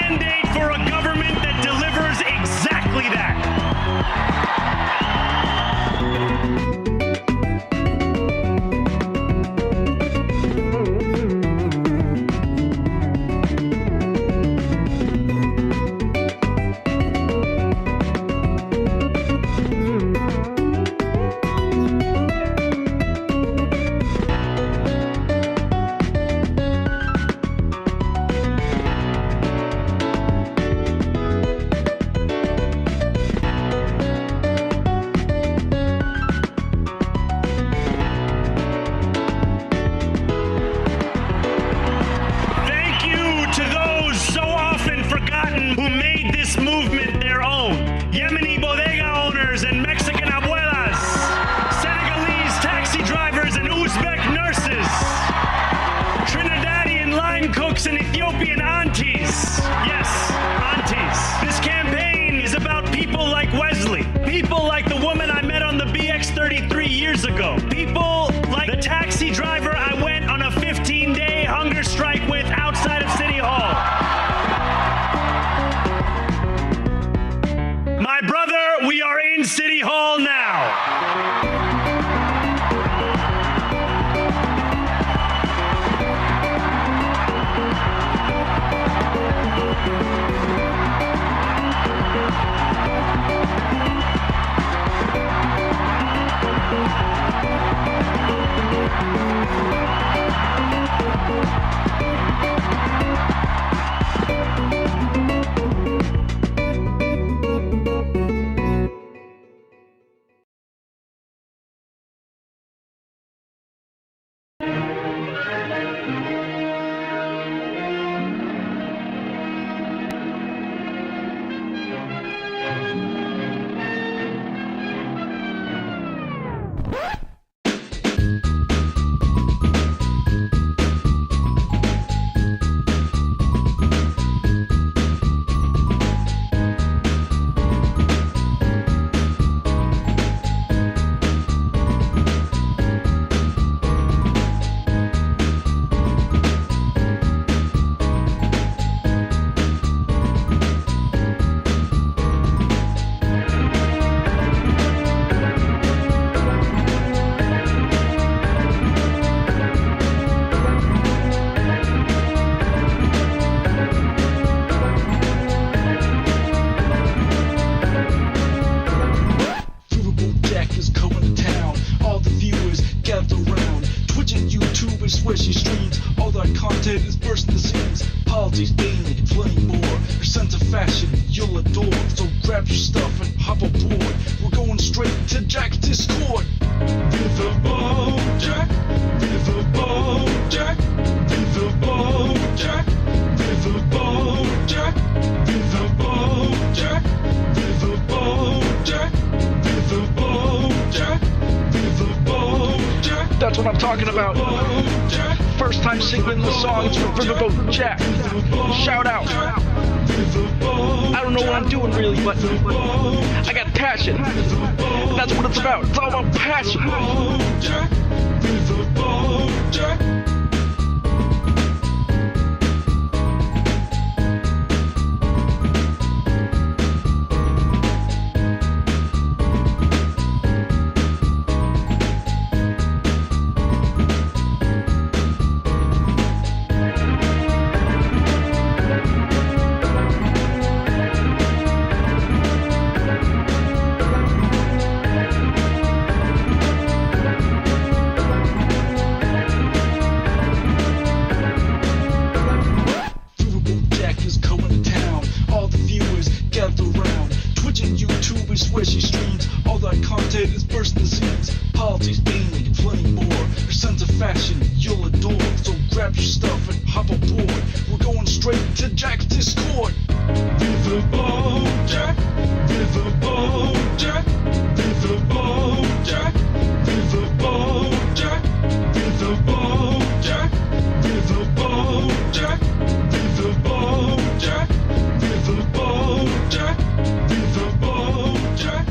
mandate for a government that delivers exactly that. Who made this movement their own. Yemeni bodega owners and Mexican abuelas, Senegalese taxi drivers and Uzbek nurses, Trinidadian line cooks and Ethiopian aunties. Yes, aunties. This campaign is about people like Wesley, people like the woman I met on the BX33 years ago, people like the taxi driver I went on a 15-day hunger strike with outside of City Hall. My brother, we are in City Hall now. Where she streams, all that content is bursting the seams. Politics daily, plenty more. Your sense of fashion, you'll adore. So grab your stuff and hop aboard. We're going straight to Jack's Discord. Riverboat Jack, Riverboat Jack, Riverboat Jack, Riverboat Jack, Riverboat Jack, Riverboat Jack, Riverboat Jack, Riverboat Jack. That's what I'm talking about. First time singing the songs for Riverboat Jack. Shout out. I don't know what I'm doing really, but I got passion. And that's what it's about. It's all about passion. Riverboat Jack. Where she streams, all that content is bursting the seams. Politics daily, plenty more. Your sense of fashion, you'll adore. So grab your stuff and hop aboard. We're going straight to Jack's Discord. Riverboat Jack, Riverboat Jack, Riverboat Jack, Riverboat Jack, Riverboat Jack, Riverboat Jack, Riverboat Jack, Riverboat Jack, Riverboat Jack,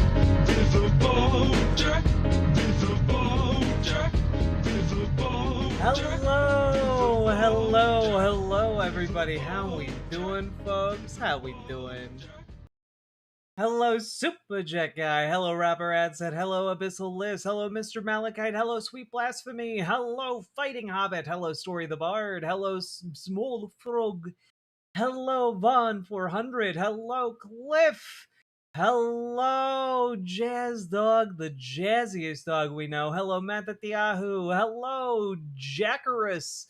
Riverboat Jack, Riverboat Jack, Riverboat Jack. Hello, everybody. everybody. How we doing, folks? How we doing? Hello, Superjet Guy. Hello, Rapper Adset. Hello, Abyssal Liz. Hello, Mr. Malachite. Hello, Sweet Blasphemy. Hello, Fighting Hobbit. Hello, Story the Bard. Hello, Small Frog. Hello, Vaughn 400. Hello, Cliff. Hello, Jazz Dog, the jazziest dog we know. Hello, Matatiahu. Hello, Jackarus.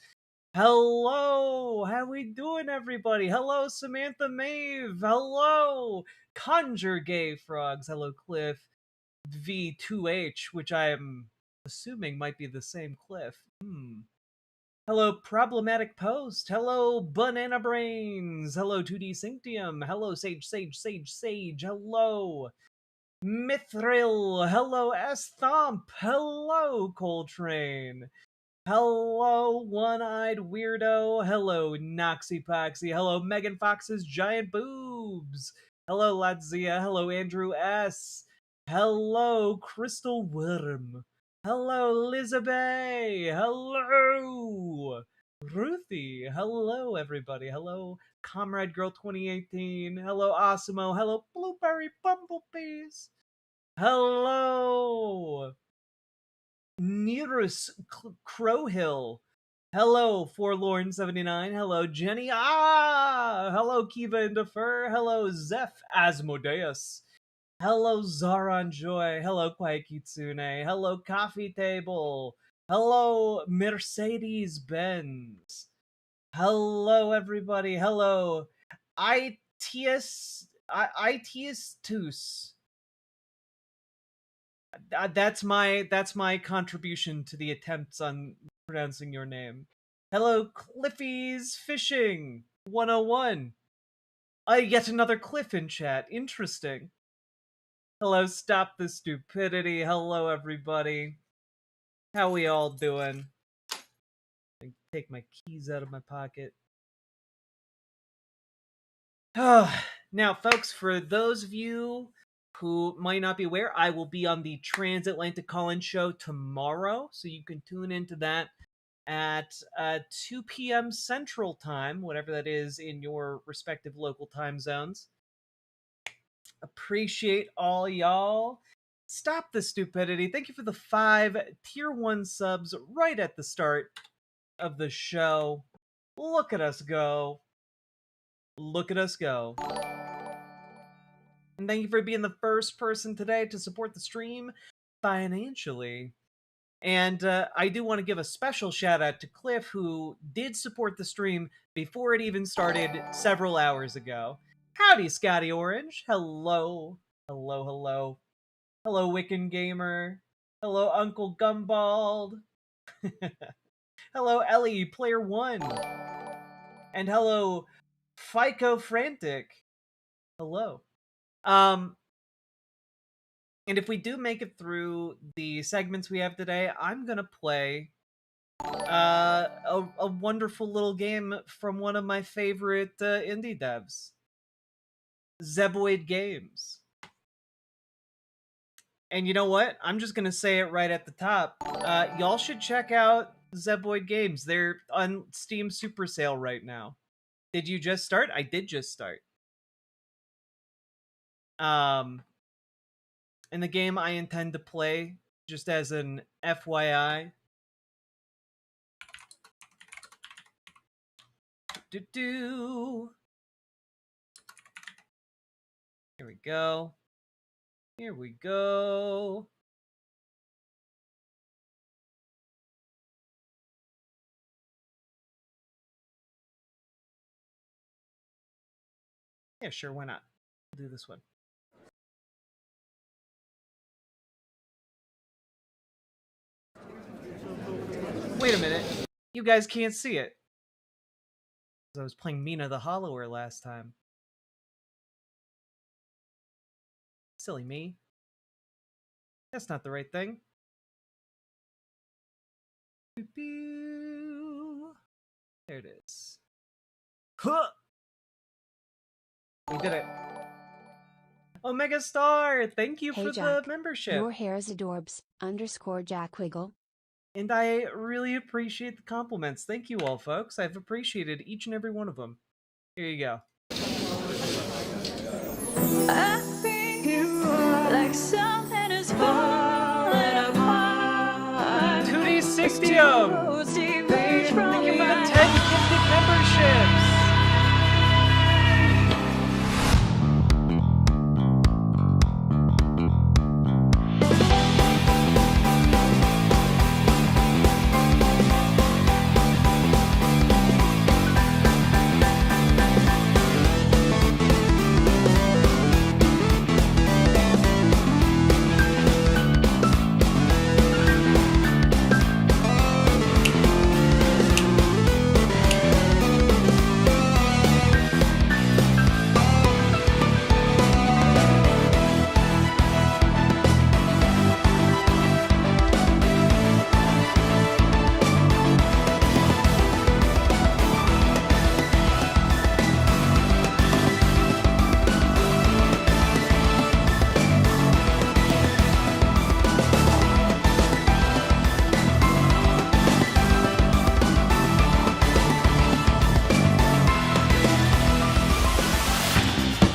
Hello, how we doing, everybody? Hello, Samantha Maeve. Hello, Conjure Gay Frogs. Hello, Cliff V2H, which I am assuming might be the same Cliff. Hello, Problematic Post. Hello, Banana Brains. Hello, 2D Synctium. Hello, Sage. Hello, Mithril. Hello, S Thomp. Hello, Coltrane. Hello, One-Eyed Weirdo. Hello, Noxy Poxy. Hello, Megan Fox's Giant Boobs. Hello, Latzia. Hello, Andrew S. Hello, Crystal Worm. Hello, Lizabeth. Hello, Ruthie. Hello, everybody. Hello, Comrade Girl 2018. Hello, Osimo. Hello, Blueberry Bumblebees. Hello, Nerus Crowhill. Hello, Forlorn79. Hello, Jenny. Hello, Kiva and Defer. Hello, Zeph Asmodeus. Hello, Zaron Joy. Hello, Quiet Kitsune. Hello, Coffee Table. Hello, Mercedes Benz. Hello, everybody. Hello, ITS Tus. That's my contribution to the attempts on pronouncing your name. Hello, Cliffy's Fishing 101. Yet another Cliff in chat. Interesting. Hello, Stop the Stupidity. Hello, everybody. How we all doing? Take my keys out of my pocket. Now, folks, for those of you who might not be aware, I will be on the Transatlantic Call-In show tomorrow, so you can tune into that at 2 p.m. Central Time, whatever that is in your respective local time zones. Appreciate all y'all. Stop the Stupidity. Thank you for the 5 Tier 1 subs right at the start of the show. Look at us go. Look at us go. And thank you for being the first person today to support the stream financially. And I do want to give a special shout out to Cliff, who did support the stream before it even started several hours ago. Howdy, Scotty Orange. Hello. Hello. Hello, Wiccan Gamer. Hello, Uncle Gumbald. Hello, Ellie, Player 1. And hello, FICO Frantic. Hello. And if we do make it through the segments we have today, I'm gonna play a wonderful little game from one of my favorite indie devs, Zeboid Games. And you know what? I'm just gonna say it right at the top. Y'all should check out Zeboid Games. They're on Steam Super Sale right now. Did you just start? I did just start. And the game I intend to play, just as an FYI. Here we go. Here we go. Yeah, sure, why not? We'll do this one. Wait a minute. You guys can't see it. I was playing Mina the Hollower last time. Silly me. That's not the right thing. There it is. Huh! We did it. Omega Star, thank you for Jack, the membership. Your hair is adorbs, _Jack Wiggle. And I really appreciate the compliments. Thank you all, folks. I've appreciated each and every one of them. Here you go. I feel like something is falling apart. 2D60. Thank you Thank you for the 10 gifted memberships.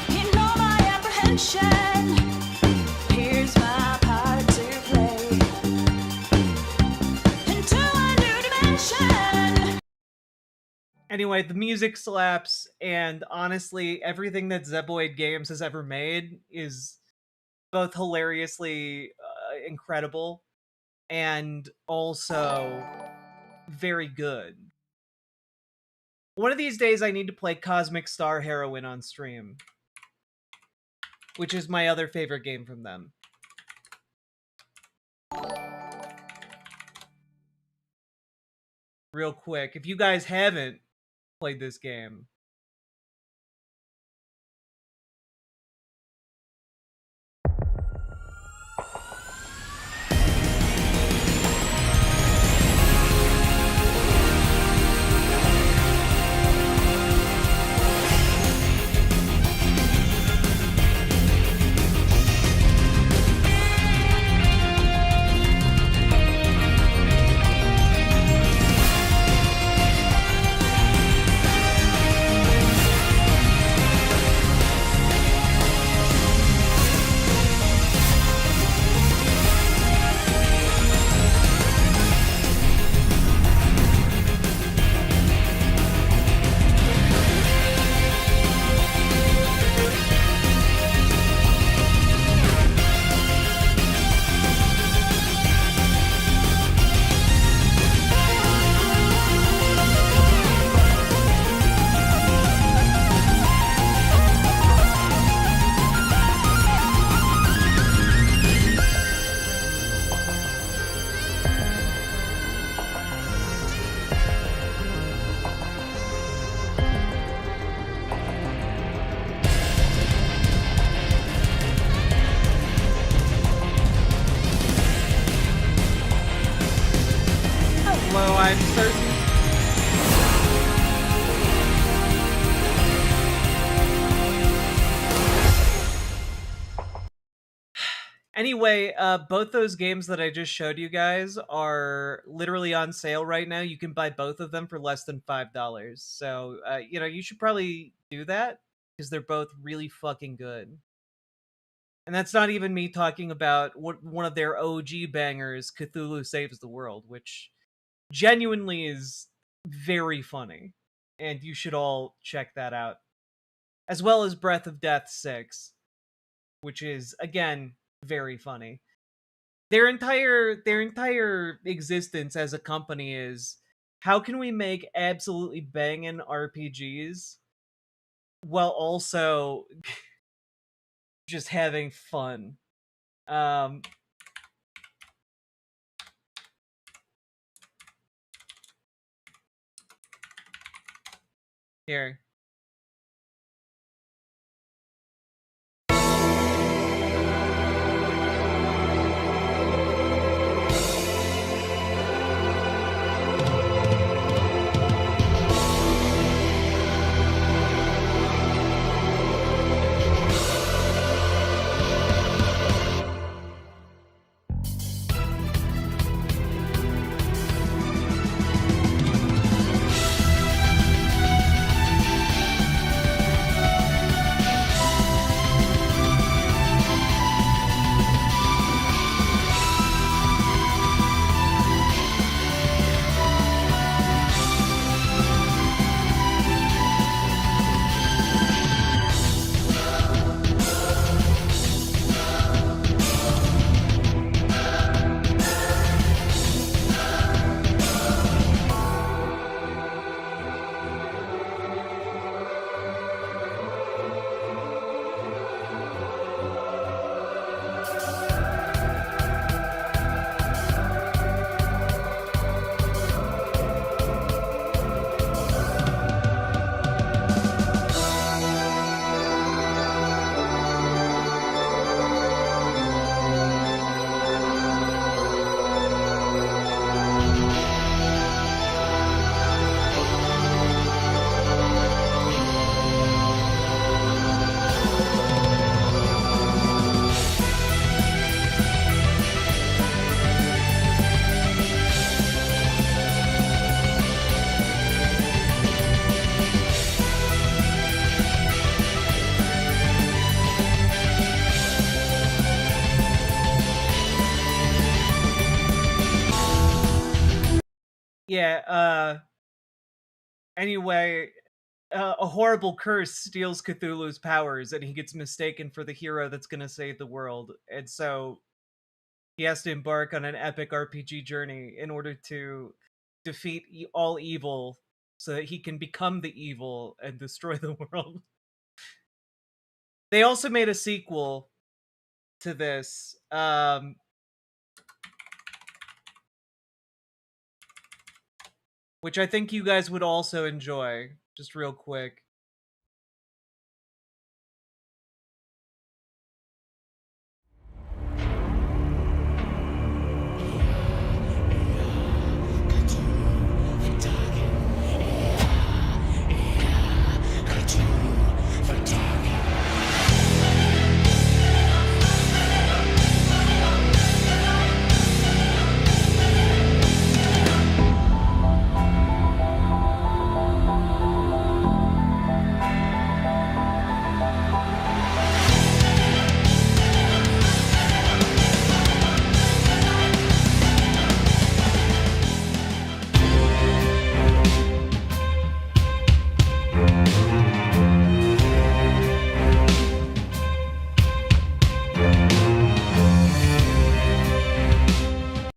You know my apprehension. Here's my part to play into a new dimension. Anyway, the music slaps, and honestly, everything that Zeboid Games has ever made is both hilariously incredible and also very good. One of these days, I need to play Cosmic Star Heroine on stream, which is my other favorite game from them. Real quick, if you guys haven't played this game, hello, I'm certain. Anyway, both those games that I just showed you guys are literally on sale right now. You can buy both of them for less than $5. So, you should probably do that because they're both really fucking good. And that's not even me talking about one of their OG bangers, Cthulhu Saves the World, which genuinely is very funny. And you should all check that out. As well as Breath of Death 6, which is, again, very funny. Their entire existence as a company is, how can we make absolutely banging RPGs while also just having fun? Here. yeah, anyway, a horrible curse steals Cthulhu's powers, and he gets mistaken for the hero that's going to save the world. And so he has to embark on an epic RPG journey in order to defeat all evil so that he can become the evil and destroy the world. They also made a sequel to this, which I think you guys would also enjoy, just real quick.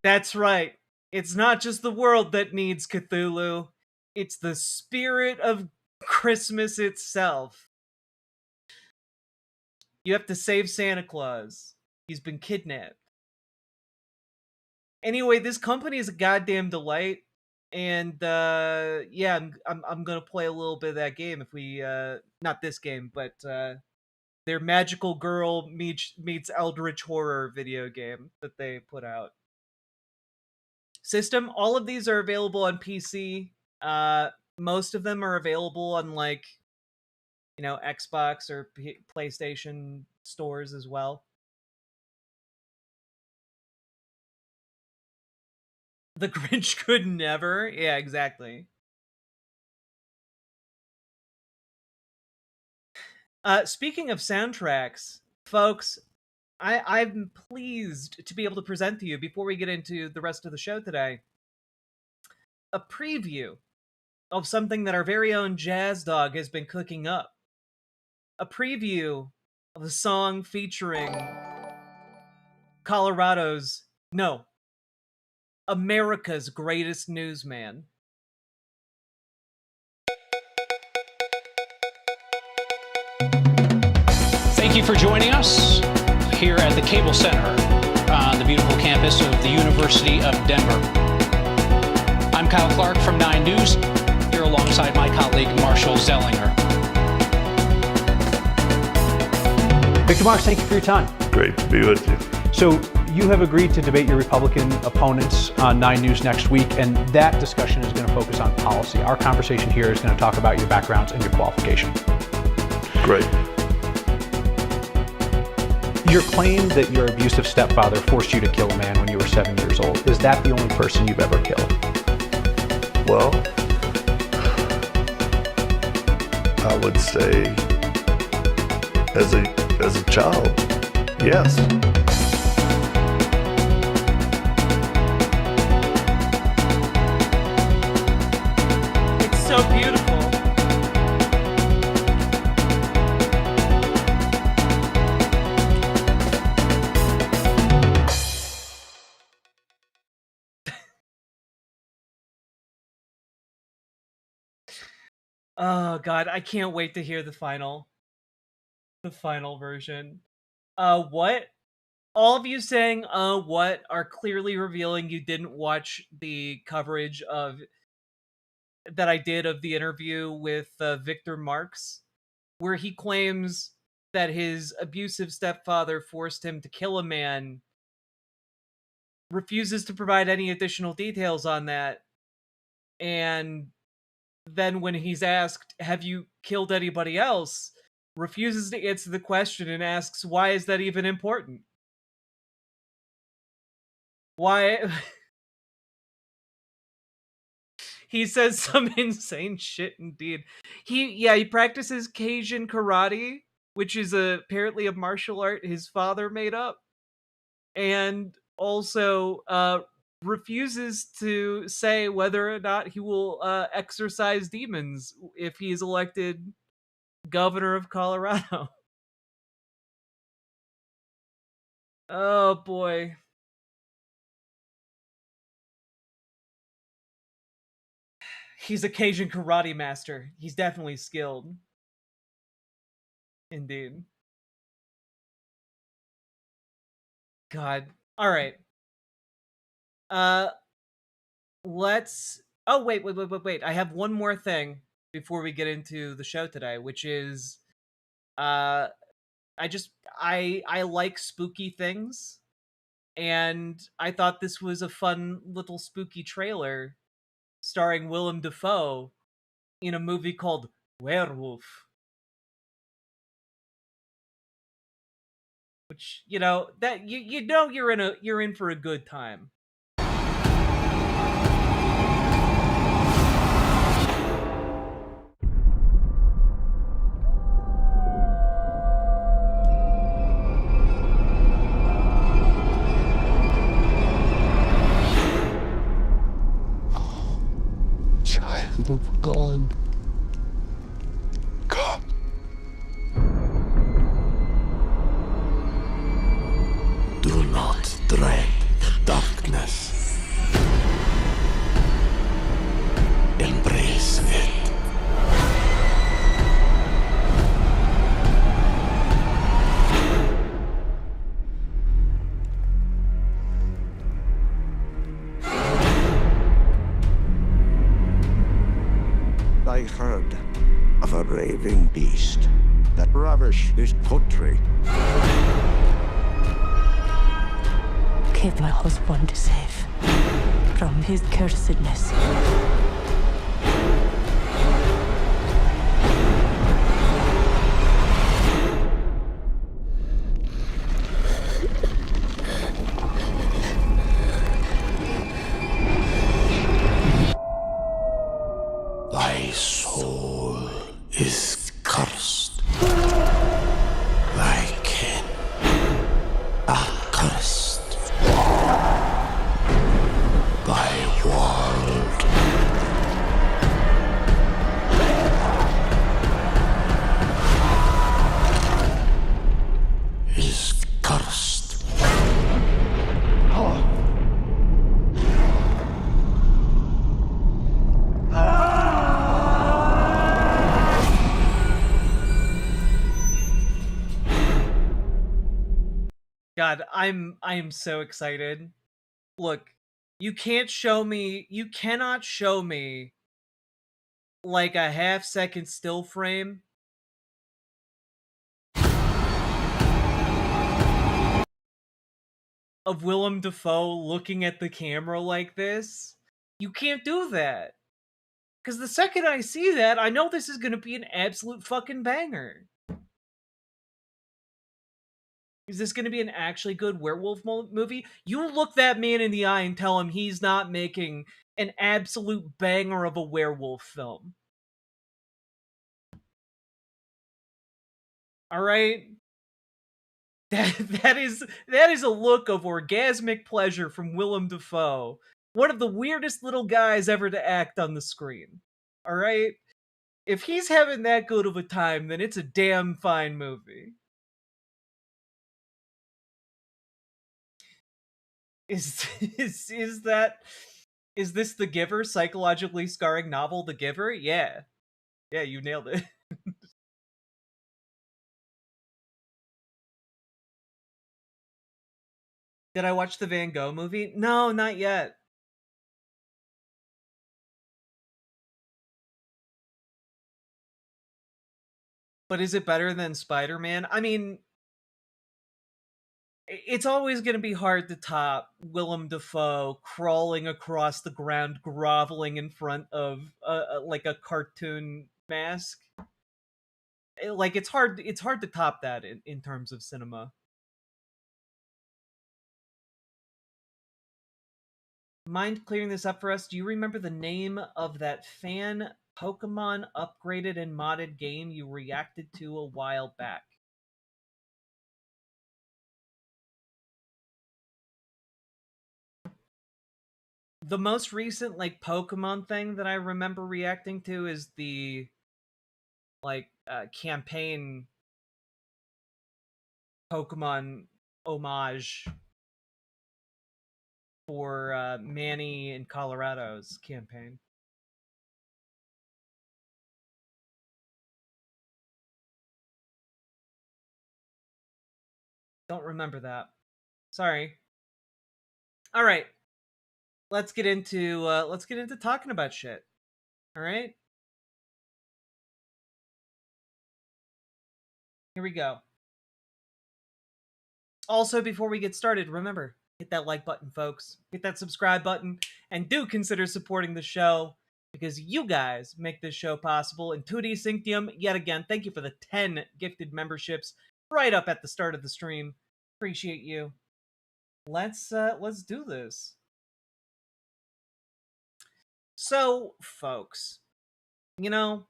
That's right. It's not just the world that needs Cthulhu, it's the spirit of Christmas itself. You have to save Santa Claus. He's been kidnapped. Anyway, this company is a goddamn delight, and yeah, I'm gonna play a little bit of that game if we not this game, but their Magical Girl meets Eldritch Horror video game that they put out. System, all of these are available on PC. Most of them are available on like, you know, Xbox or PlayStation stores as well. The Grinch could never. Yeah, exactly. Speaking of soundtracks, folks, I'm pleased to be able to present to you, before we get into the rest of the show today, a preview of something that our very own Jazz Dog has been cooking up. A preview of a song featuring America's greatest newsman. Thank you for joining us here at the Cable Center on the beautiful campus of the University of Denver. I'm Kyle Clark from 9 News, here alongside my colleague Marshall Zellinger. Victor Marsh, thank you for your time. Great to be with you. So you have agreed to debate your Republican opponents on 9 News next week, and that discussion is going to focus on policy. Our conversation here is going to talk about your backgrounds and your qualification. Great. Your claim that your abusive stepfather forced you to kill a man when you were 7 years old, is that the only person you've ever killed? Well, I would say as a child, yes. It's so beautiful. Oh god, I can't wait to hear the final version. What? All of you saying what are clearly revealing you didn't watch the coverage of that I did of the interview with Victor Marx, where he claims that his abusive stepfather forced him to kill a man, refuses to provide any additional details on that, and then when he's asked, have you killed anybody else, refuses to answer the question and asks, why is that even important? Why? He says some insane shit indeed. He practices Cajun karate, which is apparently a martial art his father made up. And also refuses to say whether or not he will exorcise demons if he's elected governor of Colorado. Oh boy. He's a Cajun karate master. He's definitely skilled. Indeed. God. All right. Uh let's Oh wait. I have one more thing before we get into the show today, which is uh I like spooky things, and I thought this was a fun little spooky trailer starring Willem Dafoe in a movie called Werewolf, which that you know you're in for a good time. Child of God. Come. Do not dread the darkness. Embrace it. I heard of a raving beast that ravished his poultry. Keep my husband safe from his cursedness. Thy soul is cursed. Thy kin are cursed. Thy world is cursed. God, I'm so excited. Look, you cannot show me like a half-second still frame of Willem Dafoe looking at the camera like this. You can't do that. Because the second I see that, I know this is going to be an absolute fucking banger. Is this going to be an actually good werewolf movie? You look that man in the eye and tell him he's not making an absolute banger of a werewolf film. All right? That is a look of orgasmic pleasure from Willem Dafoe. One of the weirdest little guys ever to act on the screen. All right? If he's having that good of a time, then it's a damn fine movie. Is this The Giver, psychologically scarring novel The Giver? Yeah. Yeah, you nailed it. Did I watch the Van Gogh movie? No, not yet. But is it better than Spider-Man? I mean, it's always going to be hard to top Willem Dafoe crawling across the ground, groveling in front of like a cartoon mask. Like it's hard to top that in terms of cinema. Mind clearing this up for us? Do you remember the name of that fan Pokemon upgraded and modded game you reacted to a while back? the most recent like Pokemon thing that I remember reacting to is the campaign Pokemon homage for Manny in Colorado's campaign. Don't remember that. Sorry. All right. Let's get into talking about shit. All right? Here we go. Also, before we get started, remember, hit that like button, folks. Hit that subscribe button, and do consider supporting the show because you guys make this show possible. And 2D Synctium, yet again, thank you for the 10 gifted memberships right up at the start of the stream. Appreciate you. Let's do this. So, folks, you know,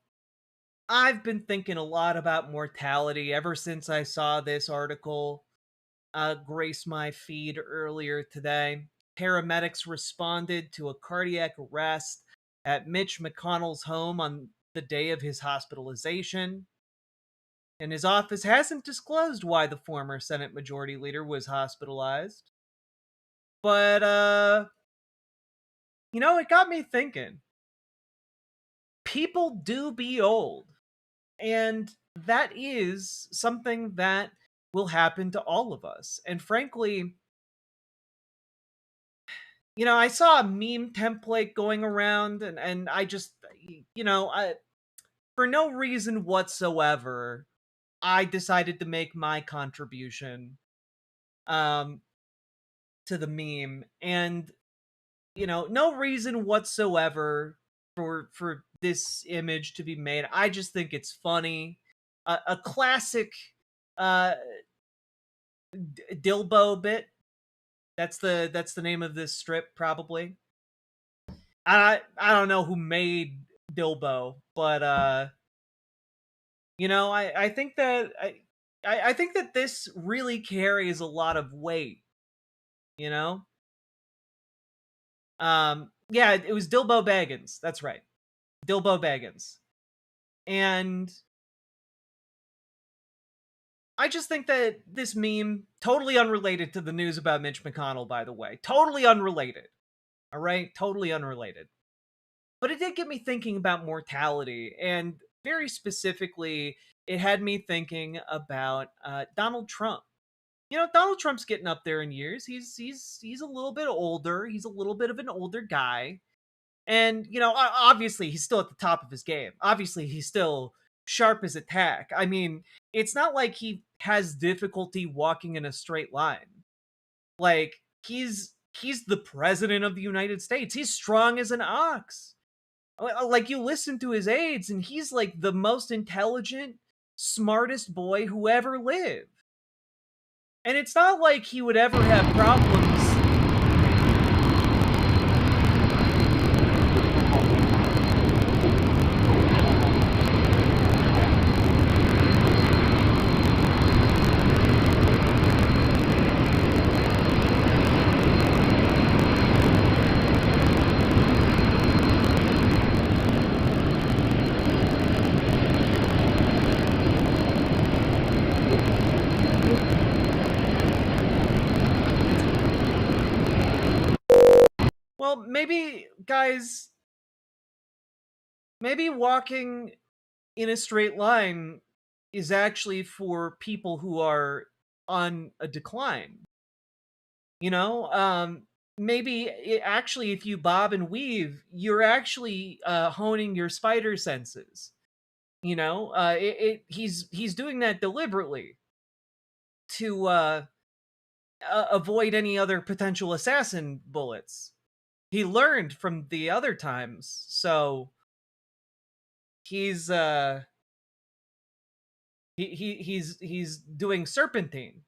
I've been thinking a lot about mortality ever since I saw this article grace my feed earlier today. Paramedics responded to a cardiac arrest at Mitch McConnell's home on the day of his hospitalization. And his office hasn't disclosed why the former Senate Majority Leader was hospitalized. But, it got me thinking. People do be old. And that is something that will happen to all of us. And frankly, I saw a meme template going around and I just, for no reason whatsoever, I decided to make my contribution to the meme. And, no reason whatsoever for this image to be made. I just think it's funny. A classic Dilbo bit. That's the name of this strip, probably. I don't know who made Dilbo, but I think that I think that this really carries a lot of weight. Yeah, it was Dilbo Baggins. That's right, Dilbo Baggins, and I just think that this meme, totally unrelated to the news about Mitch McConnell, by the way, totally unrelated. All right, totally unrelated. But it did get me thinking about mortality, and very specifically, it had me thinking about Donald Trump. Donald Trump's getting up there in years. He's a little bit older. He's a little bit of an older guy, and obviously he's still at the top of his game. Obviously, he's still sharp as a tack. I mean, it's not like he has difficulty walking in a straight line. Like he's the president of the United States. He's strong as an ox. Like, you listen to his aides, and he's like the most intelligent, smartest boy who ever lived. And it's not like he would ever have problems. Well, maybe, guys, maybe walking in a straight line is actually for people who are on a decline. Maybe actually, if you bob and weave, you're actually honing your spider senses. He's doing that deliberately to avoid any other potential assassin bullets. He learned from the other times, so he's he's doing serpentine.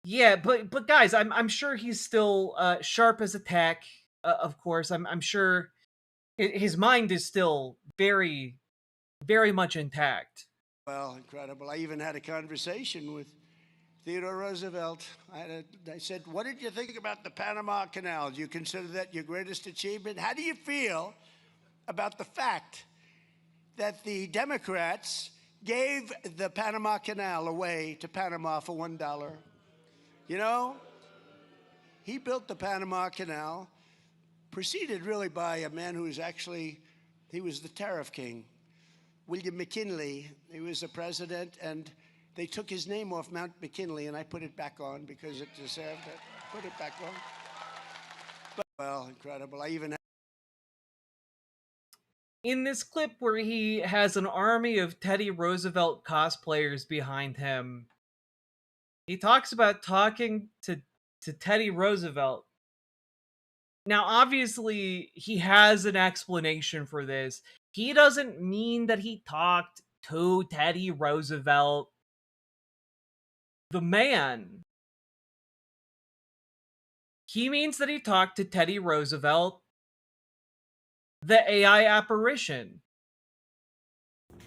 Yeah, but guys, I'm sure he's still sharp as a tack. Of course, I'm sure his mind is still very, very much intact. Well, incredible. I even had a conversation with Theodore Roosevelt. I said, what did you think about the Panama Canal? Do you consider that your greatest achievement? How do you feel about the fact that the Democrats gave the Panama Canal away to Panama for $1? You know, he built the Panama Canal, preceded really by a man who was actually, he was the tariff king, William McKinley. He was the president, and they took his name off Mount McKinley, and I put it back on because it deserved it. Put it back on. But, well, incredible. I even in this clip where he has an army of Teddy Roosevelt cosplayers behind him, he talks about talking to Teddy Roosevelt. Now, obviously, he has an explanation for this. He doesn't mean that he talked to Teddy Roosevelt, the man. He means that he talked to Teddy Roosevelt, the AI apparition.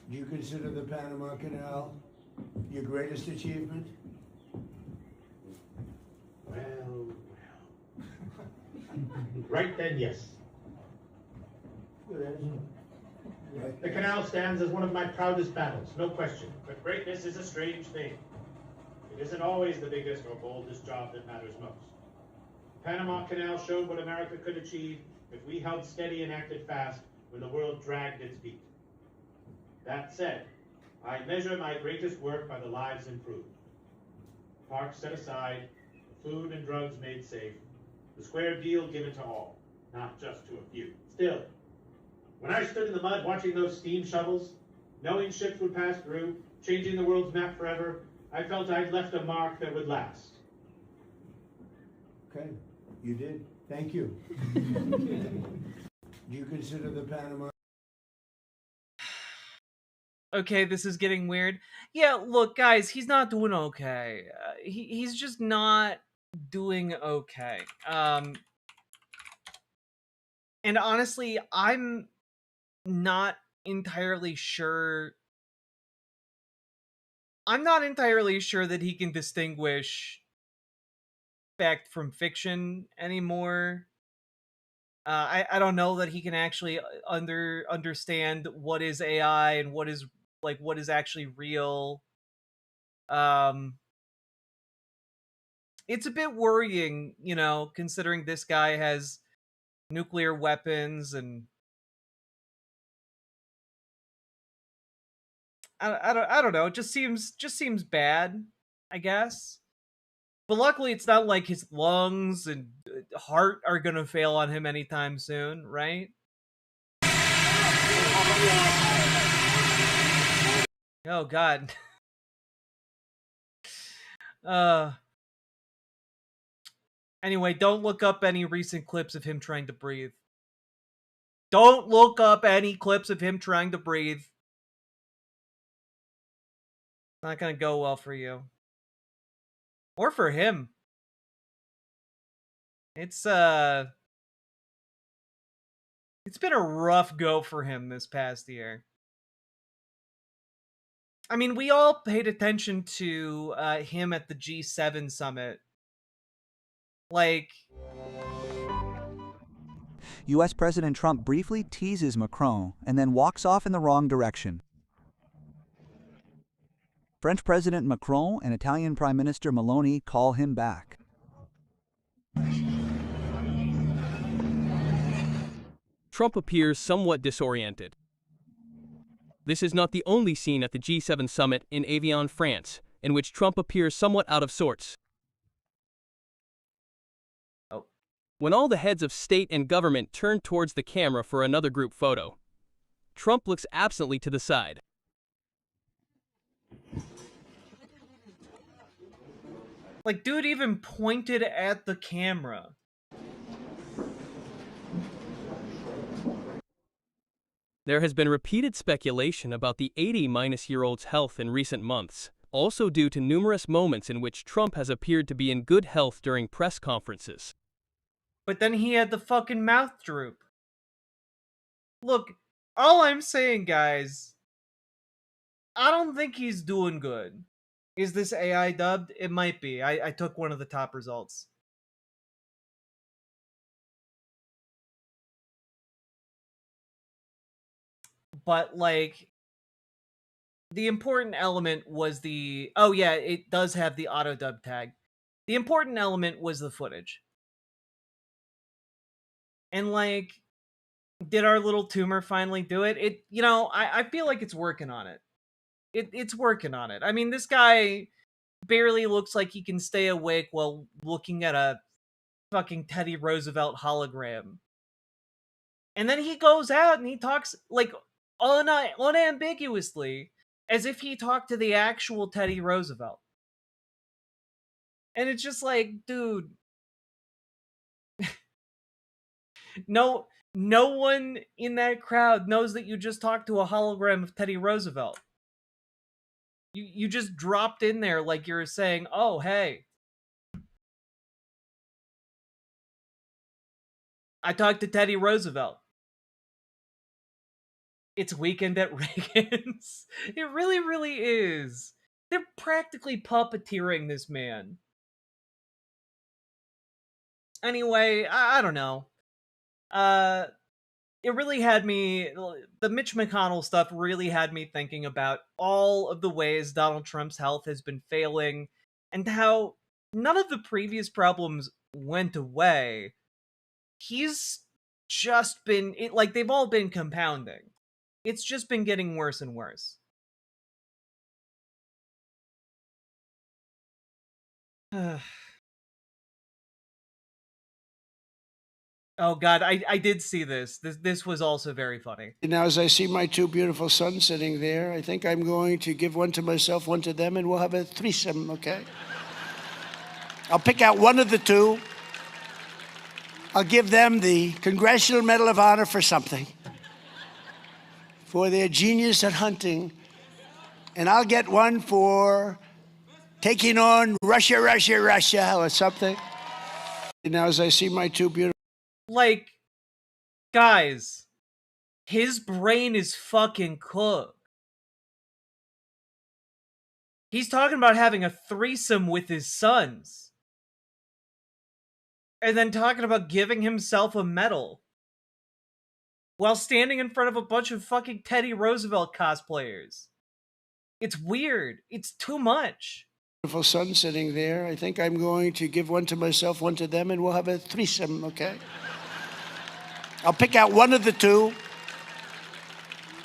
Do you consider the Panama Canal your greatest achievement? Well. Right then, yes. The canal stands as one of my proudest battles, no question. But greatness is a strange thing. It isn't always the biggest or boldest job that matters most. The Panama Canal showed what America could achieve if we held steady and acted fast when the world dragged its feet. That said, I measure my greatest work by the lives improved. Parks set aside, food and drugs made safe, the square deal given to all, not just to a few. Still, when I stood in the mud watching those steam shovels, knowing ships would pass through, changing the world's map forever, I felt I'd left a mark that would last. Okay, you did. Thank you. Do you consider the Panama? Okay, this is getting weird. Yeah, look, guys, he's not doing okay. He's just not doing okay. And honestly, I'm not entirely sure. I'm not entirely sure that he can distinguish fact from fiction anymore. I don't know that he can actually understand what is AI and what is actually real. It's a bit worrying, you know, considering this guy has nuclear weapons and I don't know. It just seems bad, I guess. But luckily, it's not like his lungs and heart are gonna fail on him anytime soon, right? Oh God. Anyway, don't look up any recent clips of him trying to breathe. Don't look up any clips of him trying to breathe. It's not gonna go well for you. Or for him. It's been a rough go for him this past year. I mean, we all paid attention to him at the G7 summit. Like, U.S. President Trump briefly teases Macron and then walks off in the wrong direction. French President Macron and Italian Prime Minister Meloni call him back. Trump appears somewhat disoriented. This is not the only scene at the G7 summit in Evian, France, in which Trump appears somewhat out of sorts. When all the heads of state and government turn towards the camera for another group photo, Trump looks absently to the side. Like, dude even pointed at the camera. There has been repeated speculation about the 80-year-old's health in recent months, also due to numerous moments in which Trump has appeared to be in good health during press conferences. But then he had the fucking mouth droop. Look, all I'm saying, guys, I don't think he's doing good. Is this AI dubbed? It might be. I took one of the top results. But, like, the important element was the... Oh, yeah, it does have the auto dub tag. The important element was the footage. And, like, did our little tumor finally do it? It, you know, I feel like it's working on it. It's working on it. I mean, this guy barely looks like he can stay awake while looking at a fucking Teddy Roosevelt hologram. And then he goes out and he talks, like, unambiguously, as if he talked to the actual Teddy Roosevelt. And it's just like, dude, no one in that crowd knows that you just talked to a hologram of Teddy Roosevelt. You just dropped in there like you're saying, oh, hey, I talked to Teddy Roosevelt. It's Weekend at Reagan's. It really, really is. They're practically puppeteering this man. Anyway, I don't know. It really had me... The Mitch McConnell stuff really had me thinking about all of the ways Donald Trump's health has been failing, and how none of the previous problems went away. He's just been... like, they've all been compounding. It's just been getting worse and worse. Oh god, I did see this. This was also very funny. Now, as I see my two beautiful sons sitting there, I think I'm going to give one to myself, one to them, and we'll have a threesome, okay? I'll pick out one of the two. I'll give them the Congressional Medal of Honor for something, for their genius at hunting. And I'll get one for taking on Russia, or something. Now, as I see my two beautiful... Like, guys, his brain is fucking cooked. He's talking about having a threesome with his sons. And then talking about giving himself a medal. While standing in front of a bunch of fucking Teddy Roosevelt cosplayers. It's weird. It's too much. Beautiful son sitting there. I think I'm going to give one to myself, one to them, and we'll have a threesome, okay? I'll pick out one of the two.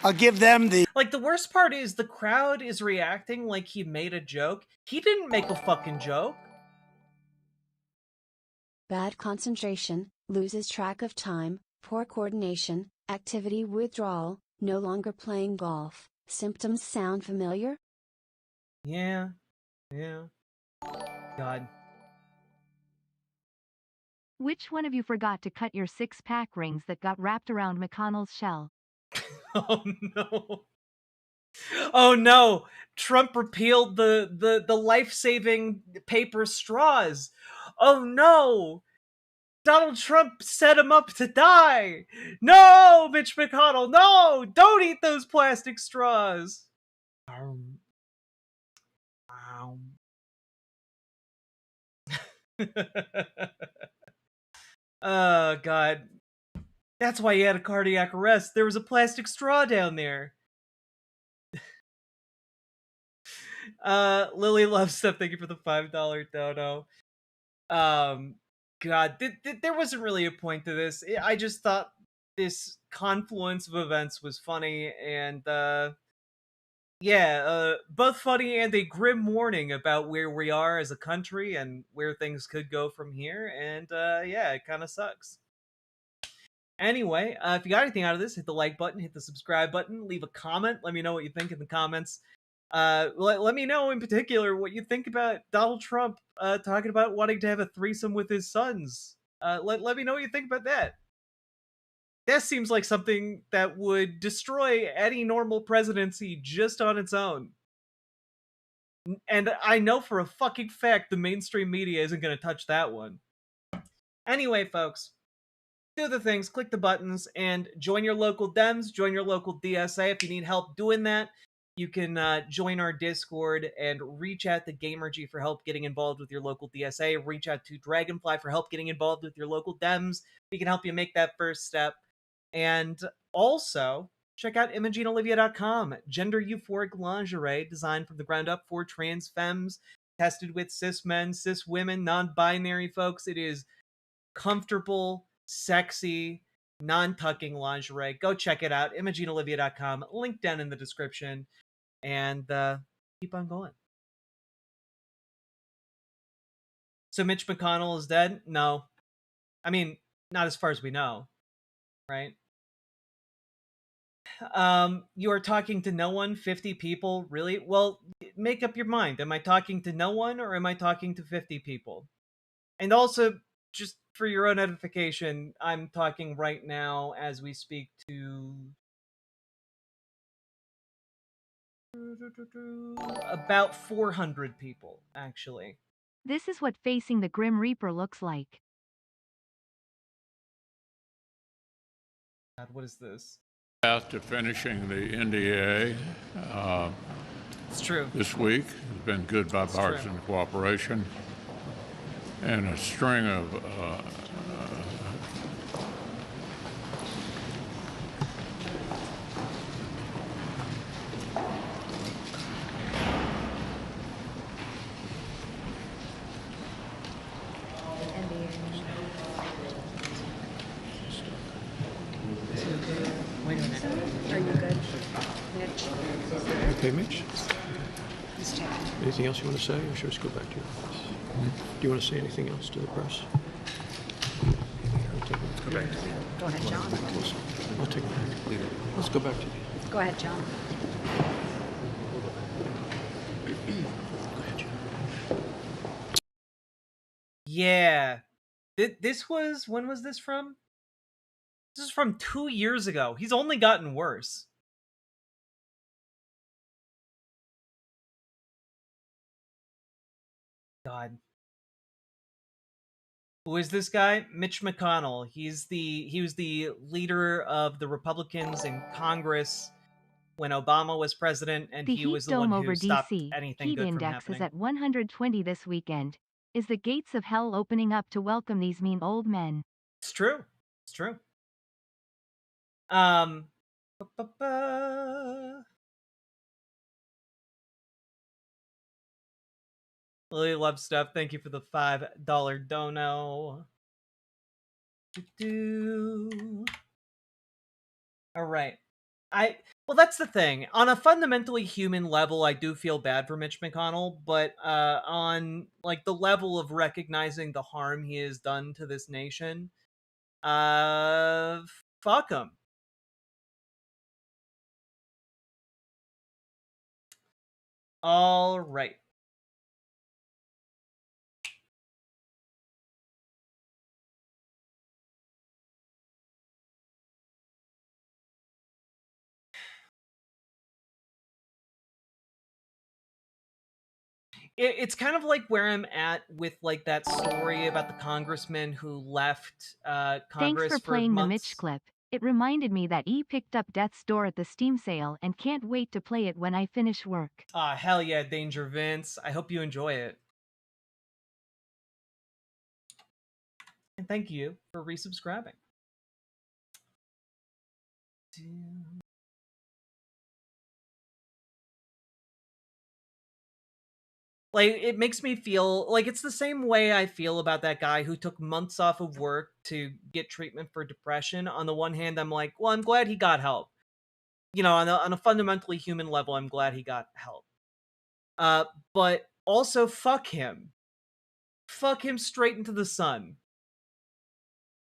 I'll give them the... Like, the worst part is the crowd is reacting like he made a joke. He didn't make a fucking joke. Bad concentration, loses track of time, poor coordination, activity withdrawal, no longer playing golf. Symptoms sound familiar? Yeah. God. Which one of you forgot to cut your six-pack rings that got wrapped around McConnell's shell? Oh no. Oh no. Trump repealed the life-saving paper straws. Oh no. Donald Trump set him up to die. No, Mitch McConnell, no! Don't eat those plastic straws. Oh, God. That's why he had a cardiac arrest. There was a plastic straw down there. Lily Love Stuff, thank you for the $5 dono. God, there wasn't really a point to this. I just thought this confluence of events was funny, and, both funny and a grim warning about where we are as a country and where things could go from here, and, it kind of sucks. Anyway, if you got anything out of this, hit the like button, hit the subscribe button, leave a comment, let me know what you think in the comments. Let me know in particular what you think about Donald Trump talking about wanting to have a threesome with his sons. Let me know what you think about that. That seems like something that would destroy any normal presidency just on its own. And I know for a fucking fact the mainstream media isn't going to touch that one. Anyway, folks, do the things, click the buttons, and join your local Dems, join your local DSA if you need help doing that. You can join our Discord and reach out to Gamergy for help getting involved with your local DSA. Reach out to Dragonfly for help getting involved with your local Dems. We can help you make that first step. And also, check out ImogeneOlivia.com. Gender euphoric lingerie designed from the ground up for trans femmes, tested with cis men, cis women, non-binary folks. It is comfortable, sexy, non-tucking lingerie. Go check it out. ImogeneOlivia.com. Link down in the description. And keep on going. So Mitch McConnell is dead? No. I mean, not as far as we know, right? You are talking to no one, 50 people, really? Well, make up your mind. Am I talking to no one or am I talking to 50 people? And also, just for your own edification, I'm talking right now as we speak to about 400 people, actually. This is what facing the Grim Reaper looks like. God, what is this? Path to finishing the NDA. It's true. This week has been good bipartisan cooperation and a string of Wait a minute. Are you good? Mitch? Okay, Mitch. He's checking. Anything else you want to say, or should we just go back to your office? Do you want to say anything else to the press? Let's go back. Go ahead, John. I'll take it back. Leave it. Let's go back to you. Go ahead, John. Yeah. This was, when was this from? This is from 2 years ago. He's only gotten worse. God. Who is this guy? Mitch McConnell. He was the leader of the Republicans in Congress when Obama was president, and The he heat was the dome one who over stopped DC, anything heat good from index happening. is at 120 this weekend. Is the gates of hell opening up to welcome these mean old men? It's true. It's true. Lily Love Stuff, thank you for the $5 dono. All right. Well, that's the thing. On a fundamentally human level, I do feel bad for Mitch McConnell, but on like the level of recognizing the harm he has done to this nation, fuck him. All right. It's kind of like where I'm at with like that story about the congressman who left Thanks Congress for playing the months. Mitch clip. It reminded me that E picked up Death's Door at the Steam sale and can't wait to play it when I finish work. Ah, hell yeah, Danger Vince. I hope you enjoy it. And thank you for resubscribing. Like, it makes me feel like it's the same way I feel about that guy who took months off of work to get treatment for depression. On the one hand, I'm like, well, I'm glad he got help. You know, on a fundamentally human level, I'm glad he got help. But also, fuck him. Fuck him straight into the sun.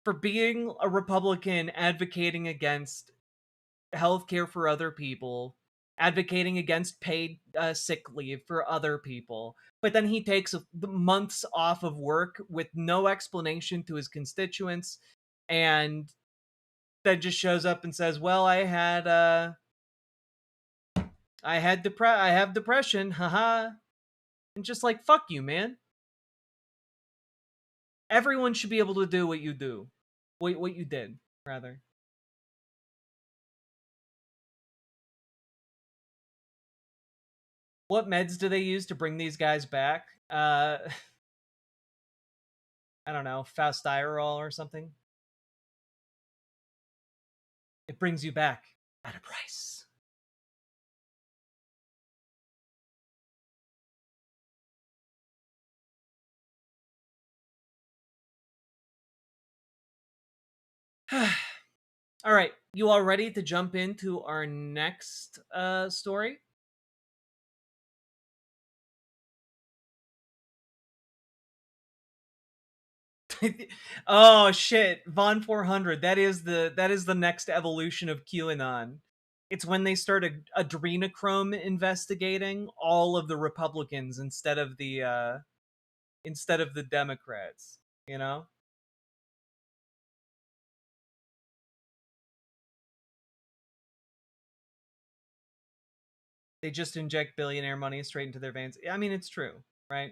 For being a Republican advocating against healthcare for other people, advocating against paid sick leave for other people, but then he takes months off of work with no explanation to his constituents, and then just shows up and says, "Well, I have depression, haha," and just like, fuck you, man. Everyone should be able to do what you do, what you did, rather. What meds do they use to bring these guys back? I don't know, Faustirol or something. It brings you back at a price. All right, you all ready to jump into our next story? Oh shit, Von 400. That is the next evolution of QAnon. It's when they start adrenochrome investigating all of the Republicans instead of the Democrats. You know. They just inject billionaire money straight into their veins. I mean, it's true, right?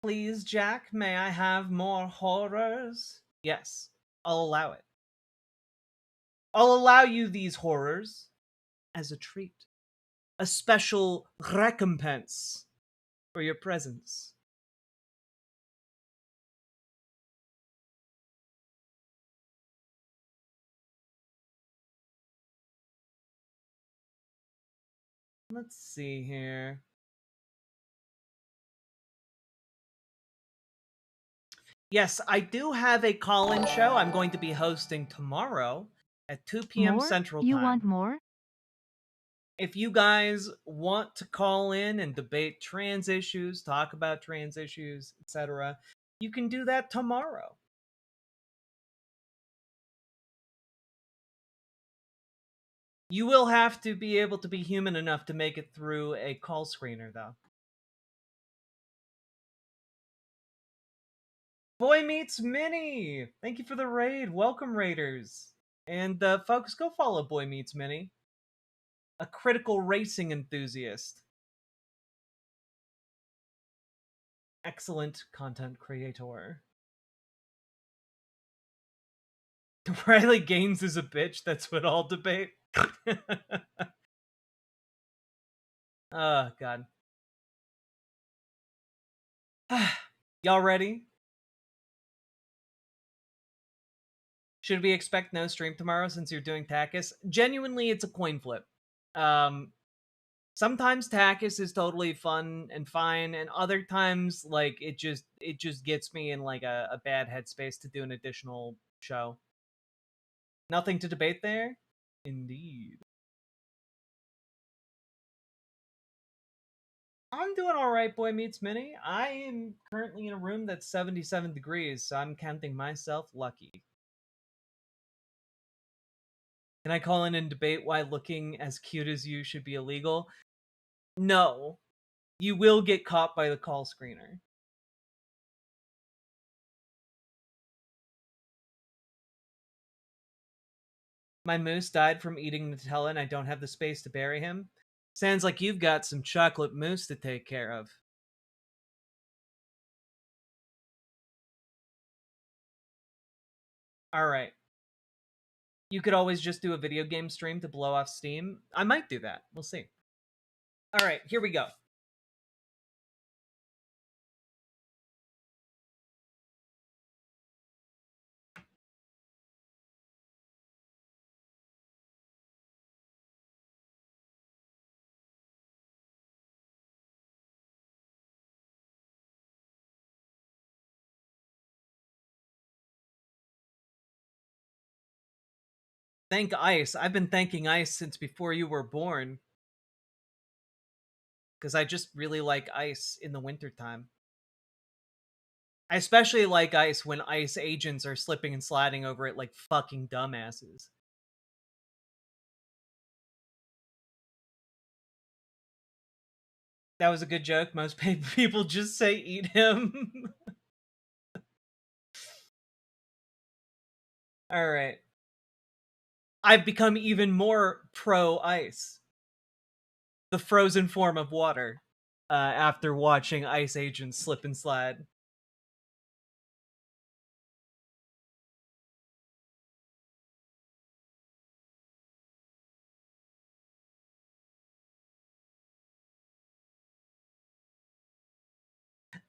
Please, Jack, may I have more horrors? Yes, I'll allow it. I'll allow you these horrors as a treat. A special recompense for your presence. Let's see here. Yes, I do have a call-in show I'm going to be hosting tomorrow at 2 p.m. More? Central You Time. want more? If you guys want to call in and debate trans issues, talk about trans issues, etc., you can do that tomorrow. You will have to be able to be human enough to make it through a call screener, though. Boy Meets Minnie! Thank you for the raid. Welcome, raiders. And folks, go follow Boy Meets Minnie. A critical racing enthusiast. Excellent content creator. Riley Gaines is a bitch, that's what I'll debate. Oh, God. Y'all ready? Should we expect no stream tomorrow since you're doing Takis? Genuinely, it's a coin flip. Sometimes Takis is totally fun and fine, and other times, like, it just gets me in, like, a bad headspace to do an additional show. Nothing to debate there? Indeed. I'm doing alright, Boy Meets Minnie. I am currently in a room that's 77 degrees, so I'm counting myself lucky. Can I call in and debate why looking as cute as you should be illegal? No. You will get caught by the call screener. My moose died from eating Nutella and I don't have the space to bury him. Sounds like you've got some chocolate mousse to take care of. Alright. You could always just do a video game stream to blow off steam. I might do that. We'll see. Alright, here we go. Thank Ice. I've been thanking Ice since before you were born. Because I just really like ice in the wintertime. I especially like ice when ice agents are slipping and sliding over it like fucking dumbasses. That was a good joke. Most people just say eat him. Alright. I've become even more pro ice. the frozen form of water after watching ICE agents slip and slide.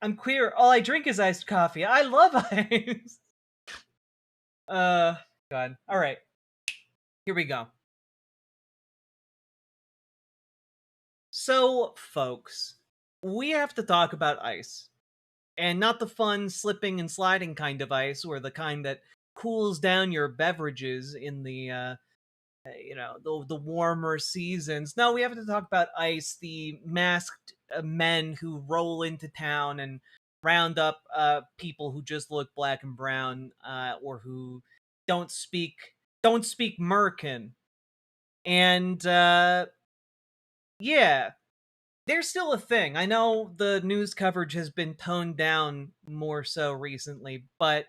I'm queer. All I drink is iced coffee. I love ice. God. All right. Here we go. So, folks, we have to talk about ice. And not the fun slipping and sliding kind of ice, or the kind that cools down your beverages in the the warmer seasons. No, we have to talk about ice, the masked men who roll into town and round up people who just look black and brown, or who don't speak Merkin. And yeah, they're still a thing. I know the news coverage has been toned down more so recently, but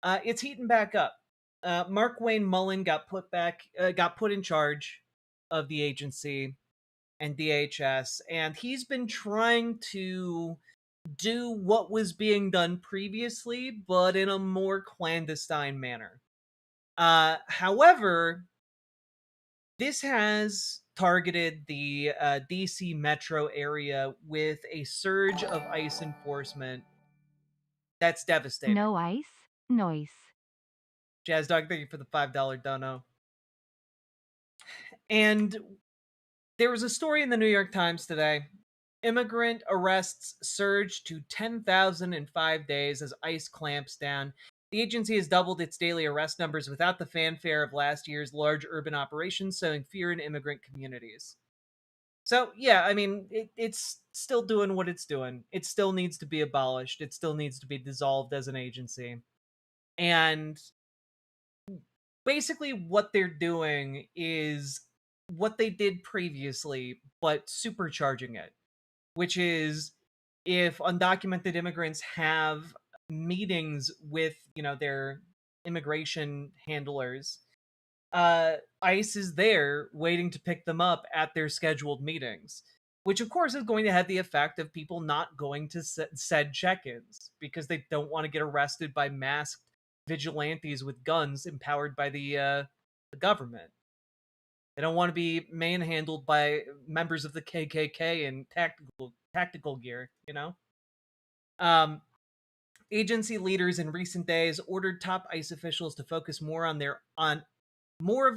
it's heating back up. Mark Wayne Mullen got put in charge of the agency and DHS, and he's been trying to do what was being done previously, but in a more clandestine manner. However, this has targeted the DC metro area with a surge of ICE enforcement that's devastating. No ice? Noise. Jazz Dog, thank you for the $5 dono. And there was a story in the New York Times today. Immigrant arrests surged to 10,000 in 5 days as ICE clamps down. The agency has doubled its daily arrest numbers without the fanfare of last year's large urban operations, sowing fear in immigrant communities. So, yeah, I mean, it's still doing what it's doing. It still needs to be abolished. It still needs to be dissolved as an agency. And basically what they're doing is what they did previously, but supercharging it, which is if undocumented immigrants have meetings with, their immigration handlers, ICE is there waiting to pick them up at their scheduled meetings, which of course is going to have the effect of people not going to said check-ins because they don't want to get arrested by masked vigilantes with guns empowered by the government. They don't want to be manhandled by members of the KKK in tactical gear, Agency leaders in recent days ordered top ICE officials to focus more of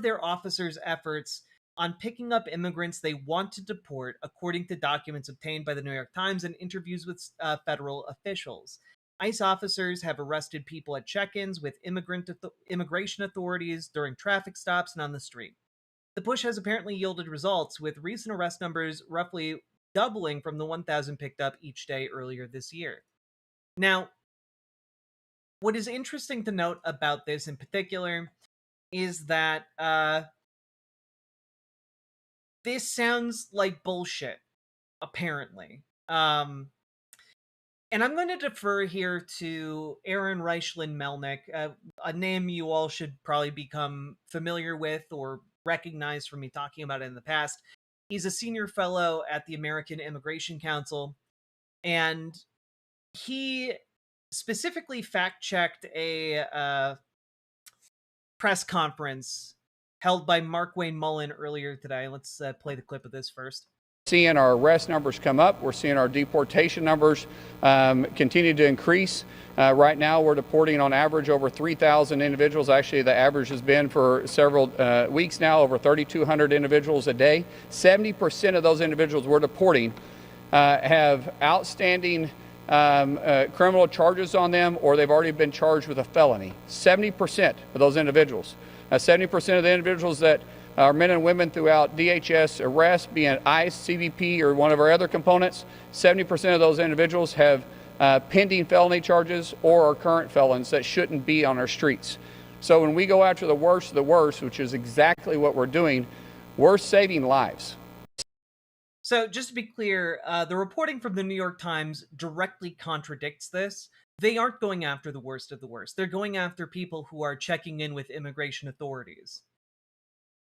their officers' efforts on picking up immigrants they want to deport, according to documents obtained by the New York Times and interviews with federal officials. ICE officers have arrested people at check-ins with immigration authorities during traffic stops and on the street. The push has apparently yielded results, with recent arrest numbers roughly doubling from the 1,000 picked up each day earlier this year. Now, what is interesting to note about this in particular is that this sounds like bullshit, apparently. And I'm going to defer here to Aaron Reichlin Melnick, a name you all should probably become familiar with or recognize from me talking about it in the past. He's a senior fellow at the American Immigration Council, and he specifically fact-checked a press conference held by Mark Wayne Mullen earlier today. Let's play the clip of this first. Seeing our arrest numbers come up. We're seeing our deportation numbers continue to increase. Right now, we're deporting on average over 3,000 individuals. Actually, the average has been for several weeks now, over 3,200 individuals a day. 70% of those individuals we're deporting have outstanding criminal charges on them, or they've already been charged with a felony. 70% of those individuals. 70% of the individuals that are men and women throughout DHS arrests, be it ICE, CBP, or one of our other components, 70% of those individuals have pending felony charges or are current felons that shouldn't be on our streets. So when we go after the worst of the worst, which is exactly what we're doing, we're saving lives. So just to be clear, the reporting from the New York Times directly contradicts this. They aren't going after the worst of the worst. They're going after people who are checking in with immigration authorities.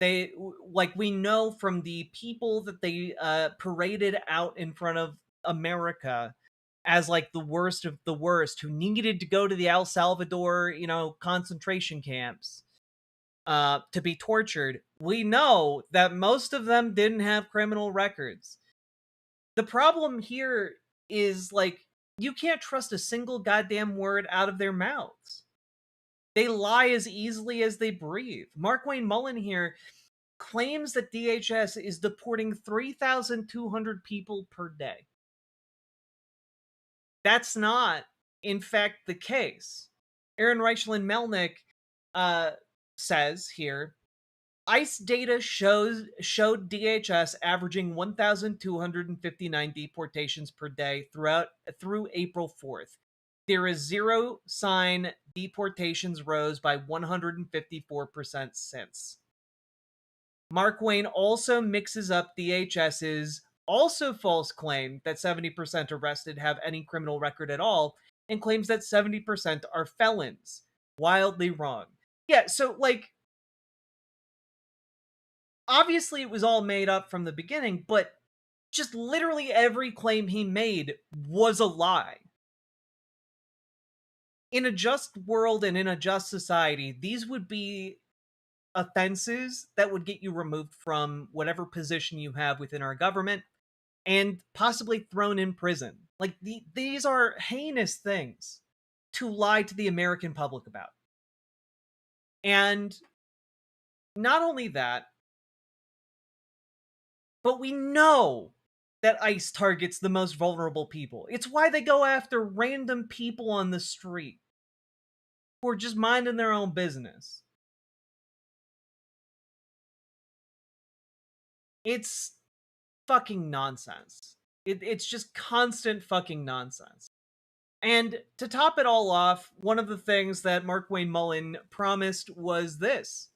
we know from the people that they paraded out in front of America as like the worst of the worst, who needed to go to the El Salvador, concentration camps to be tortured. We know that most of them didn't have criminal records. The problem here is, like, you can't trust a single goddamn word out of their mouths. They lie as easily as they breathe. Mark Wayne Mullen here claims that DHS is deporting 3,200 people per day. That's not, in fact, the case. Aaron Reichland Melnick says here, ICE data showed DHS averaging 1,259 deportations per day through April 4th. There is zero sign deportations rose by 154% since. Mark Wayne also mixes up DHS's also false claim that 70% arrested have any criminal record at all, and claims that 70% are felons. Wildly wrong. Yeah, so, like, obviously it was all made up from the beginning, but just literally every claim he made was a lie. In a just world and in a just society, these would be offenses that would get you removed from whatever position you have within our government and possibly thrown in prison. Like, these are heinous things to lie to the American public about. And not only that, but we know that ICE targets the most vulnerable people. It's why they go after random people on the street who are just minding their own business. It's fucking nonsense. It's just constant fucking nonsense. And to top it all off, one of the things that Mark Wayne Mullen promised was this.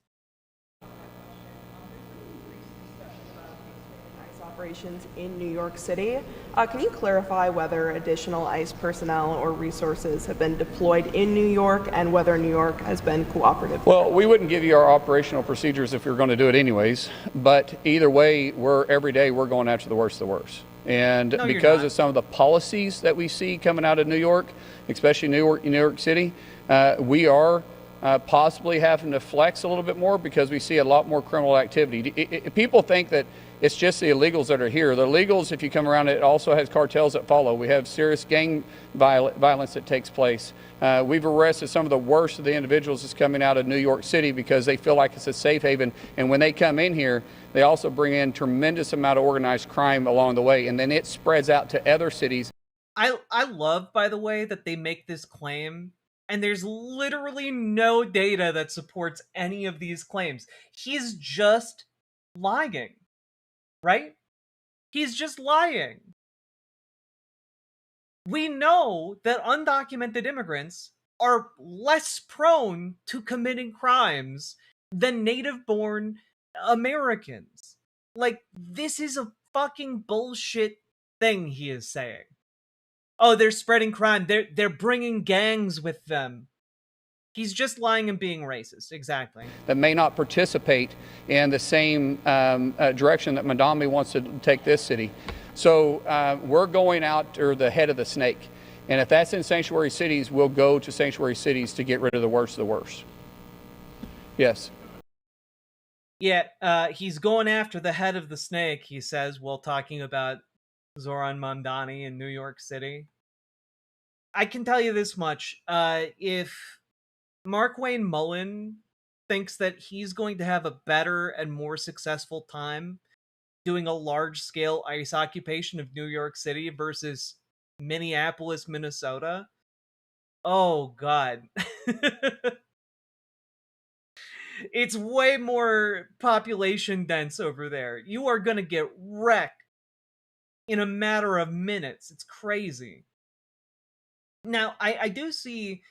Operations in New York City. Can you clarify whether additional ICE personnel or resources have been deployed in New York and whether New York has been cooperative? Well, we wouldn't give you our operational procedures if we were going to do it anyways, but either way, every day we're going after the worst of the worst. And No, because of some of the policies that we see coming out of New York, especially New York City, we are possibly having to flex a little bit more because we see a lot more criminal activity. People think that it's just the illegals that are here. The illegals, if you come around, it also has cartels that follow. We have serious gang violence that takes place. We've arrested some of the worst of the individuals that's coming out of New York City because they feel like it's a safe haven. And when they come in here, they also bring in tremendous amount of organized crime along the way. And then it spreads out to other cities. I love, by the way, that they make this claim, and there's literally no data that supports any of these claims. He's just lying. Right? He's just lying. We know that undocumented immigrants are less prone to committing crimes than native-born Americans. Like, this is a fucking bullshit thing he is saying. Oh, they're spreading crime. They're bringing gangs with them. He's just lying and being racist, exactly. That may not participate in the same direction that Mamdani wants to take this city. So we're going after the head of the snake. And if that's in sanctuary cities, we'll go to sanctuary cities to get rid of the worst of the worst. Yes. Yeah, he's going after the head of the snake, he says, while talking about Zoran Mamdani in New York City. I can tell you this much. If Mark Wayne Mullen thinks that he's going to have a better and more successful time doing a large-scale ICE occupation of New York City versus Minneapolis, Minnesota, oh god. It's way more population dense over there. You are gonna get wrecked in a matter of minutes. It's crazy. Now, I do see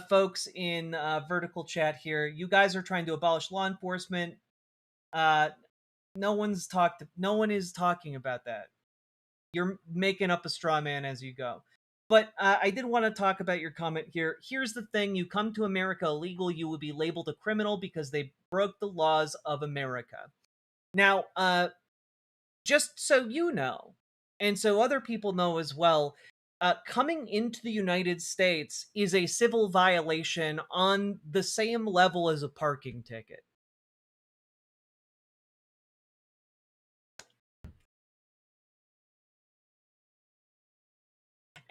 folks in vertical chat here. You guys are trying to abolish law enforcement. No one is talking about that. You're making up a straw man as you go. But I did want to talk about your comment here. Here's the thing. You come to America illegal, you will be labeled a criminal because they broke the laws of America. Now, just so you know, and so other people know as well, coming into the United States is a civil violation on the same level as a parking ticket.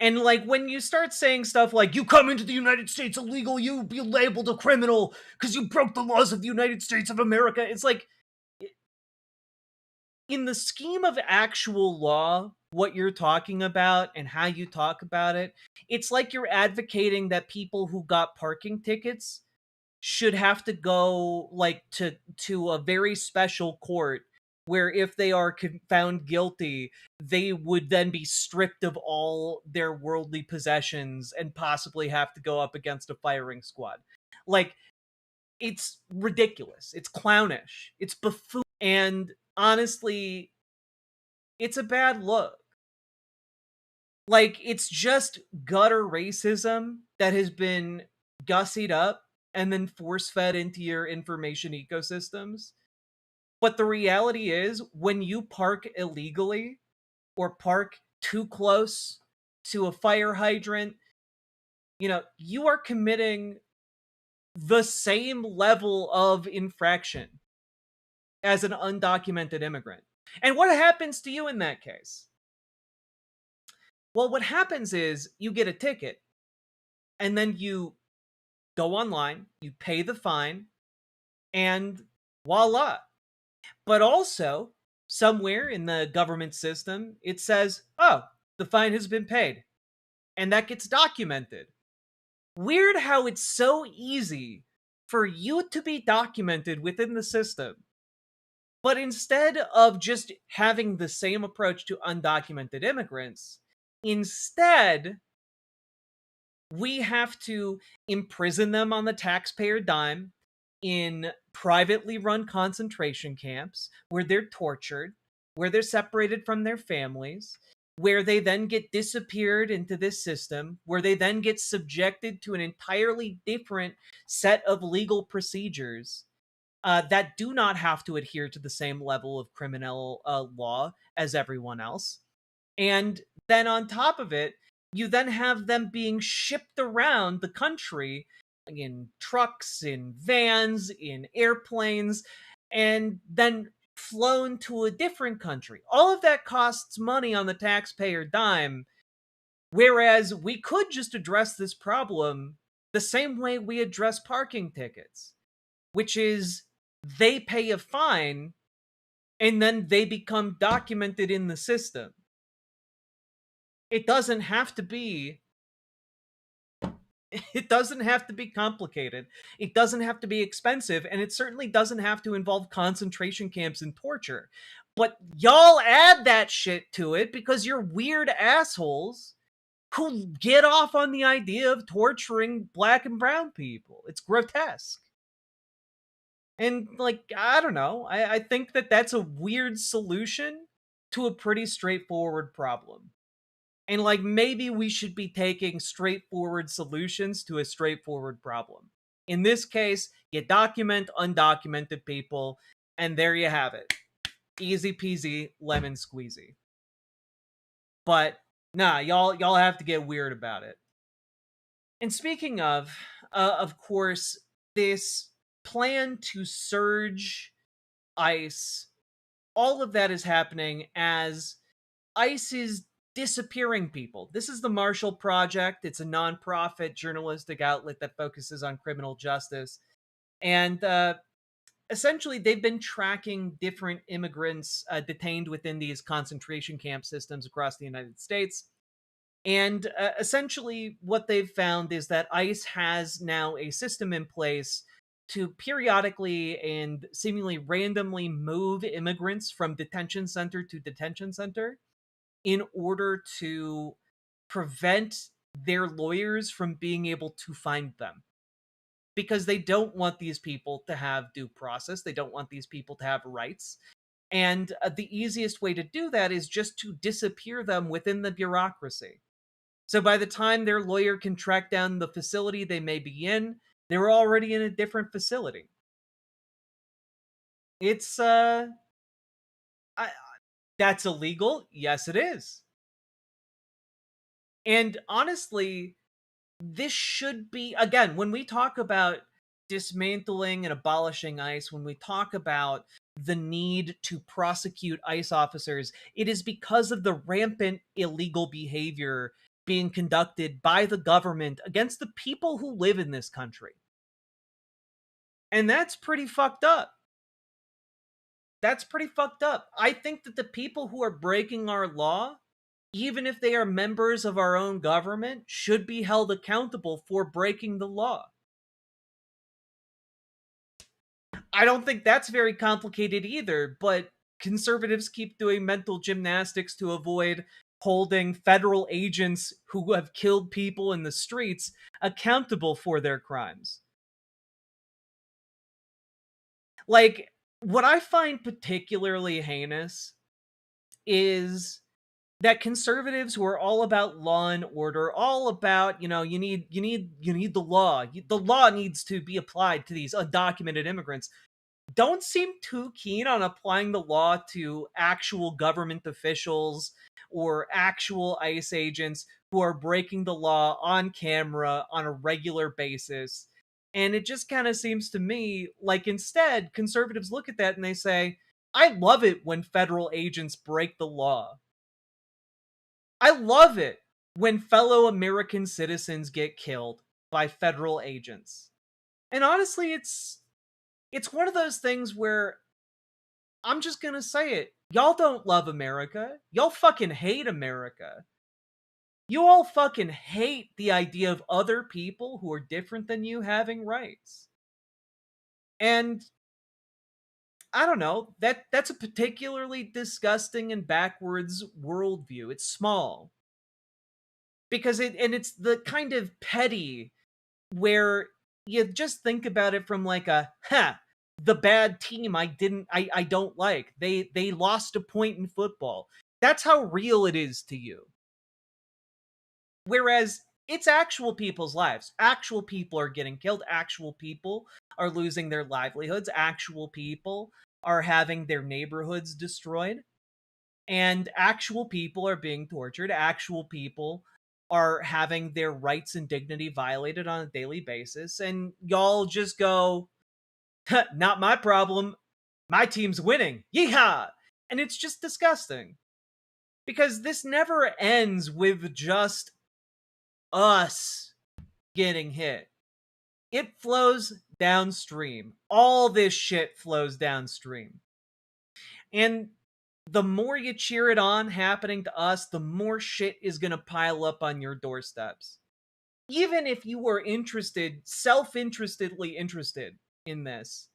And like when you start saying stuff like you come into the United States illegal, you'll be labeled a criminal because you broke the laws of the United States of America. It's like, in the scheme of actual law, what you're talking about and how you talk about it, it's like you're advocating that people who got parking tickets should have to go like to a very special court where if they are found guilty, they would then be stripped of all their worldly possessions and possibly have to go up against a firing squad. Like, it's ridiculous. It's clownish. It's buffoon. And honestly, it's a bad look. Like, it's just gutter racism that has been gussied up and then force-fed into your information ecosystems. But the reality is, when you park illegally or park too close to a fire hydrant, you are committing the same level of infraction as an undocumented immigrant. And what happens to you in that case? Well, what happens is you get a ticket, and then you go online, you pay the fine, and voila. But also, somewhere in the government system, it says, oh, the fine has been paid. And that gets documented. Weird how it's so easy for you to be documented within the system. But instead of just having the same approach to undocumented immigrants, instead, we have to imprison them on the taxpayer dime in privately run concentration camps where they're tortured, where they're separated from their families, where they then get disappeared into this system, where they then get subjected to an entirely different set of legal procedures that do not have to adhere to the same level of criminal law as everyone else. And then on top of it, you then have them being shipped around the country in trucks, in vans, in airplanes, and then flown to a different country. All of that costs money on the taxpayer dime, whereas we could just address this problem the same way we address parking tickets, which is they pay a fine and then they become documented in the system. It doesn't have to be complicated. It doesn't have to be expensive, and it certainly doesn't have to involve concentration camps and torture. But y'all add that shit to it because you're weird assholes who get off on the idea of torturing black and brown people. It's grotesque. And, like, I don't know. I think that that's a weird solution to a pretty straightforward problem. And, like, maybe we should be taking straightforward solutions to a straightforward problem. In this case, you document undocumented people, and there you have it. Easy peasy, lemon squeezy. But, nah, y'all have to get weird about it. And speaking of course, this plan to surge ICE, all of that is happening as ICE is disappearing people. This is the Marshall Project. It's a nonprofit journalistic outlet that focuses on criminal justice. And essentially, they've been tracking different immigrants detained within these concentration camp systems across the United States. And essentially, what they've found is that ICE has now a system in place to periodically and seemingly randomly move immigrants from detention center to detention center in order to prevent their lawyers from being able to find them. Because they don't want these people to have due process. They don't want these people to have rights. And the easiest way to do that is just to disappear them within the bureaucracy. So by the time their lawyer can track down the facility they may be in, they're already in a different facility. It's, that's illegal. Yes, it is. And honestly, this should be, again, when we talk about dismantling and abolishing ICE, when we talk about the need to prosecute ICE officers, it is because of the rampant illegal behavior being conducted by the government against the people who live in this country. And that's pretty fucked up. That's pretty fucked up. I think that the people who are breaking our law, even if they are members of our own government, should be held accountable for breaking the law. I don't think that's very complicated either, but conservatives keep doing mental gymnastics to avoid holding federal agents who have killed people in the streets accountable for their crimes. Like, what I find particularly heinous is that conservatives who are all about law and order, all about, you need the law. The law needs to be applied to these undocumented immigrants, don't seem too keen on applying the law to actual government officials or actual ICE agents who are breaking the law on camera on a regular basis. And it just kind of seems to me like instead conservatives look at that and they say, I love it when federal agents break the law. I love it when fellow American citizens get killed by federal agents. And honestly, it's one of those things where I'm just gonna say it. Y'all don't love America. Y'all fucking hate America. You all fucking hate the idea of other people who are different than you having rights. And I don't know, that's a particularly disgusting and backwards worldview. It's small. Because it's the kind of petty where you just think about it from like the bad team I don't like. They lost a point in football. That's how real it is to you. Whereas it's actual people's lives. Actual people are getting killed. Actual people are losing their livelihoods. Actual people are having their neighborhoods destroyed. And actual people are being tortured. Actual people are having their rights and dignity violated on a daily basis. And y'all just go, not my problem. My team's winning. Yeehaw! And it's just disgusting. Because this never ends with just us getting hit. It flows downstream. All this shit flows downstream. And the more you cheer it on happening to us, the more shit is going to pile up on your doorsteps. Even if you were interested, self-interestedly interested in this,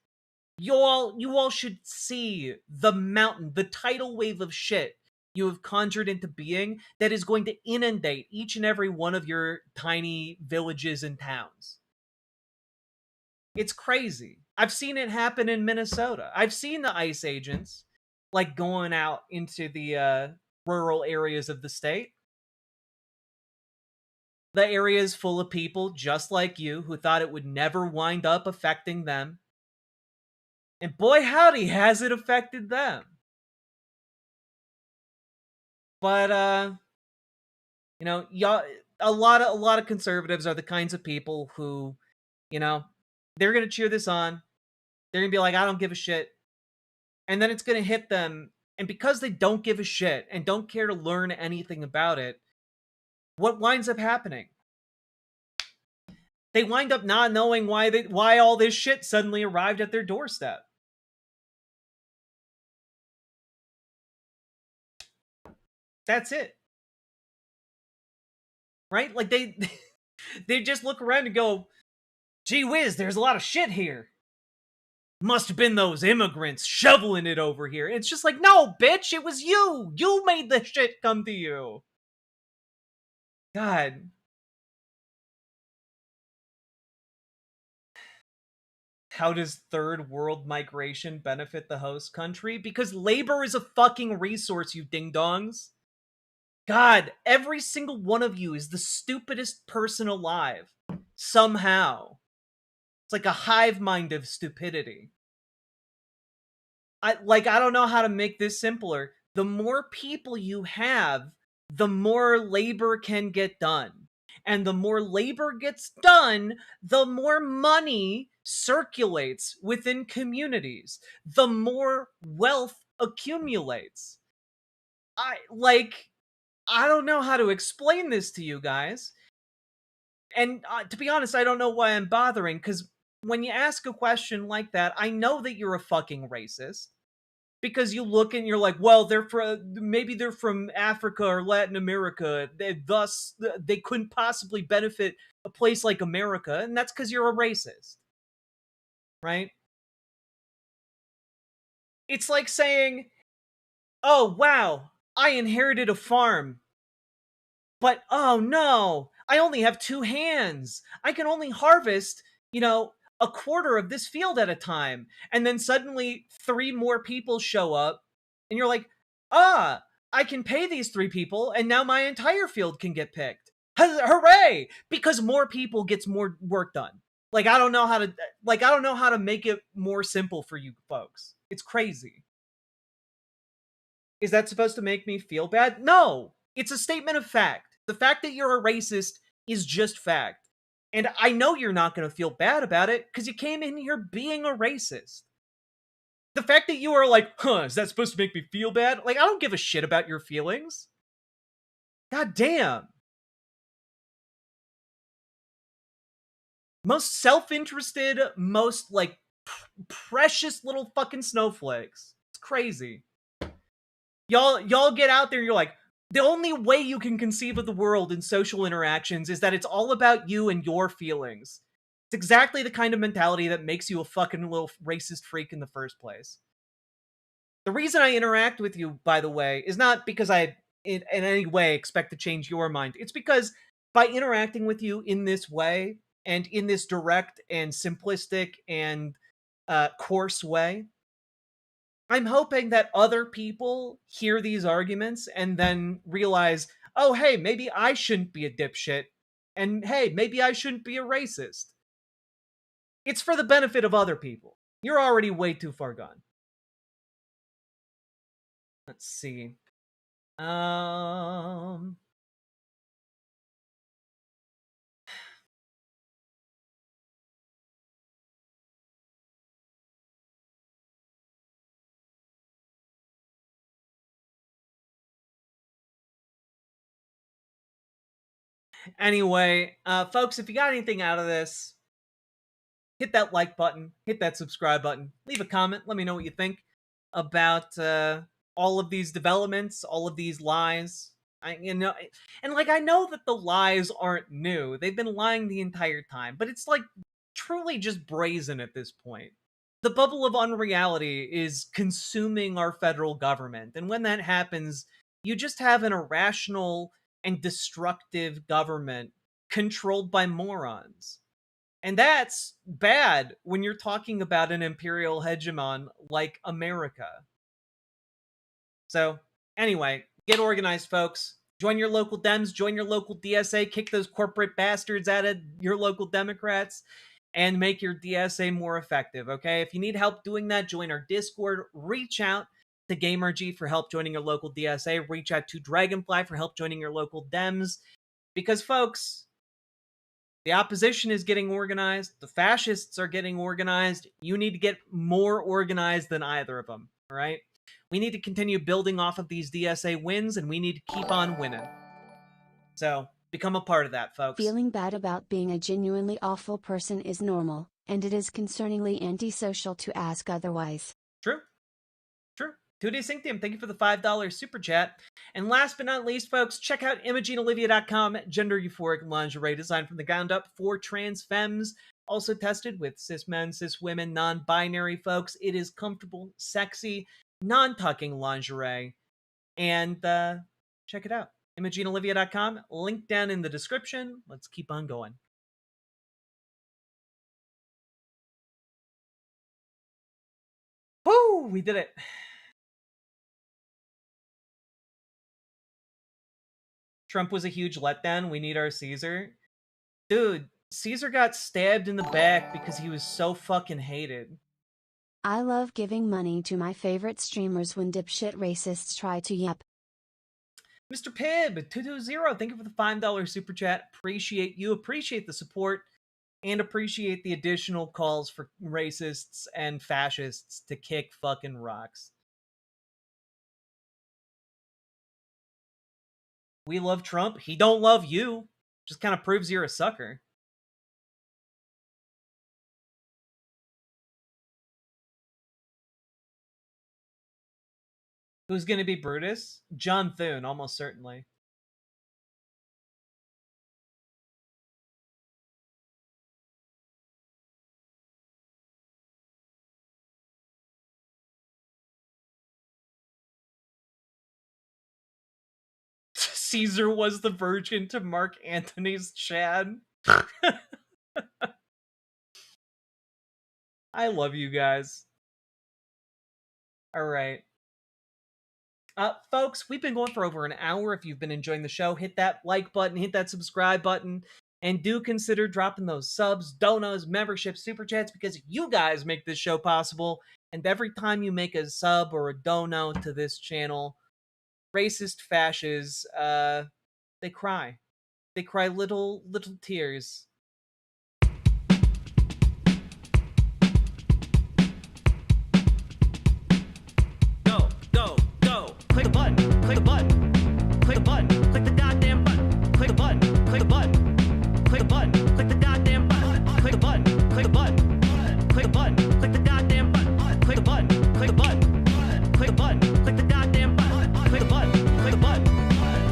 you all should see the mountain, the tidal wave of shit you have conjured into being that is going to inundate each and every one of your tiny villages and towns. It's crazy. I've seen it happen in Minnesota. I've seen the ICE agents like going out into the rural areas of the state. The areas full of people just like you who thought it would never wind up affecting them. And boy howdy has it affected them. But y'all, a lot of conservatives are the kinds of people who, they're gonna cheer this on. They're gonna be like, I don't give a shit. And then it's gonna hit them. And because they don't give a shit and don't care to learn anything about it, what winds up happening? They wind up not knowing why all this shit suddenly arrived at their doorstep. That's it. Right? Like they just look around and go, gee whiz, there's a lot of shit here. Must have been those immigrants shoveling it over here. It's just like, no, bitch, it was you. You made the shit come to you. God. How does third world migration benefit the host country? Because labor is a fucking resource, you ding-dongs. God, every single one of you is the stupidest person alive. Somehow. It's like a hive mind of stupidity. I don't know how to make this simpler. The more people you have, the more labor can get done. And the more labor gets done, the more money circulates within communities. The more wealth accumulates. I don't know how to explain this to you guys. And to be honest, I don't know why I'm bothering, because when you ask a question like that, I know that you're a fucking racist. Because you look and you're like, well, maybe they're from Africa or Latin America, thus they couldn't possibly benefit a place like America, and that's because you're a racist. Right? It's like saying, oh, wow, I inherited a farm. But, oh no, I only have 2 hands. I can only harvest, a quarter of this field at a time. And then suddenly 3 more people show up, and you're like, I can pay these 3 people, and now my entire field can get picked. Hooray! Because more people gets more work done. I don't know how to make it more simple for you folks. It's crazy. Is that supposed to make me feel bad? No! It's a statement of fact. The fact that you're a racist is just fact. And I know you're not going to feel bad about it, because you came in here being a racist. The fact that you are like, is that supposed to make me feel bad? I don't give a shit about your feelings. God damn. Most self-interested, most, precious little fucking snowflakes. It's crazy. Y'all get out there and you're like, the only way you can conceive of the world in social interactions is that it's all about you and your feelings. It's exactly the kind of mentality that makes you a fucking little racist freak in the first place. The reason I interact with you, by the way, is not because I in any way expect to change your mind. It's because by interacting with you in this way, and in this direct and simplistic and coarse way, I'm hoping that other people hear these arguments and then realize, oh, hey, maybe I shouldn't be a dipshit. And hey, maybe I shouldn't be a racist. It's for the benefit of other people. You're already way too far gone. Let's see. Anyway, folks, if you got anything out of this, hit that like button, hit that subscribe button, leave a comment, let me know what you think about all of these developments, all of these lies. I know that the lies aren't new. They've been lying the entire time, but it's truly just brazen at this point. The bubble of unreality is consuming our federal government, and when that happens, you just have an irrational and destructive government controlled by morons. And that's bad when you're talking about an imperial hegemon like America. So, anyway, get organized, folks. Join your local Dems, join your local DSA, kick those corporate bastards out of your local Democrats, and make your DSA more effective, okay? If you need help doing that, join our Discord, reach out to GamerG for help joining your local DSA, reach out to Dragonfly for help joining your local Dems, because, folks, the opposition is getting organized, the fascists are getting organized, you need to get more organized than either of them, all right? We need to continue building off of these DSA wins, and we need to keep on winning. So, become a part of that, folks. Feeling bad about being a genuinely awful person is normal, and it is concerningly antisocial to ask otherwise. True. 2D Synctium, thank you for the $5 super chat. And last but not least, folks, check out ImageneOlivia.com, gender euphoric lingerie designed from the ground up for trans femmes. Also tested with cis men, cis women, non-binary folks. It is comfortable, sexy, non-tucking lingerie. And check it out. ImageneOlivia.com, link down in the description. Let's keep on going. Woo! We did it. Trump was a huge letdown. We need our Caesar. Dude, Caesar got stabbed in the back because he was so fucking hated. I love giving money to my favorite streamers when dipshit racists try to yep. Mr. Pibb, 220, thank you for the $5 super chat. Appreciate you, appreciate the support, and appreciate the additional calls for racists and fascists to kick fucking rocks. We love Trump. He don't love you. Just kind of proves you're a sucker. Who's going to be Brutus? John Thune, almost certainly. Caesar was the virgin to Mark Antony's Chad. I love you guys. All right. Folks, we've been going for over an hour. If you've been enjoying the show, hit that like button, hit that subscribe button, and do consider dropping those subs, donos, memberships, super chats, because you guys make this show possible. And every time you make a sub or a dono to this channel, racist fascists, they cry. They cry little tears. Go, go, go. Click the button, click the button, click the button, click the goddamn button, click the button, click the button, click the button, click the goddamn button, click the button, click the button, click the button, click the goddamn button, click the button, click the button, click the button, click the goddamn button, click the button, click the button,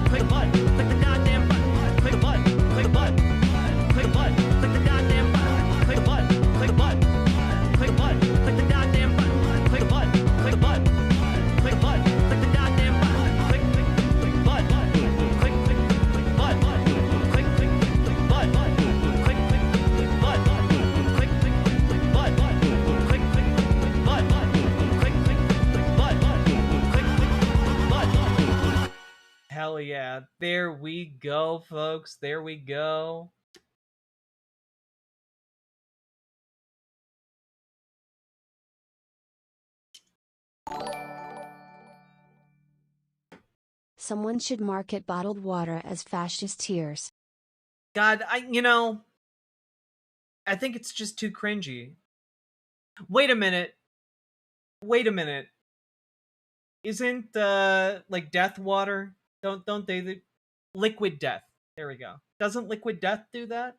click the button, click the goddamn button, click the button, click the button, click the button, click the goddamn button, click the button, click the button, click the button, click the goddamn button, click the button, click the button, click the button, click the goddamn button, click button, click button, click Hell yeah. There we go, folks. There we go. Someone should market bottled water as fascist tears. God, I think it's just too cringy. Wait a minute. Wait a minute. Isn't like death water? Don't they liquid death. There we go. Doesn't liquid death do that?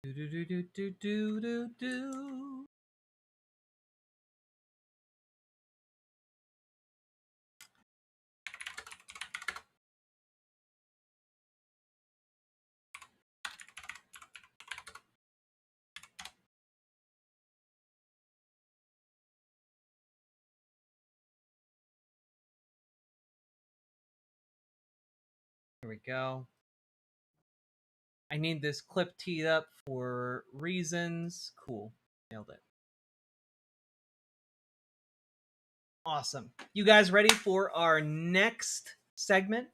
Do do do do do do do do. Here we go. I need this clip teed up for reasons. Cool. Nailed it. Awesome. You guys ready for our next segment?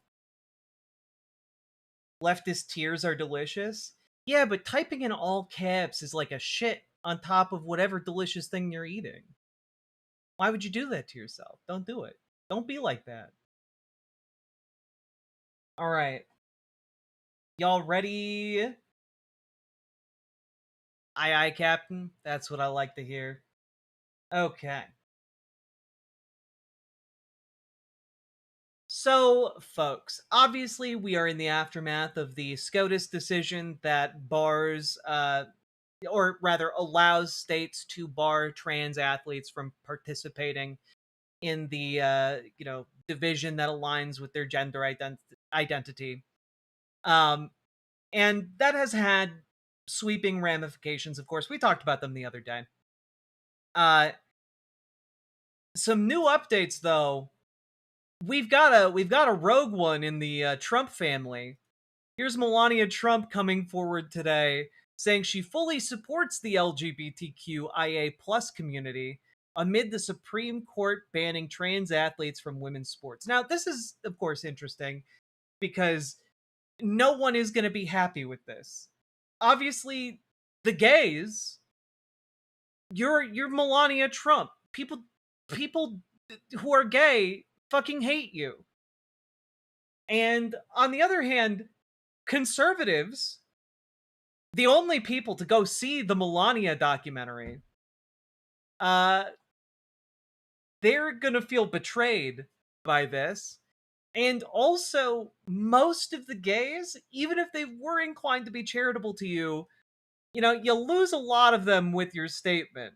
Leftist tears are delicious. Yeah, but typing in all caps is like a shit on top of whatever delicious thing you're eating. Why would you do that to yourself? Don't do it. Don't be like that. All right. Y'all ready? Aye, aye, Captain. That's what I like to hear. Okay. So, folks, obviously we are in the aftermath of the SCOTUS decision that bars, or rather allows states to bar trans athletes from participating in the, division that aligns with their gender identity. And that has had sweeping ramifications, of course. We talked about them the other day. Some new updates, though. We've got a rogue one in the Trump family. Here's Melania Trump coming forward today, saying she fully supports the LGBTQIA+ community amid the Supreme Court banning trans athletes from women's sports. Now, this is, of course, interesting because no one is going to be happy with this. Obviously, the gays, you're Melania Trump. People who are gay fucking hate you. And on the other hand, conservatives, the only people to go see the Melania documentary, they're gonna feel betrayed by this. And also, most of the gays, even if they were inclined to be charitable to you, you'll lose a lot of them with your statement.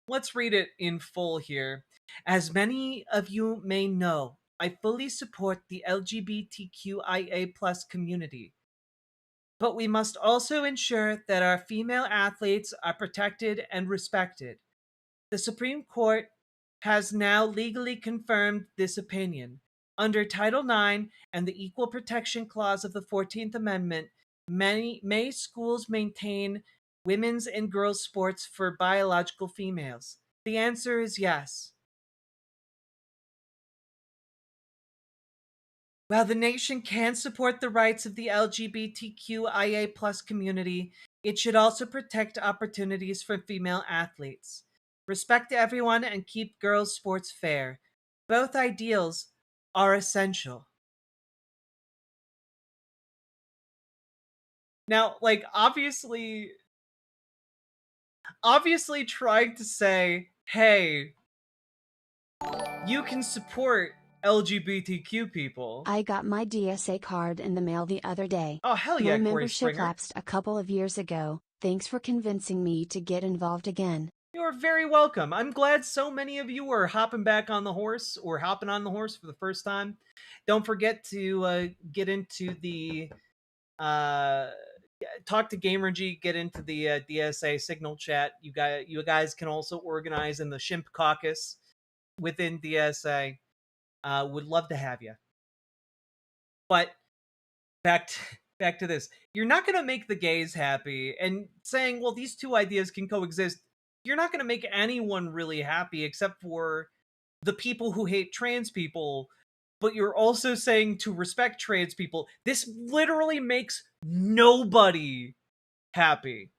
Let's read it in full here. As many of you may know, I fully support the LGBTQIA+ community. But we must also ensure that our female athletes are protected and respected. The Supreme Court has now legally confirmed this opinion. Under Title IX and the Equal Protection Clause of the 14th Amendment, may schools maintain women's and girls' sports for biological females? The answer is yes. While the nation can support the rights of the LGBTQIA+ community, it should also protect opportunities for female athletes. Respect everyone and keep girls' sports fair. Both ideals are essential. Now, obviously trying to say, hey, you can support LGBTQ people. I got my DSA card in the mail the other day. Oh, hell yeah, My Corey membership Springer. lapsed a couple of years ago. Thanks for convincing me to get involved again. You're very welcome. I'm glad so many of you are hopping back on the horse or hopping on the horse for the first time. Don't forget to get into the talk to GamerG, get into the DSA signal chat. You guys can also organize in the Shimp Caucus within DSA. Would love to have you. But back to this. You're not going to make the gays happy, and saying, well, these two ideas can coexist, you're not going to make anyone really happy except for the people who hate trans people. But you're also saying to respect trans people. This literally makes nobody happy.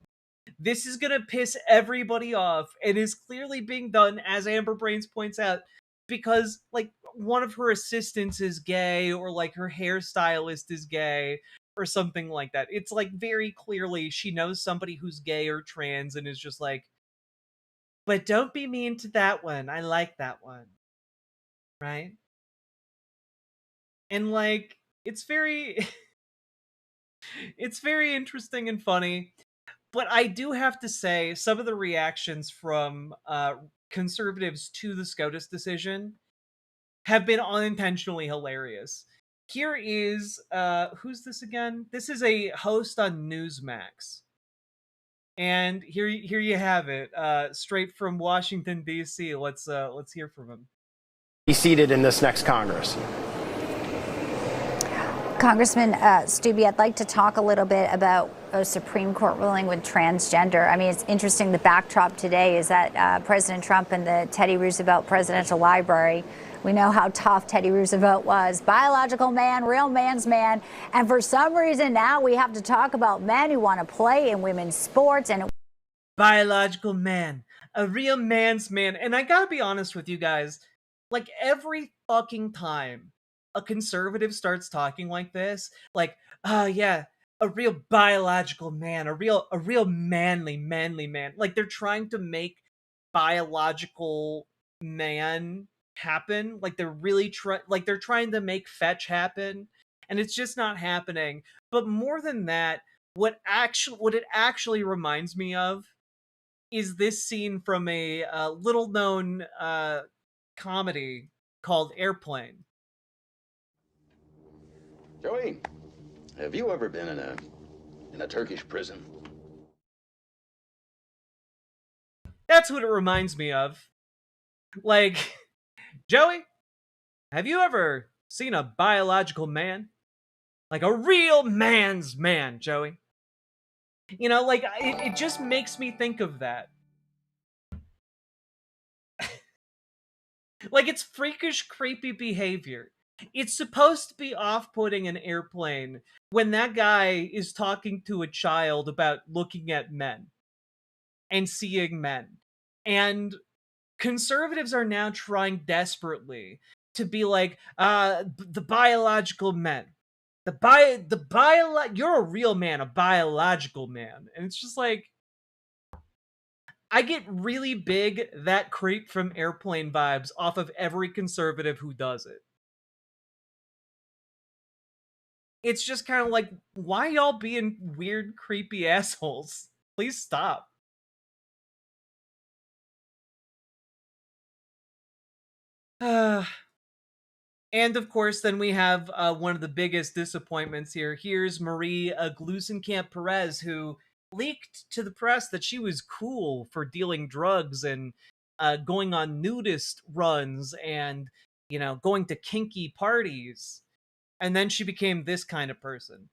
This is gonna piss everybody off, and is clearly being done, as Amber Brains points out, because one of her assistants is gay, or her hairstylist is gay, or something like that. It's very clearly she knows somebody who's gay or trans and is just but don't be mean to that one. I like that one. Right? And it's very it's very interesting and funny. But I do have to say, some of the reactions from conservatives to the SCOTUS decision have been unintentionally hilarious. Here is who's this again? This is a host on Newsmax, and here you have it, straight from Washington D.C. Let's hear from him. Be seated in this next Congress. Congressman Stubbe, I'd like to talk a little bit about a Supreme Court ruling with transgender. I mean, it's interesting. The backdrop today is that President Trump and the Teddy Roosevelt Presidential Library, we know how tough Teddy Roosevelt was. Biological man, real man's man. And for some reason now we have to talk about men who want to play in women's sports. And biological man, a real man's man. And I gotta be honest with you guys, every fucking time a conservative starts talking like this, yeah, a real biological man, a real manly man. They're trying to make biological man happen. They're really they're trying to make fetch happen, and it's just not happening. But more than that, what it actually reminds me of is this scene from a little known comedy called Airplane. Joey, have you ever been in a Turkish prison? That's what it reminds me of. Like, Joey, have you ever seen a biological man? Like a real man's man, Joey. You know, like, it just makes me think of that. Like, it's freakish, creepy behavior. It's supposed to be off-putting an airplane when that guy is talking to a child about looking at men and seeing men. And conservatives are now trying desperately to be like, the biological men. You're a real man, a biological man. And it's just like, I get really big that creep from Airplane vibes off of every conservative who does it. It's just kind of like, why y'all being weird, creepy assholes? Please stop. And of course, then we have one of the biggest disappointments here. Here's Marie Glusenkamp Perez, who leaked to the press that she was cool for dealing drugs and going on nudist runs and, you know, going to kinky parties. And then she became this kind of person.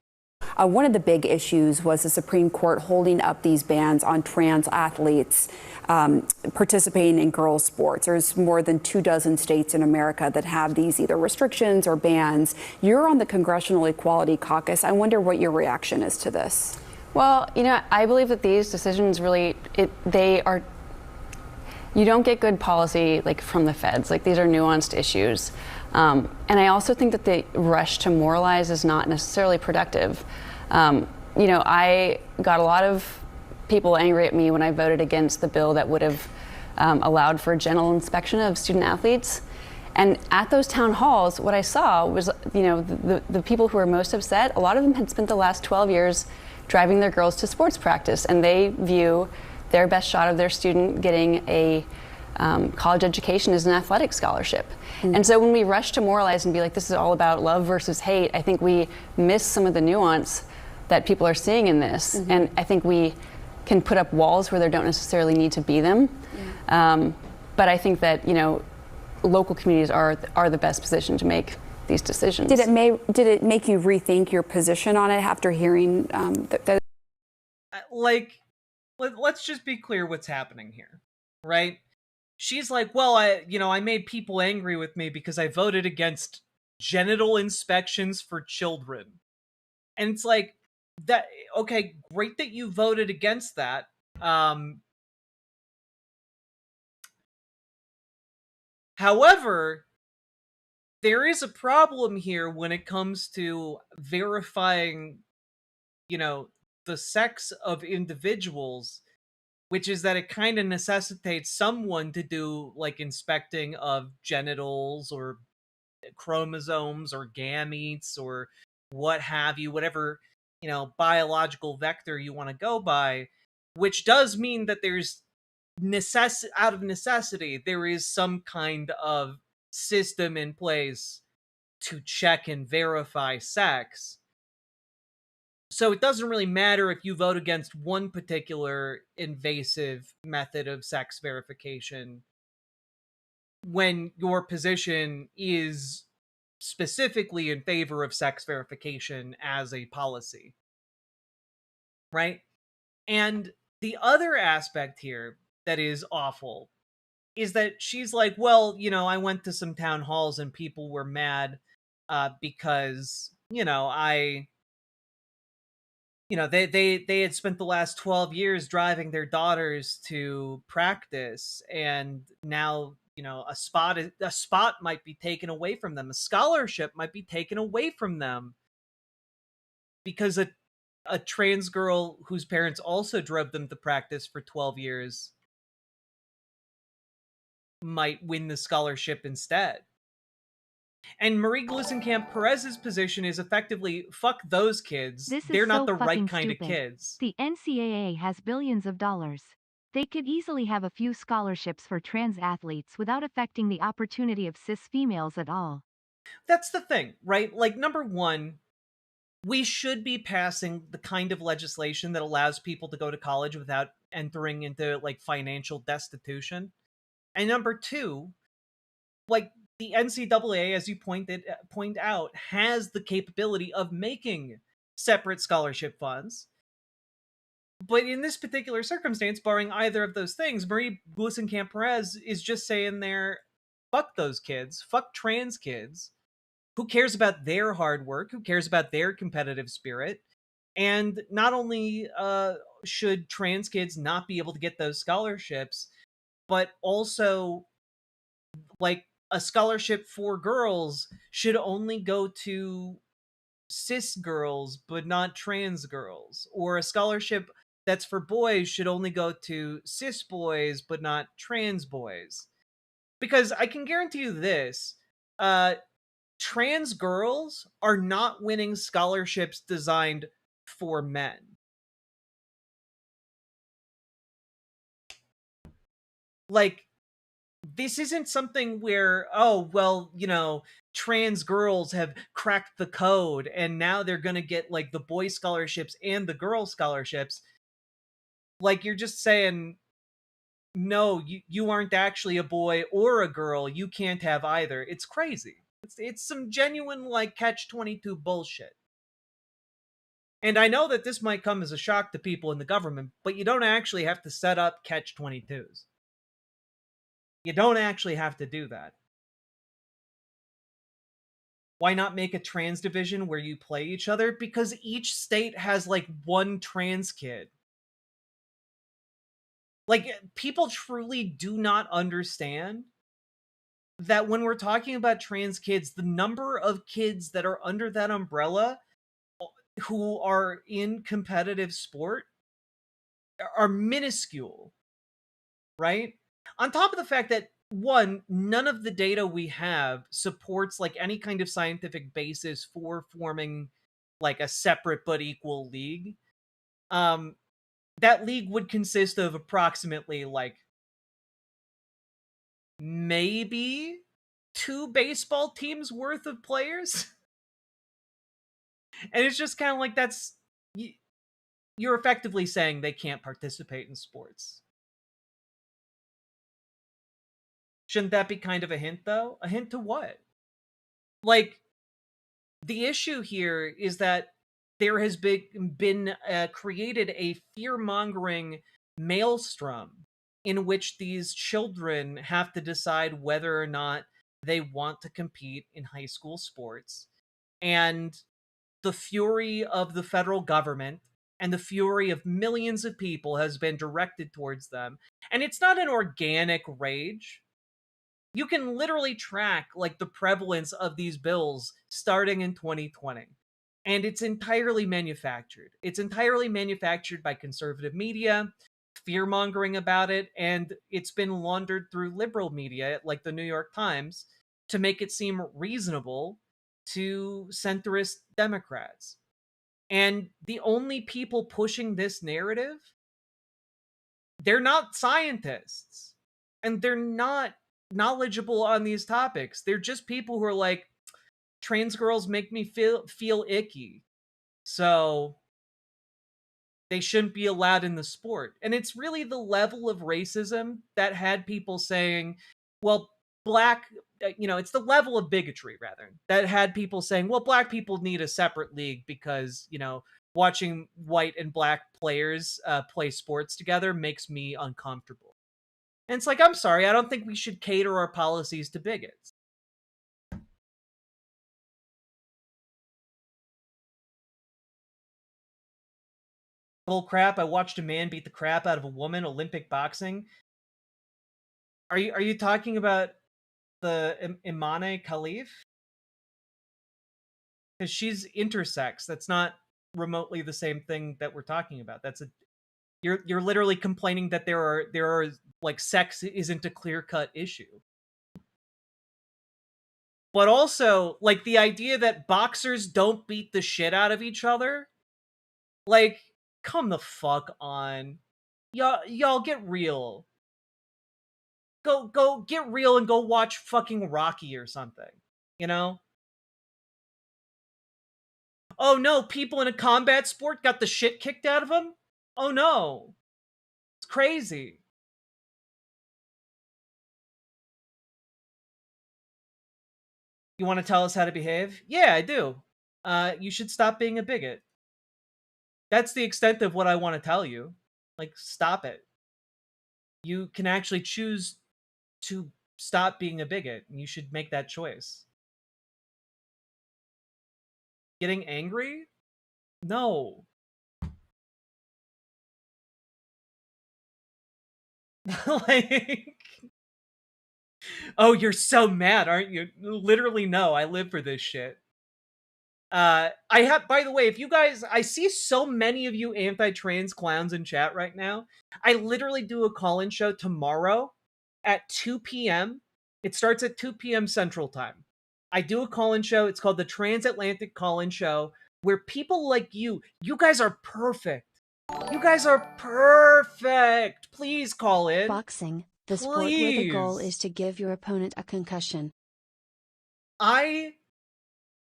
One of the big issues was the Supreme Court holding up these bans on trans athletes participating in girls' sports. There's more than 24 states in America that have these either restrictions or bans. You're on the Congressional Equality Caucus. I wonder what your reaction is to this. Well, you know, I believe that these decisions really, you don't get good policy like from the feds. Like, these are nuanced issues. And I also think that the rush to moralize is not necessarily productive. You know, I got a lot of people angry at me when I voted against the bill that would have allowed for general inspection of student athletes. And at those town halls, what I saw was, you know, the people who were most upset, a lot of them had spent the last 12 years driving their girls to sports practice, and they view their best shot of their student getting a college education as an athletic scholarship. And so when we rush to moralize and be like, this is all about love versus hate, I think we miss some of the nuance that people are seeing in this. And I think we can put up walls where there don't necessarily need to be them. But I think that, you know, local communities are the best position to make these decisions. Did it make you rethink your position on it after hearing like, let's just be clear what's happening here, right? She's like, well, I made people angry with me because I voted against genital inspections for children. And it's like, that, okay, great that you voted against that. However, there is a problem here when it comes to verifying, you know, the sex of individuals, which is that it kind of necessitates someone to do, like, inspecting of genitals or chromosomes or gametes or what have you, whatever, you know, biological vector you want to go by, which does mean that there's out of necessity, there is some kind of system in place to check and verify sex. So it doesn't really matter if you vote against one particular invasive method of sex verification when your position is specifically in favor of sex verification as a policy. Right? And the other aspect here that is awful is that she's like, well, you know, I went to some town halls and people were mad because, you know, they had spent the last 12 years driving their daughters to practice, and now, you know, a spot might be taken away from them. A scholarship might be taken away from them because a trans girl whose parents also drove them to practice for 12 years might win the scholarship instead. And Marie Glusenkamp Perez's position is effectively, fuck those kids. They're not the right kind of kids. The NCAA has billions of dollars. They could easily have a few scholarships for trans athletes without affecting the opportunity of cis females at all. That's the thing, right? Like, number one, we should be passing the kind of legislation that allows people to go to college without entering into, like, financial destitution. And number two, like the NCAA, as you point out, has the capability of making separate scholarship funds. But in this particular circumstance, barring either of those things, Marie Gluesenkamp-Perez is just saying there, fuck those kids, fuck trans kids. Who cares about their hard work? Who cares about their competitive spirit? And not only should trans kids not be able to get those scholarships, but also, like, a scholarship for girls should only go to cis girls but not trans girls, or a scholarship that's for boys should only go to cis boys but not trans boys. Because I can guarantee you this, trans girls are not winning scholarships designed for men. Like, this isn't something where, oh, well, trans girls have cracked the code and now they're going to get like the boy scholarships and the girl scholarships. Like, you're just saying, no, you aren't actually a boy or a girl. You can't have either. It's crazy. It's some genuine, like, catch-22 bullshit. And I know that this might come as a shock to people in the government, but you don't actually have to set up catch-22s. You don't actually have to do that. Why not make a trans division where you play each other? Because each state has, like, one trans kid. Like, people truly do not understand that when we're talking about trans kids, the number of kids that are under that umbrella who are in competitive sport are minuscule, right? On top of the fact that, one, none of the data we have supports like any kind of scientific basis for forming like a separate but equal league. That league would consist of approximately like maybe 2 baseball teams worth of players. And it's just kind of like, you're effectively saying they can't participate in sports. Shouldn't that be kind of a hint, though? A hint to what? Like, the issue here is that there has been created a fear-mongering maelstrom in which these children have to decide whether or not they want to compete in high school sports. And the fury of the federal government and the fury of millions of people has been directed towards them. And it's not an organic rage. You can literally track like the prevalence of these bills starting in 2020. And it's entirely manufactured. It's entirely manufactured by conservative media, fear-mongering about it, and it's been laundered through liberal media like the New York Times to make it seem reasonable to centrist Democrats. And the only people pushing this narrative, they're not scientists, and they're not knowledgeable on these topics. They're just people who are like, trans girls make me feel icky, so they shouldn't be allowed in the sport. And it's really the level of racism that had people saying, well, it's the level of bigotry, rather, that had people saying, well, black people need a separate league because, watching white and black players play sports together makes me uncomfortable. And it's like, I'm sorry, I don't think we should cater our policies to bigots. Bull crap, I watched a man beat the crap out of a woman, Olympic boxing. Are you talking about the Imane Khalif? Because she's intersex. That's not remotely the same thing that we're talking about. You're literally complaining that there are like, sex isn't a clear-cut issue. But also, like, the idea that boxers don't beat the shit out of each other, like, come the fuck on. Y'all get real. Go get real and go watch fucking Rocky or something, Oh no, people in a combat sport got the shit kicked out of them? Oh no. It's crazy. You want to tell us how to behave? Yeah, I do. You should stop being a bigot. That's the extent of what I want to tell you. Like, stop it. You can actually choose to stop being a bigot, and you should make that choice. Getting angry? No. Like, oh, you're so mad, aren't you? Literally, no. I live for this shit. I have, by the way, if you guys, I see so many of you anti-trans clowns in chat right now. I literally do a call-in show tomorrow at 2 p.m. It starts at 2 p.m. Central Time. I do a call-in show. It's called the Transatlantic Call-in Show, where people like you guys are perfect. You guys are perfect. Please call in. Boxing, the sport where the goal is to give your opponent a concussion. I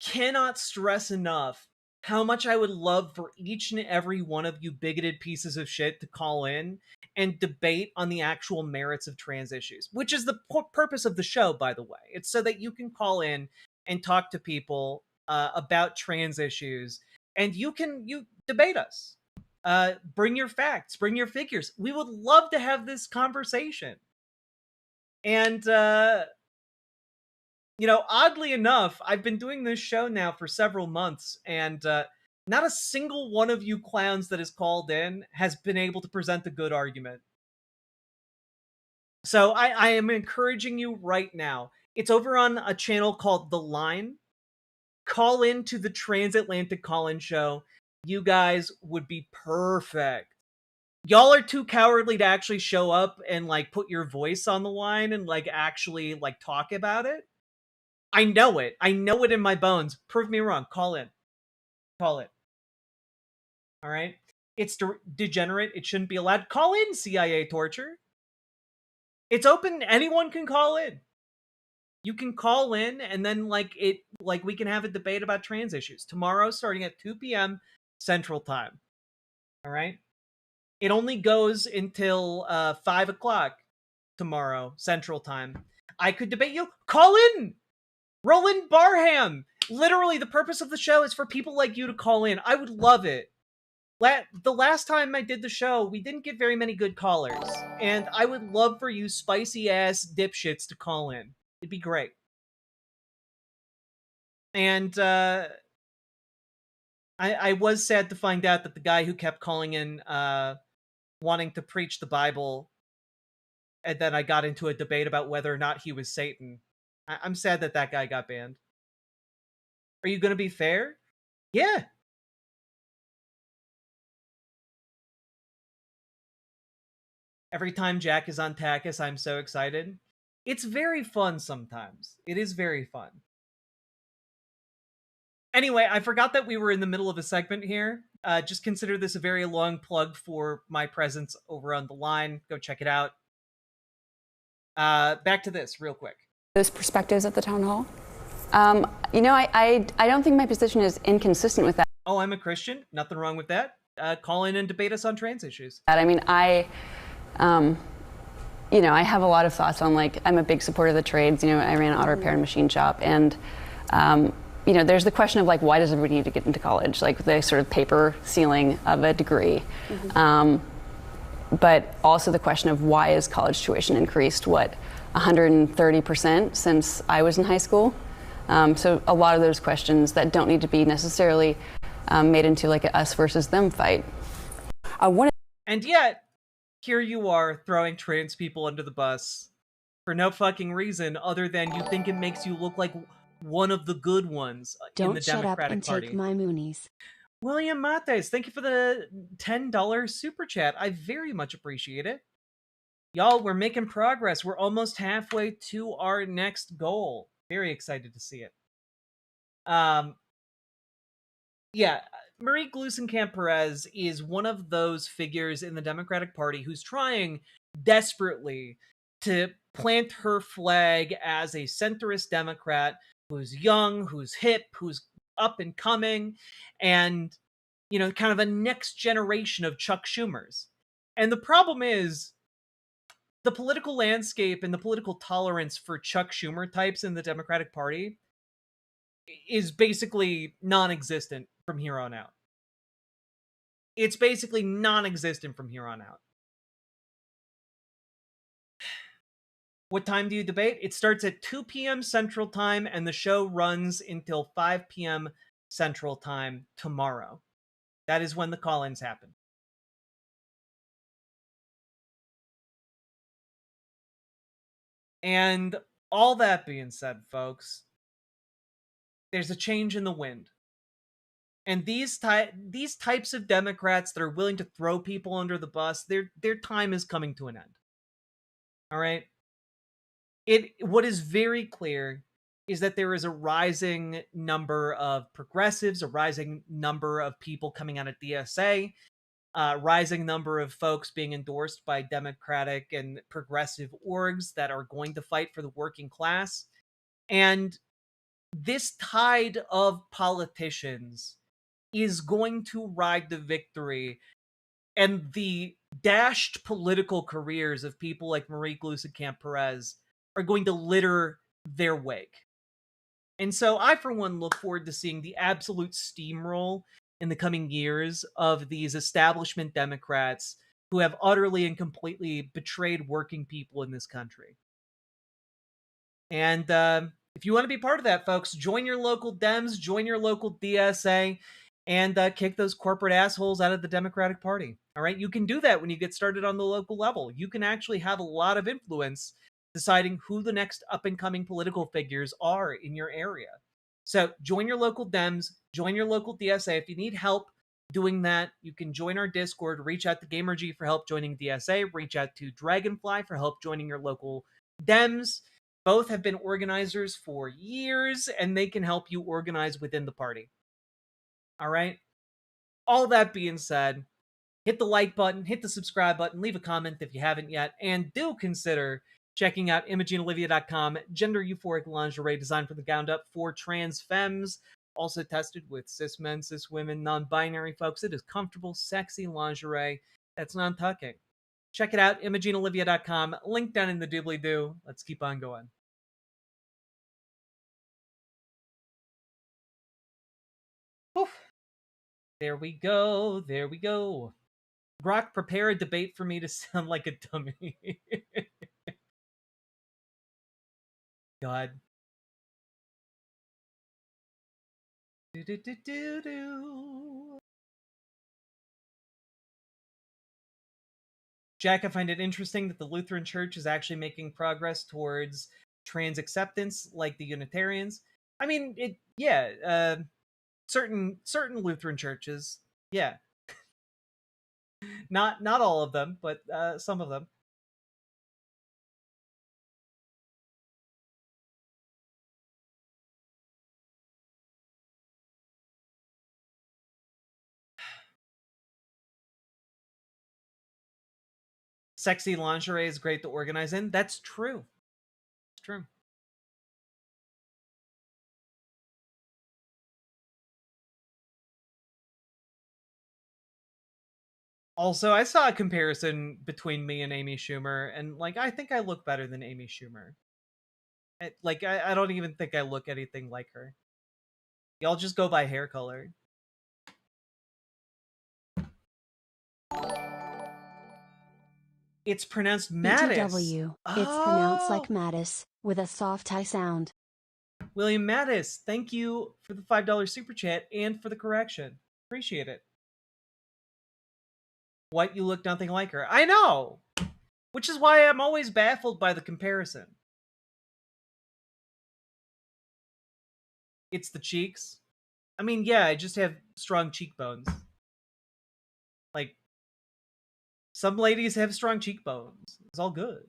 cannot stress enough how much I would love for each and every one of you bigoted pieces of shit to call in and debate on the actual merits of trans issues, which is the purpose of the show, by the way. It's so that you can call in and talk to people about trans issues, and you debate us. Bring your facts, bring your figures. We would love to have this conversation. And oddly enough, I've been doing this show now for several months, and not a single one of you clowns that has called in has been able to present a good argument. So I am encouraging you right now. It's over on a channel called The Line. Call in to the Transatlantic Call-In Show. You guys would be perfect. Y'all are too cowardly to actually show up and put your voice on the line and actually talk about it. I know it. I know it in my bones. Prove me wrong. Call in. Call it. All right? It's degenerate. It shouldn't be allowed. Call in, CIA torture. It's open. Anyone can call in. You can call in, and then we can have a debate about trans issues tomorrow, starting at 2 p.m. Central Time. All right? It only goes until 5 o'clock tomorrow Central Time. I could debate you. Call in. Roland Barham! Literally, the purpose of the show is for people like you to call in. I would love it. The last time I did the show, we didn't get very many good callers. And I would love for you spicy-ass dipshits to call in. It'd be great. And I was sad to find out that the guy who kept calling in wanting to preach the Bible, and then I got into a debate about whether or not he was Satan. I'm sad that that guy got banned. Are you going to be fair? Yeah. Every time Jack is on Takis, I'm so excited. It's very fun sometimes. It is very fun. Anyway, I forgot that we were in the middle of a segment here. Just consider this a very long plug for my presence over on The Line. Go check it out. Back to this real quick. Those perspectives at the town hall? I don't think my position is inconsistent with that. Oh, I'm a Christian. Nothing wrong with that. Call in and debate us on trans issues. I mean, I have a lot of thoughts on, I'm a big supporter of the trades. I ran an auto repair and machine shop, and there's the question of why does everybody need to get into college? The sort of paper ceiling of a degree. But also the question of why is college tuition increased, 130% since I was in high school? So a lot of those questions that don't need to be necessarily made into a us versus them fight. And yet, here you are throwing trans people under the bus for no fucking reason other than you think it makes you look like one of the good ones in the Democratic Party. Don't shut up and take my moonies. William Mates, thank you for the $10 super chat. I very much appreciate it. Y'all, we're making progress. We're almost halfway to our next goal. Very excited to see it. Yeah, Marie Gluesenkamp-Perez is one of those figures in the Democratic Party who's trying desperately to plant her flag as a centrist Democrat who's young, who's hip, who's up and coming, and, kind of a next generation of Chuck Schumers. And the problem is, the political landscape and the political tolerance for Chuck Schumer types in the Democratic Party is basically non-existent from here on out. It's basically non-existent from here on out. What time do you debate? It starts at 2 p.m. Central Time, and the show runs until 5 p.m. Central Time tomorrow. That is when the call-ins happen. And all that being said, folks, there's a change in the wind. And these types of Democrats that are willing to throw people under the bus, their time is coming to an end. All right? What is very clear is that there is a rising number of progressives, a rising number of people coming out of DSA, rising number of folks being endorsed by Democratic and progressive orgs that are going to fight for the working class. And this tide of politicians is going to ride the victory, and the dashed political careers of people like Marie Gluesenkamp-Perez are going to litter their wake. And so I, for one, look forward to seeing the absolute steamroll in the coming years of these establishment Democrats who have utterly and completely betrayed working people in this country. And if you want to be part of that, folks, join your local Dems, join your local DSA, and kick those corporate assholes out of the Democratic Party. All right? You can do that when you get started on the local level. You can actually have a lot of influence deciding who the next up-and-coming political figures are in your area. So join your local Dems, join your local DSA. If you need help doing that, you can join our Discord, reach out to GamerG for help joining DSA, reach out to Dragonfly for help joining your local Dems. Both have been organizers for years, and they can help you organize within the party. All right? All that being said, hit the like button, hit the subscribe button, leave a comment if you haven't yet, and do consider checking out ImogeneOlivia.com, gender euphoric lingerie designed from the ground up for trans femmes, also tested with cis men, cis women, non-binary folks. It is comfortable, sexy lingerie that's non-tucking. Check it out, ImogeneOlivia.com, link down in the doobly-doo. Let's keep on going. Oof. There we go, there we go. Brock, prepare a debate for me to sound like a dummy. God. Do-do-do-do-do. Jack, I find it interesting that the Lutheran Church is actually making progress towards trans acceptance, like the Unitarians. I mean, certain Lutheran churches, yeah. Not all of them, but some of them. Sexy lingerie is great to organize in. That's true. It's true. Also, I saw a comparison between me and Amy Schumer, and like I think I look better than Amy Schumer. I don't even think I look anything like her. Y'all just go by hair color. It's pronounced Mattis. BTW. It's pronounced like Mattis, with a soft I sound. William Mattis, thank you for the $5 super chat and for the correction. Appreciate it. What, you look nothing like her? I know! Which is why I'm always baffled by the comparison. It's the cheeks. I mean, yeah, I just have strong cheekbones. Like, some ladies have strong cheekbones. It's all good.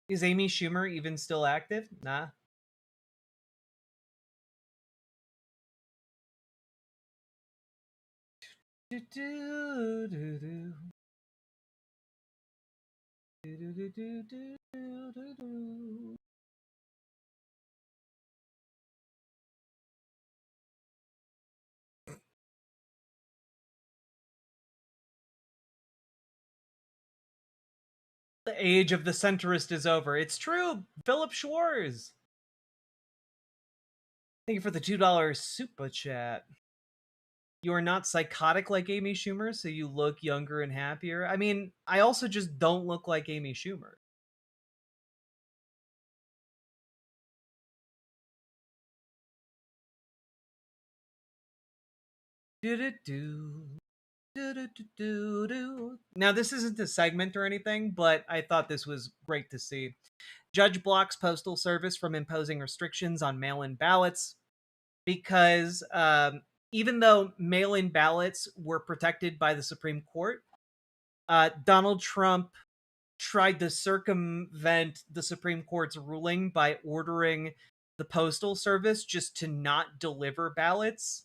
Is Amy Schumer even still active? Nah. Do, do, do, do. Do, do, do, do, do, do, do. The age of the centrist is over. It's true. Philip Schwartz. Thank you for the $2 super chat. You are not psychotic like Amy Schumer, so you look younger and happier. I mean, I also just don't look like Amy Schumer. Now, this isn't a segment or anything, but I thought this was great to see. Judge blocks Postal Service from imposing restrictions on mail-in ballots because even though mail-in ballots were protected by the Supreme Court, Donald Trump tried to circumvent the Supreme Court's ruling by ordering the Postal Service just to not deliver ballots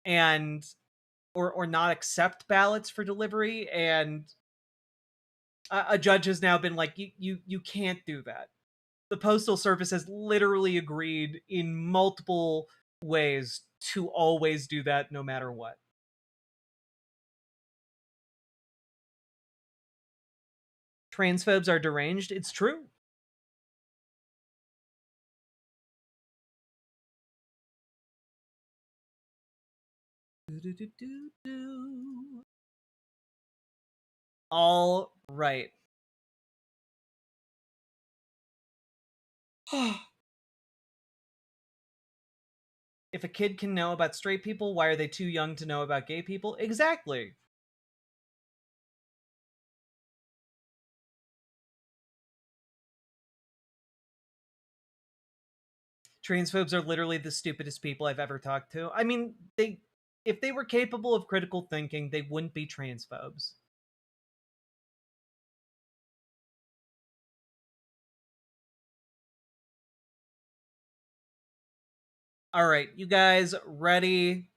and or not accept ballots for delivery, and a judge has now been like, you can't do that. The Postal Service has literally agreed in multiple ways to always do that no matter what. Transphobes are deranged. It's true. All right. If a kid can know about straight people, why are they too young to know about gay people? Exactly. Transphobes are literally the stupidest people I've ever talked to. I mean, if they were capable of critical thinking, they wouldn't be transphobes. All right, you guys ready?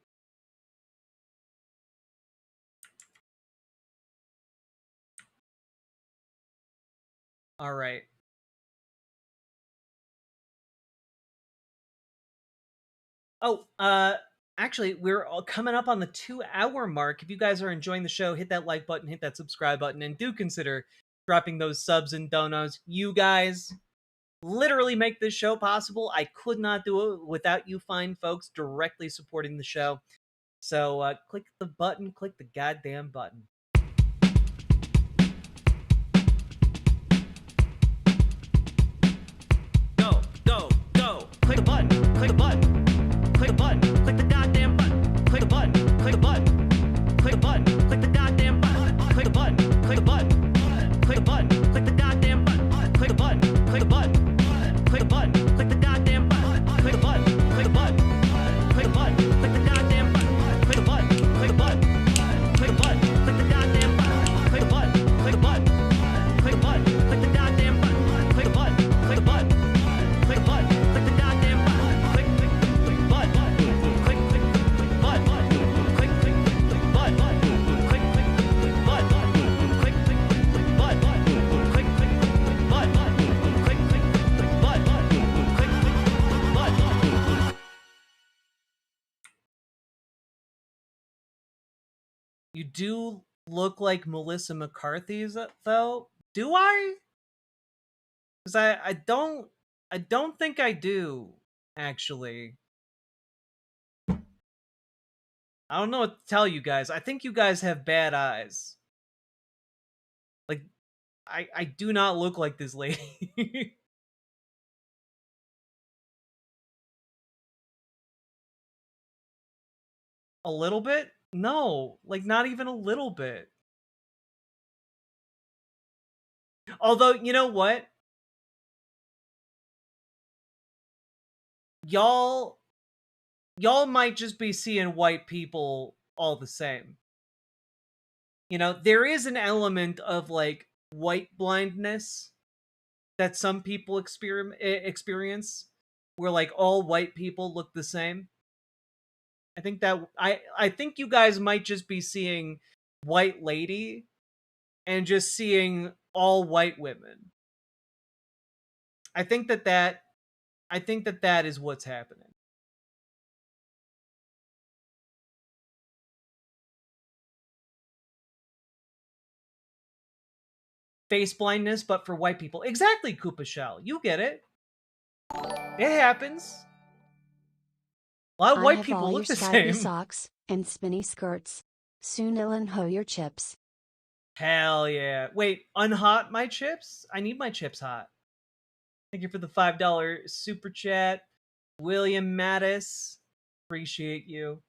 All right. Oh, actually, we're all coming up on the 2-hour mark. If you guys are enjoying the show, hit that like button, hit that subscribe button, and do consider dropping those subs and donos. You guys literally make this show possible. I could not do it without you fine folks directly supporting the show. So click the button, click the goddamn button. Go, go, go. Click the button, click the button. Click the button, click the goddamn button. Click the button, click the button. Click the button, click the goddamn button. Click the button, click the button. Click the button, click the goddamn button. Click the button, click the button. Click the button, click the goddamn button. Click the button, click the button. Click the button, click the goddamn button. Click the button, click the button. Click the button, click the goddamn button. Click the button, click the button. Click the button, click the goddamn button. Click the button, click the button. Click the button, click the goddamn button. Click, click, click, button. Click, click, click, button. Click, click, click, button. Click, click, click, button. Click, click, click, button. Click, click, click, button. Click, click, click, button. Click, click, click, button. You do look like Melissa McCarthy's, though. Do I? Because I don't think I do, actually. I don't know what to tell you guys. I think you guys have bad eyes. Like, I do not look like this lady. A little bit? No, like not even a little bit. Although, you know what? Y'all might just be seeing white people all the same. You know, there is an element of like white blindness that some people experience where like all white people look the same. I think that I think you guys might just be seeing white lady and just seeing all white women. I think that is what's happening. face blindness, but for white people. Exactly, Koopa Shell. You get it. It happens. A lot of I white have people all your look the skyby same. socks and spinny skirts. Soon I'll unho your chips. Hell yeah. Wait, unhot my chips? I need my chips hot. Thank you for the $5 super chat. William Mattis. Appreciate you.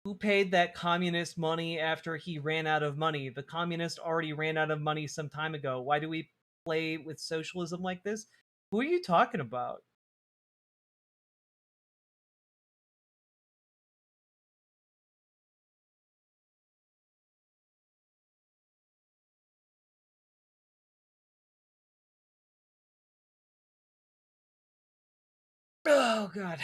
Who paid that communist money after he ran out of money? The communist already ran out of money some time ago. Why do we play with socialism like this? Who are you talking about? Oh, God.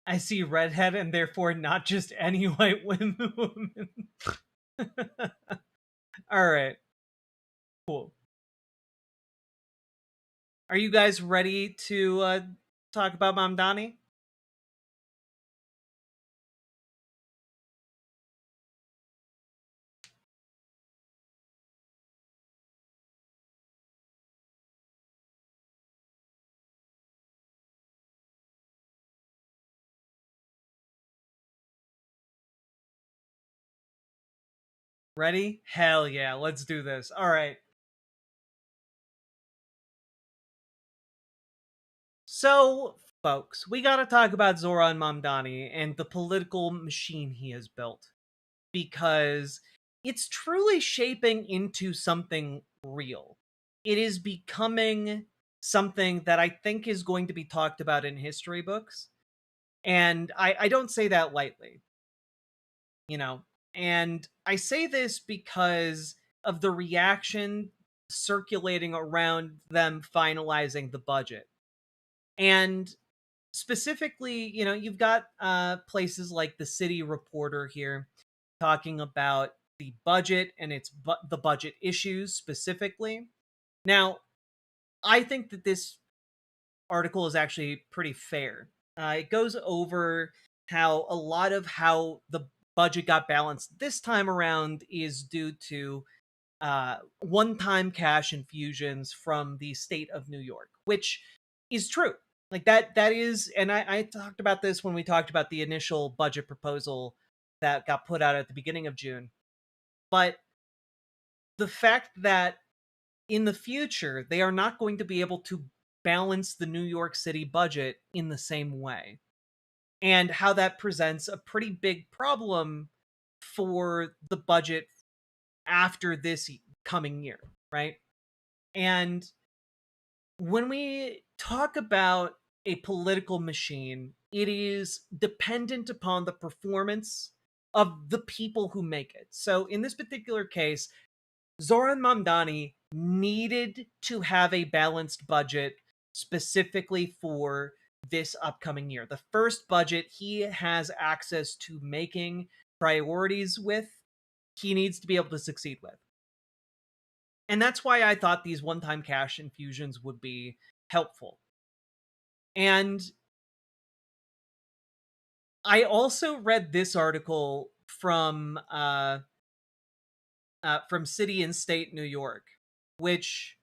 I see redhead and therefore not just any white woman. All right. Cool. Are you guys ready to talk about Mamdani? Ready? Hell yeah, let's do this. All right. So, folks, we gotta talk about Zoran Mamdani and the political machine he has built. Because it's truly shaping into something real. It is becoming something that I think is going to be talked about in history books. And I don't say that lightly, you know. And I say this because of the reaction circulating around them finalizing the budget. And specifically, you know, you've got places like the City Reporter here talking about the budget and the budget issues specifically. Now, I think that this article is actually pretty fair. It goes over how a lot of how the budget got balanced this time around is due to one-time cash infusions from the state of New York, which is true. Like that is, and I talked about this when we talked about the initial budget proposal that got put out at the beginning of June. But the fact that in the future they are not going to be able to balance the New York City budget in the same way, and how that presents a pretty big problem for the budget after this coming year, right? And when we talk about a political machine, it is dependent upon the performance of the people who make it. So in this particular case, Zoran Mamdani needed to have a balanced budget specifically for this upcoming year. The first budget he has access to making priorities with, he needs to be able to succeed with. And that's why I thought these one-time cash infusions would be helpful. And I also read this article from City and State New York, which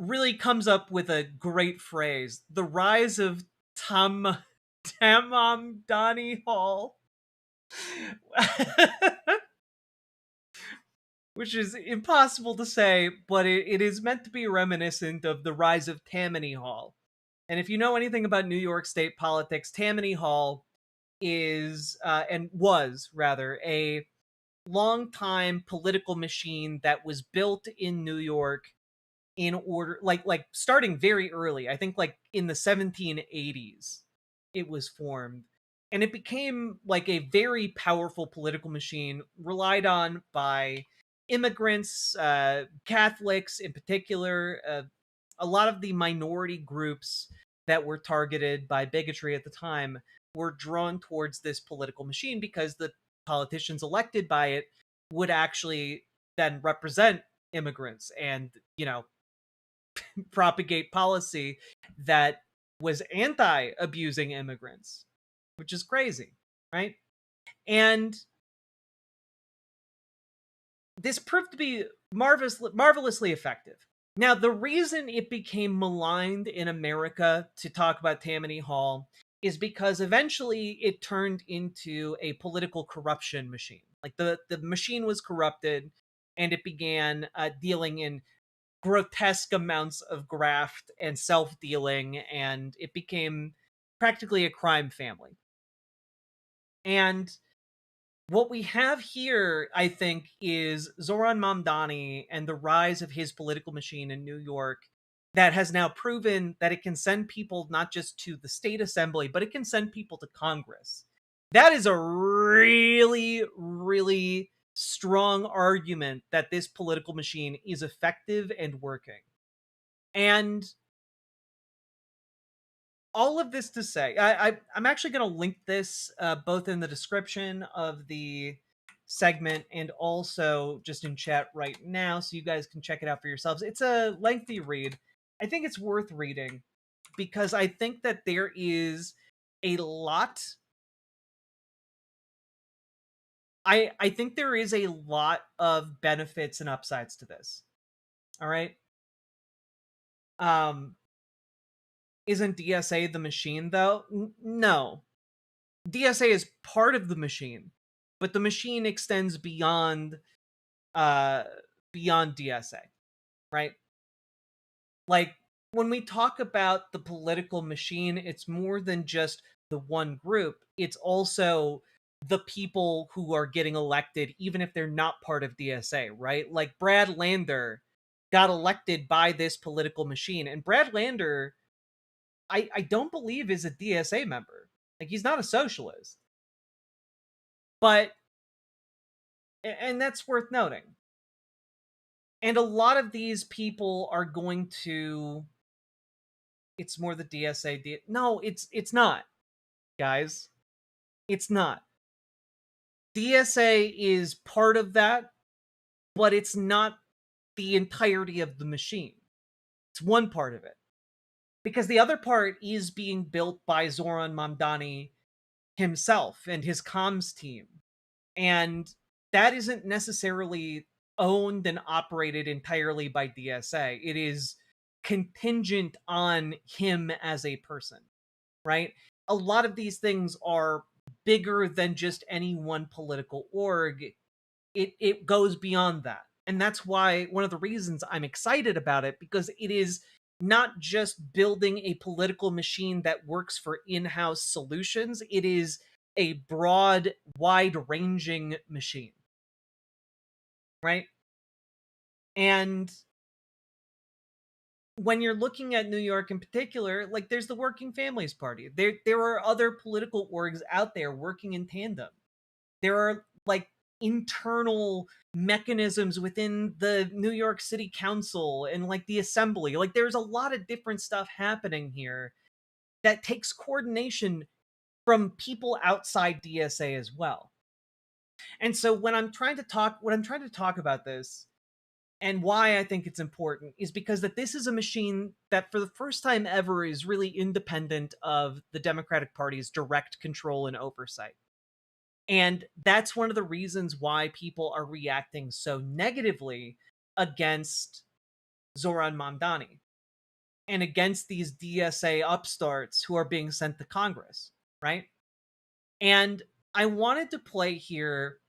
really comes up with a great phrase: the rise of Mamdani Hall. Which is impossible to say, but it is meant to be reminiscent of the rise of Tammany Hall. And if you know anything about New York State politics, Tammany Hall is, and was rather, a long-time political machine that was built in New York in order, like starting very early. I think like in the 1780s, it was formed. And it became like a very powerful political machine relied on by immigrants, Catholics in particular, a lot of the minority groups that were targeted by bigotry at the time were drawn towards this political machine because the politicians elected by it would actually then represent immigrants and, propagate policy that was anti-abusing immigrants, which is crazy, right? And this proved to be marvelously effective. Now, the reason it became maligned in America to talk about Tammany Hall is because eventually it turned into a political corruption machine. Like the machine was corrupted, and it began dealing in grotesque amounts of graft and self-dealing, and it became practically a crime family. And what we have here, I think, is Zoran Mamdani and the rise of his political machine in New York that has now proven that it can send people not just to the state assembly, but it can send people to Congress. That is a really, really strong argument that this political machine is effective and working. And all of this to say, I'm actually going to link this both in the description of the segment and also just in chat right now, so you guys can check it out for yourselves. It's a lengthy read. I think it's worth reading because I think that there is a lot. I think there is a lot of benefits and upsides to this. All right. Isn't DSA the machine though? No. DSA is part of the machine, but the machine extends beyond DSA, right? Like when we talk about the political machine, it's more than just the one group. It's also the people who are getting elected, even if they're not part of DSA, right? Like Brad Lander got elected by this political machine, and Brad Lander, I don't believe is a DSA member. Like he's not a socialist. But, and that's worth noting. And a lot of these people are going to, it's more the DSA. No, it's not, guys. It's not. DSA is part of that, but it's not the entirety of the machine. It's one part of it. Because the other part is being built by Zoran Mamdani himself and his comms team. And that isn't necessarily owned and operated entirely by DSA. It is contingent on him as a person, right? A lot of these things are bigger than just any one political org. It goes beyond that. And that's why one of the reasons I'm excited about it, because it is not just building a political machine that works for in-house solutions. It is a broad, wide-ranging machine, right? And when you're looking at New York in particular, like there's the Working Families Party. There are other political orgs out there working in tandem. There are like internal mechanisms within the New York City Council and like the Assembly. Like there's a lot of different stuff happening here that takes coordination from people outside DSA as well. And so when I'm trying to talk about this and why I think it's important is because that this is a machine that for the first time ever is really independent of the Democratic Party's direct control and oversight. And that's one of the reasons why people are reacting so negatively against Zoran Mamdani and against these DSA upstarts who are being sent to Congress, right? And I wanted to play here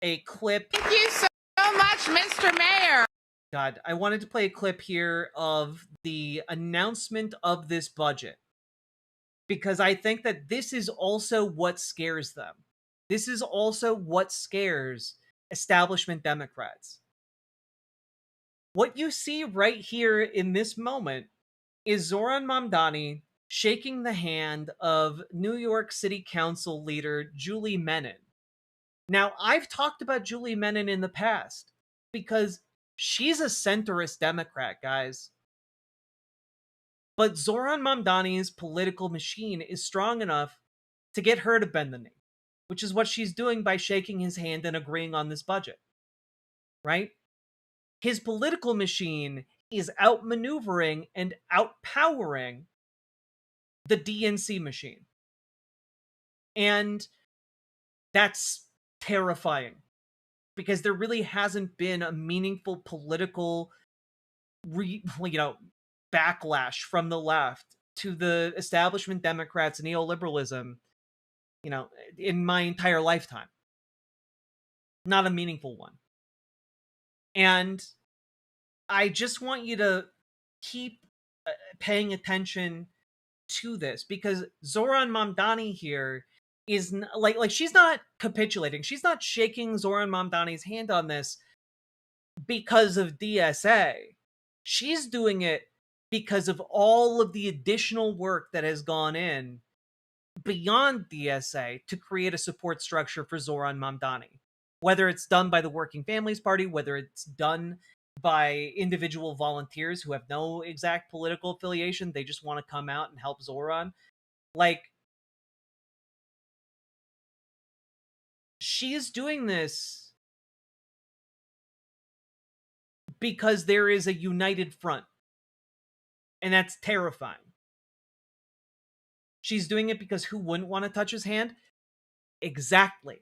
a clip. Thank you so much, Mr. Mayor. God, I wanted to play a clip here of the announcement of this budget because I think that this is also what scares them. This is also what scares establishment Democrats. What you see right here in this moment is Zoran Mamdani shaking the hand of New York City Council leader Julie Menin. Now, I've talked about Julie Menin in the past because she's a centrist Democrat, guys. But Zoran Mamdani's political machine is strong enough to get her to bend the knee. which is what she's doing by shaking his hand and agreeing on this budget, right? His political machine is outmaneuvering and outpowering the DNC machine. And that's terrifying because there really hasn't been a meaningful political backlash from the left to the establishment Democrats' neoliberalism, in my entire lifetime. Not a meaningful one. And I just want you to keep paying attention to this, because Zoran Mamdani here is like she's not capitulating. She's not shaking Zoran Mamdani's hand on this because of DSA. She's doing it because of all of the additional work that has gone in beyond DSA to create a support structure for Zoran Mamdani. Whether it's done by the Working Families Party, whether it's done by individual volunteers who have no exact political affiliation, they just want to come out and help Zoran. Like, she is doing this because there is a united front. And that's terrifying. She's doing it because who wouldn't want to touch his hand? Exactly.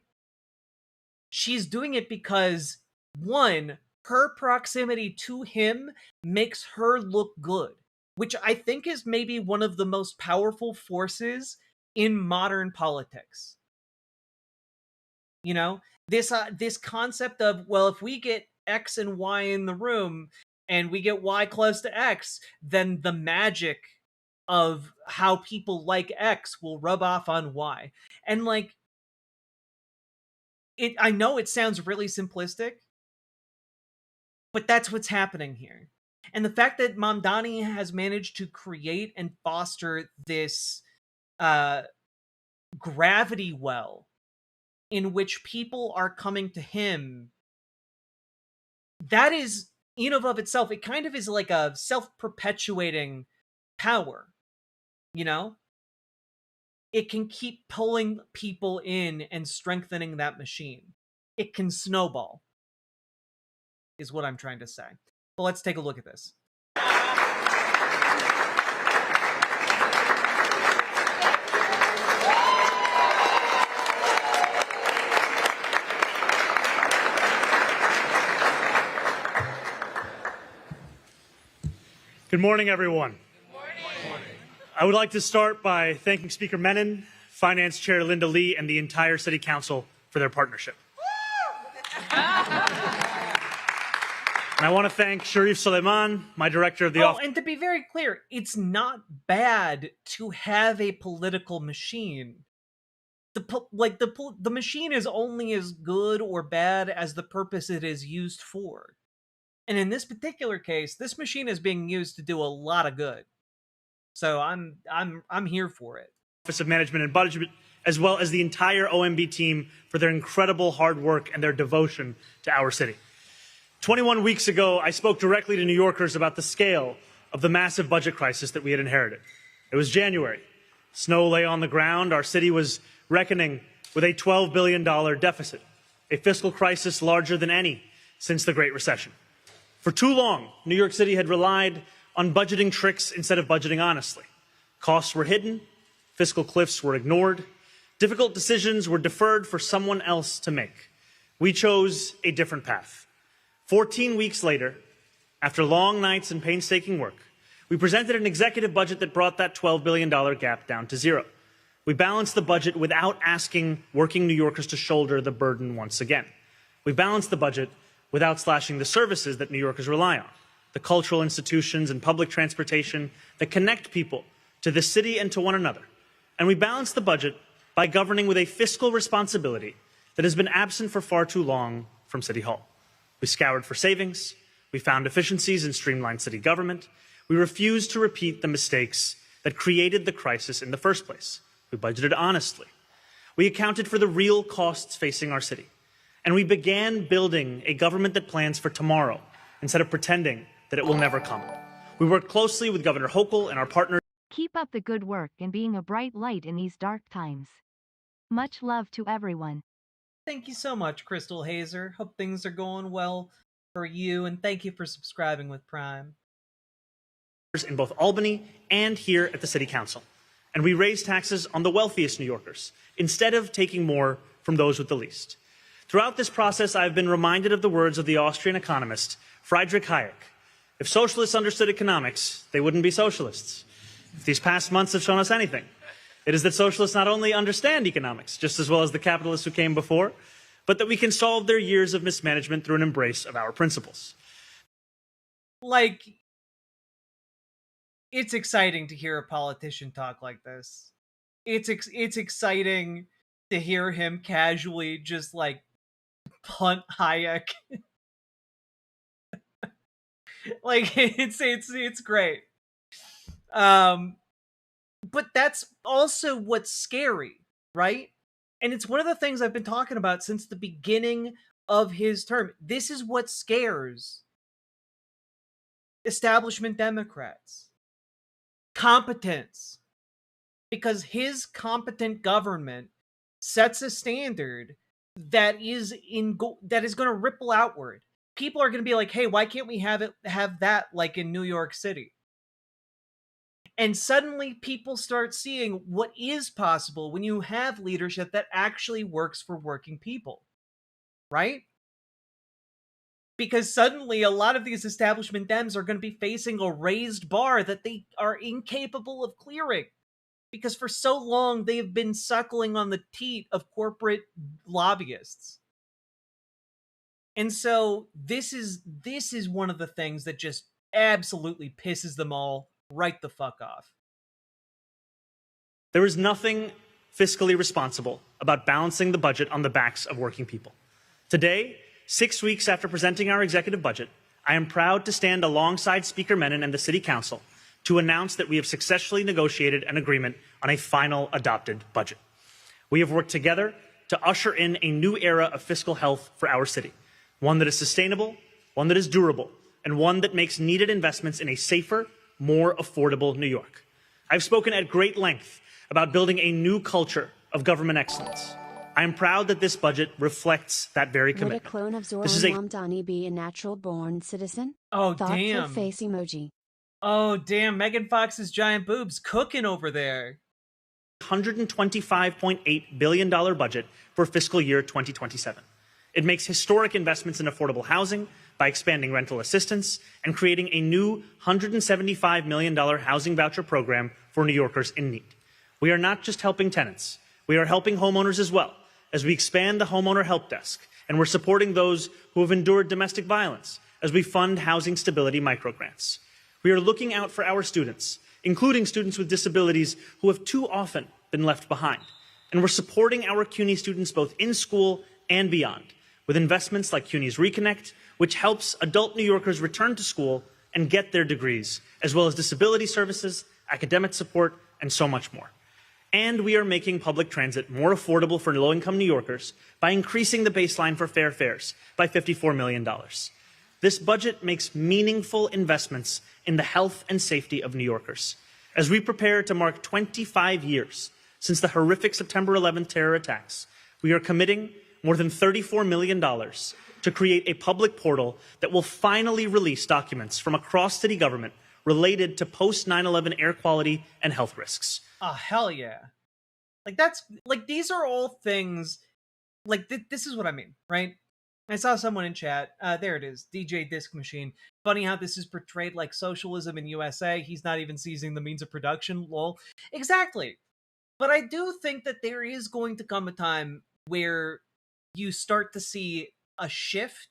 She's doing it because, one, her proximity to him makes her look good, which I think is maybe one of the most powerful forces in modern politics. This concept of, well, if we get X and Y in the room and we get Y close to X, then the magic of how people like X will rub off on Y. And I know it sounds really simplistic, but that's what's happening here. And the fact that Mamdani has managed to create and foster this gravity well in which people are coming to him, that is, in and of itself, it kind of is like a self-perpetuating power. It can keep pulling people in and strengthening that machine. It can snowball, is what I'm trying to say. But let's take a look at this. Good morning, everyone. I would like to start by thanking Speaker Menon, Finance Chair Linda Lee, and the entire City Council for their partnership. And I want to thank Sharif Suleiman, my director of the office. And to be very clear, it's not bad to have a political machine. The machine is only as good or bad as the purpose it is used for. And in this particular case, this machine is being used to do a lot of good. So I'm here for it. Office of Management and Budget, as well as the entire OMB team for their incredible hard work and their devotion to our city. 21 weeks ago, I spoke directly to New Yorkers about the scale of the massive budget crisis that we had inherited. It was January. Snow lay on the ground. Our city was reckoning with a $12 billion deficit, a fiscal crisis larger than any since the Great Recession. For too long, New York City had relied on budgeting tricks instead of budgeting honestly. Costs were hidden, fiscal cliffs were ignored, difficult decisions were deferred for someone else to make. We chose a different path. 14 weeks later, after long nights and painstaking work, we presented an executive budget that brought that $12 billion gap down to zero. We balanced the budget without asking working New Yorkers to shoulder the burden once again. We balanced the budget without slashing the services that New Yorkers rely on, the cultural institutions and public transportation that connect people to the city and to one another. And we balanced the budget by governing with a fiscal responsibility that has been absent for far too long from City Hall. We scoured for savings, we found efficiencies and streamlined city government, we refused to repeat the mistakes that created the crisis in the first place. We budgeted honestly. We accounted for the real costs facing our city. And we began building a government that plans for tomorrow instead of pretending that it will never come. We worked closely with Governor Hochul and our partners. Keep up the good work and being a bright light in these dark times. Much love to everyone. Thank you so much, Crystal Hazer. Hope things are going well for you, and thank you for subscribing with Prime. In both Albany and here at the City Council. And we raise taxes on the wealthiest New Yorkers, instead of taking more from those with the least. Throughout this process, I've been reminded of the words of the Austrian economist, Friedrich Hayek. If socialists understood economics, they wouldn't be socialists. If these past months have shown us anything, it is that socialists not only understand economics, just as well as the capitalists who came before, but that we can solve their years of mismanagement through an embrace of our principles. Like, it's exciting to hear a politician talk like this. It's exciting to hear him casually just like punt Hayek. Like it's great. But that's also what's scary, right? And it's one of the things I've been talking about since the beginning of his term. This is what scares establishment Democrats. Competence. Because his competent government sets a standard that is going to ripple outward. People are going to be like, "Hey, why can't we have that like in New York City?" And suddenly people start seeing what is possible when you have leadership that actually works for working people. Right? Because suddenly a lot of these establishment Dems are going to be facing a raised bar that they are incapable of clearing. Because for so long, they have been suckling on the teat of corporate lobbyists. And so this is one of the things that just absolutely pisses them all right the fuck off. There is nothing fiscally responsible about balancing the budget on the backs of working people. Today, 6 weeks after presenting our executive budget, I am proud to stand alongside Speaker Menon and the City Council to announce that we have successfully negotiated an agreement on a final adopted budget. We have worked together to usher in a new era of fiscal health for our city, one that is sustainable, one that is durable, and one that makes needed investments in a safer, more affordable New York. I've spoken at great length about building a new culture of government excellence. I am proud that this budget reflects that very commitment. Would a clone of Zoran This is a Mamdani be a natural-born citizen? Oh, Thoughtful damn. face emoji. Oh, damn, Megan Fox's giant boobs cooking over there. $125.8 billion budget for fiscal year 2027. It makes historic investments in affordable housing by expanding rental assistance and creating a new $175 million housing voucher program for New Yorkers in need. We are not just helping tenants, we are helping homeowners as well, as we expand the homeowner help desk, and we're supporting those who have endured domestic violence as we fund housing stability microgrants. We are looking out for our students, including students with disabilities who have too often been left behind. And we're supporting our CUNY students both in school and beyond, with investments like CUNY's Reconnect, which helps adult New Yorkers return to school and get their degrees, as well as disability services, academic support, and so much more. And we are making public transit more affordable for low-income New Yorkers by increasing the baseline for fare fares by $54 million. This budget makes meaningful investments in the health and safety of New Yorkers. As we prepare to mark 25 years since the horrific September 11th terror attacks, we are committing more than $34 million to create a public portal that will finally release documents from across city government related to post-9/11 air quality and health risks. Oh, hell yeah. These are all things, this is what I mean, right? I saw someone in chat, there it is, DJ Disc Machine. Funny how this is portrayed like socialism in USA. He's not even seizing the means of production, lol. Exactly. But I do think that there is going to come a time where you start to see a shift,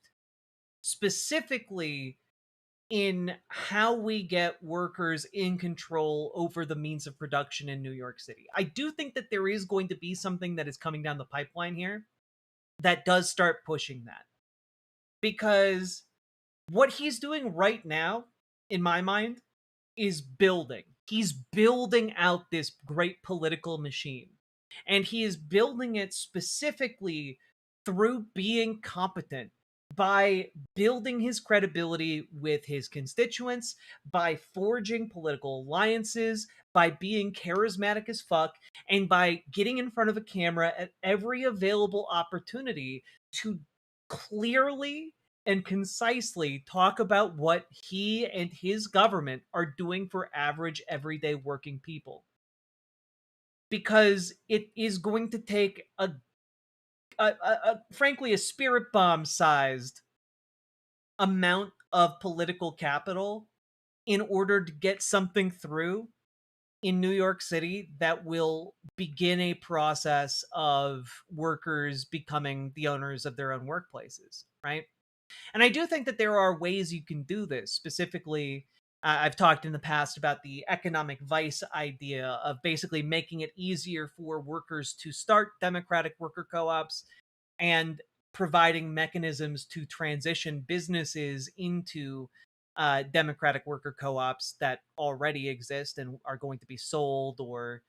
specifically in how we get workers in control over the means of production in New York City. I do think that there is going to be something that is coming down the pipeline here that does start pushing that. Because what he's doing right now, in my mind, is building. He's building out this great political machine. And he is building it specifically through being competent, by building his credibility with his constituents, by forging political alliances, by being charismatic as fuck, and by getting in front of a camera at every available opportunity to clearly and concisely talk about what he and his government are doing for average, everyday working people. Because it is going to take frankly, a spirit bomb sized amount of political capital in order to get something through in New York City that will begin a process of workers becoming the owners of their own workplaces, right? And I do think that there are ways you can do this. Specifically, I've talked in the past about the economic vice idea of basically making it easier for workers to start democratic worker co-ops and providing mechanisms to transition businesses into democratic worker co-ops that already exist and are going to be sold or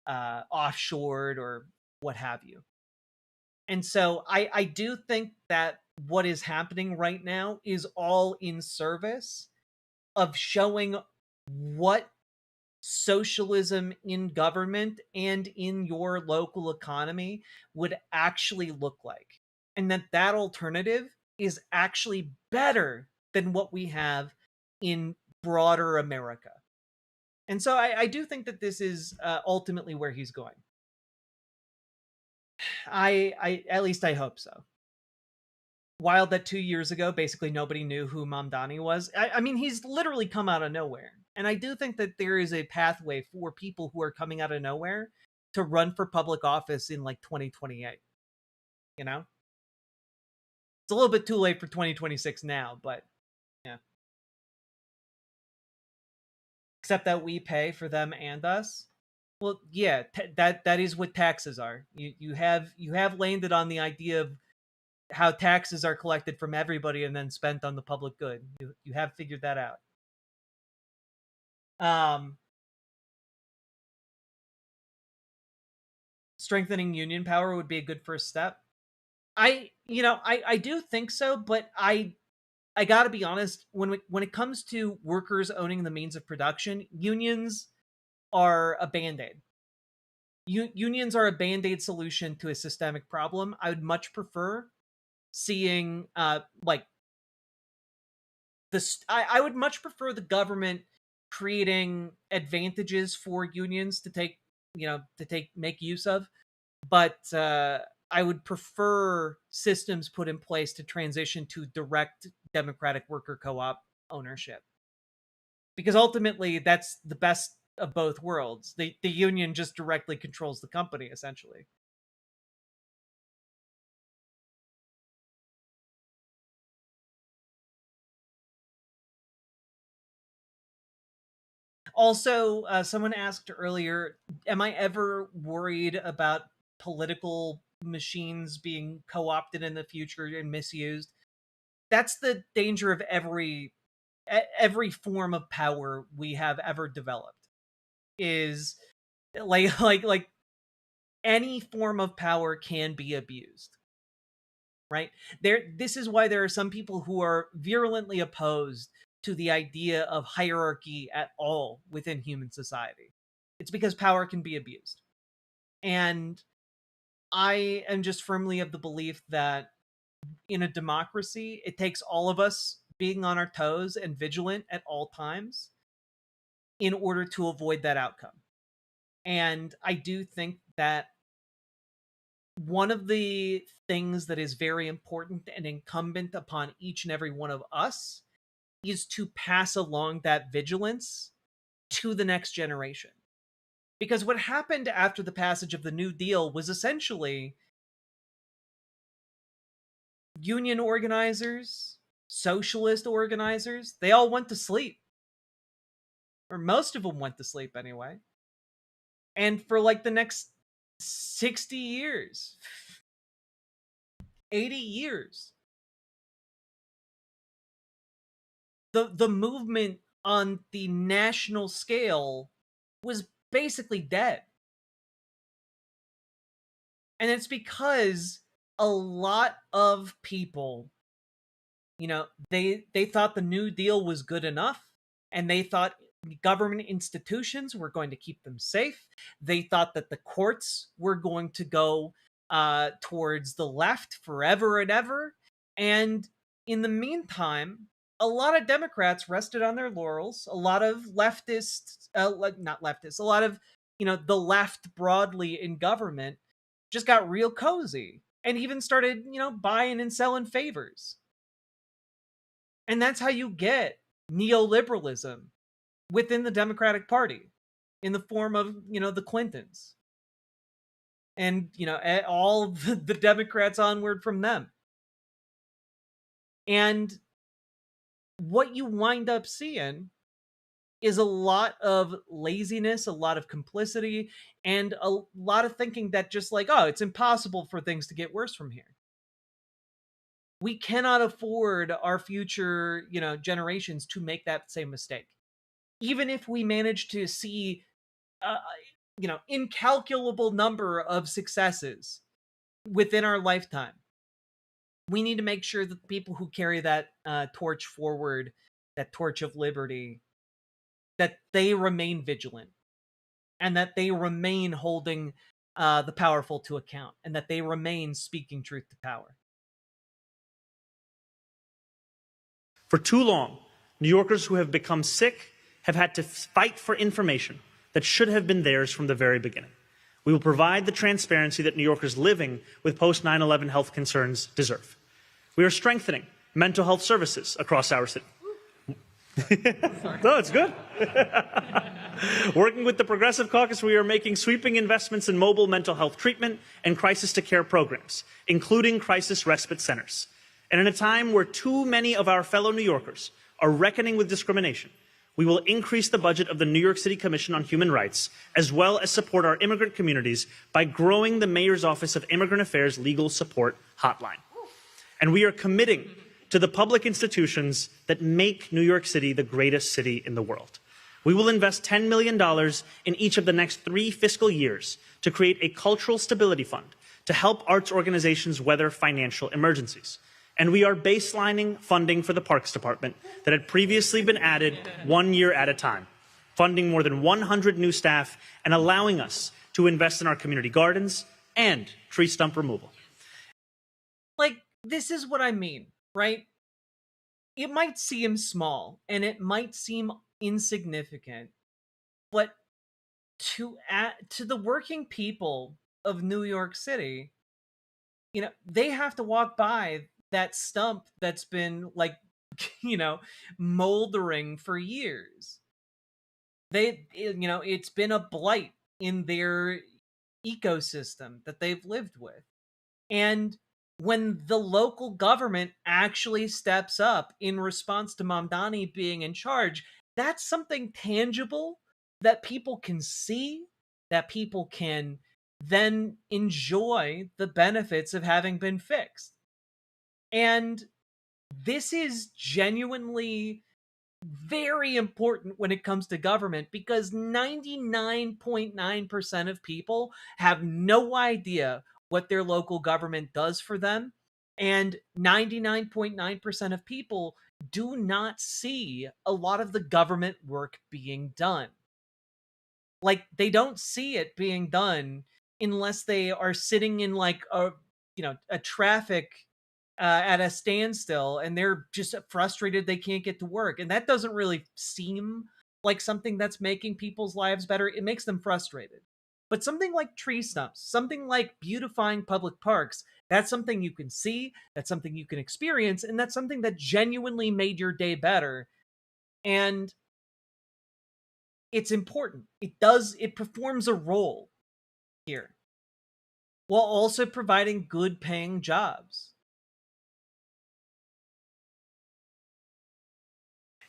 offshored or what have you. And so I do think that what is happening right now is all in service of showing what socialism in government and in your local economy would actually look like. And that alternative is actually better than what we have in broader America. And so I do think that this is ultimately where he's going. I at least I hope so. While that 2 years ago, basically nobody knew who Mamdani was. I mean, he's literally come out of nowhere. And I do think that there is a pathway for people who are coming out of nowhere to run for public office in like 2028. You know? It's a little bit too late for 2026 now, but yeah. Except that we pay for them and us. Well, yeah, that is what taxes are. You have landed on the idea of how taxes are collected from everybody and then spent on the public good. You have figured that out. Strengthening union power would be a good first step. I do think so, but I got to be honest, when it comes to workers owning the means of production, unions are a band-aid. Unions are a band-aid solution to a systemic problem. I would much prefer seeing like this. I would much prefer the government creating advantages for unions to make use of, but I would prefer systems put in place to transition to direct democratic worker co-op ownership, because ultimately that's the best of both worlds. The union just directly controls the company essentially. Also, someone asked earlier, am I ever worried about political machines being co-opted in the future and misused? That's the danger of every form of power we have ever developed, is like any form of power can be abused, right? This is why there are some people who are virulently opposed to the idea of hierarchy at all within human society. It's because power can be abused. And I am just firmly of the belief that in a democracy, it takes all of us being on our toes and vigilant at all times in order to avoid that outcome. And I do think that one of the things that is very important and incumbent upon each and every one of us is to pass along that vigilance to the next generation. Because what happened after the passage of the New Deal was essentially union organizers, socialist organizers, they all went to sleep. Or most of them went to sleep anyway. And for like the next 60 years, 80 years, the movement on the national scale was basically dead. And it's because a lot of people they thought the New Deal was good enough, and they thought government institutions were going to keep them safe. They thought that the courts were going to go towards the left forever and ever. And in the meantime, a lot of Democrats rested on their laurels. A lot of leftists, not leftists, a lot of, the left broadly in government just got real cozy and even started, buying and selling favors. And that's how you get neoliberalism within the Democratic Party in the form of, the Clintons and, all the Democrats onward from them. And what you wind up seeing is a lot of laziness, a lot of complicity, and a lot of thinking that just like, oh, it's impossible for things to get worse from here. We cannot afford our future, generations to make that same mistake. Even if we manage to see, incalculable number of successes within our lifetime, we need to make sure that the people who carry that torch forward, that torch of liberty, that they remain vigilant and that they remain holding the powerful to account and that they remain speaking truth to power. For too long, New Yorkers who have become sick have had to fight for information that should have been theirs from the very beginning. We will provide the transparency that New Yorkers living with post-9/11 health concerns deserve. We are strengthening mental health services across our city. No, it's good. Working with the Progressive Caucus, we are making sweeping investments in mobile mental health treatment and crisis-to-care programs, including crisis respite centers. And in a time where too many of our fellow New Yorkers are reckoning with discrimination, we will increase the budget of the New York City Commission on Human Rights, as well as support our immigrant communities by growing the Mayor's Office of Immigrant Affairs Legal Support Hotline. And we are committing to the public institutions that make New York City the greatest city in the world. We will invest $10 million in each of the next 3 fiscal years to create a cultural stability fund to help arts organizations weather financial emergencies. And we are baselining funding for the Parks Department that had previously been added 1 year at a time, funding more than 100 new staff and allowing us to invest in our community gardens and tree stump removal. Like, this is what I mean, right? It might seem small and it might seem insignificant, but to the working people of New York City, they have to walk by that stump that's been like, moldering for years. It's been a blight in their ecosystem that they've lived with. And when the local government actually steps up in response to Mamdani being in charge, that's something tangible that people can see, that people can then enjoy the benefits of having been fixed. And this is genuinely very important when it comes to government, because 99.9% of people have no idea what their local government does for them, and 99.9% of people do not see a lot of the government work being done. Like, they don't see it being done unless they are sitting in like a traffic at a standstill and they're just frustrated they can't get to work. And that doesn't really seem like something that's making people's lives better. It makes them frustrated. But something like tree stumps, something like beautifying public parks, that's something you can see, that's something you can experience, and that's something that genuinely made your day better. And it's important. It performs a role here, while also providing good paying jobs.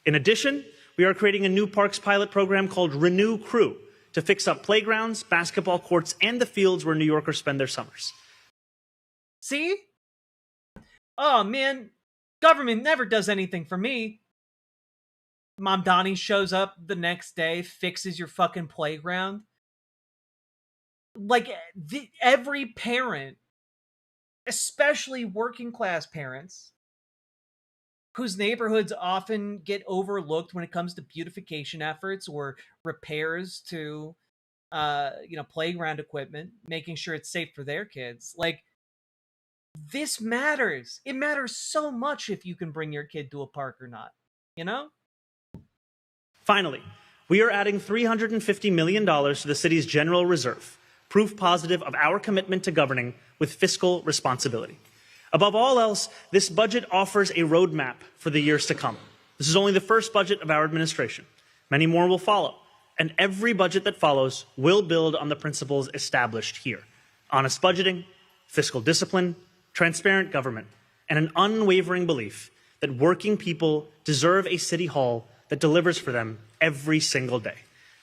In addition, we are creating a new parks pilot program called Renew Crew to fix up playgrounds, basketball courts, and the fields where New Yorkers spend their summers. See? Oh man, government never does anything for me. Mamdani shows up the next day, fixes your fucking playground. Like, every parent, especially working class parents, whose neighborhoods often get overlooked when it comes to beautification efforts or repairs to playground equipment, making sure it's safe for their kids. Like, this matters. It matters so much if you can bring your kid to a park or not, you know? Finally, we are adding $350 million to the city's general reserve, proof positive of our commitment to governing with fiscal responsibility. Above all else, this budget offers a roadmap for the years to come. This is only the first budget of our administration. Many more will follow, and every budget that follows will build on the principles established here: honest budgeting, fiscal discipline, transparent government, and an unwavering belief that working people deserve a city hall that delivers for them every single day.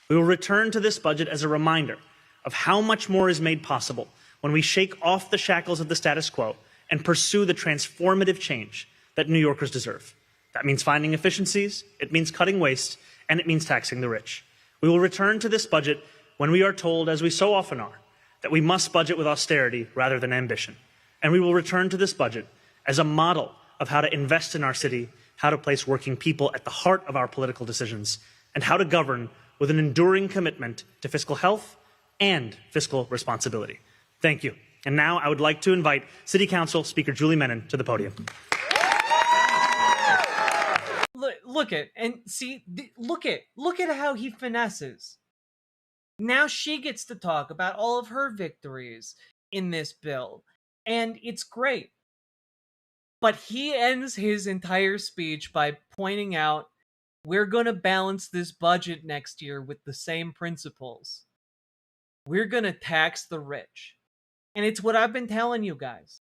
We will return to this budget as a reminder of how much more is made possible when we shake off the shackles of the status quo and pursue the transformative change that New Yorkers deserve. That means finding efficiencies, it means cutting waste, and it means taxing the rich. We will return to this budget when we are told, as we so often are, that we must budget with austerity rather than ambition. And we will return to this budget as a model of how to invest in our city, how to place working people at the heart of our political decisions, and how to govern with an enduring commitment to fiscal health and fiscal responsibility. Thank you. And now I would like to invite City Council Speaker Julie Menin to the podium. Look at how he finesses. Now she gets to talk about all of her victories in this bill, and it's great. But he ends his entire speech by pointing out, we're going to balance this budget next year with the same principles. We're going to tax the rich. And it's what I've been telling you guys,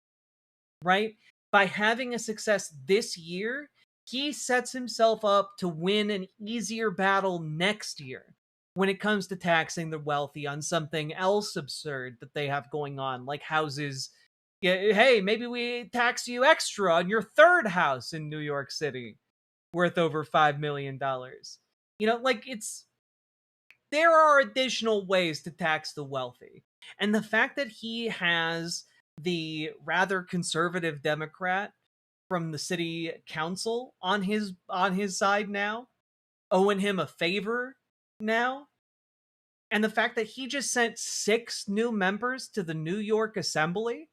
right? By having a success this year, he sets himself up to win an easier battle next year when it comes to taxing the wealthy on something else absurd that they have going on, like houses. Yeah, hey, maybe we tax you extra on your third house in New York City worth over $5 million. There are additional ways to tax the wealthy. And the fact that he has the rather conservative Democrat from the city council on his side now, owing him a favor now, and the fact that he just sent 6 new members to the New York Assembly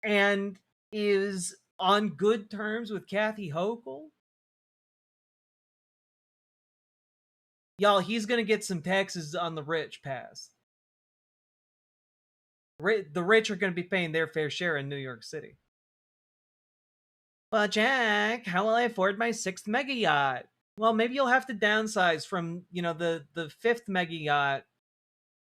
and is on good terms with Kathy Hochul. Y'all, he's going to get some taxes on the rich passed. The rich are going to be paying their fair share in New York City. But Jack, how will I afford my 6th mega yacht? Well, maybe you'll have to downsize from, the 5th mega yacht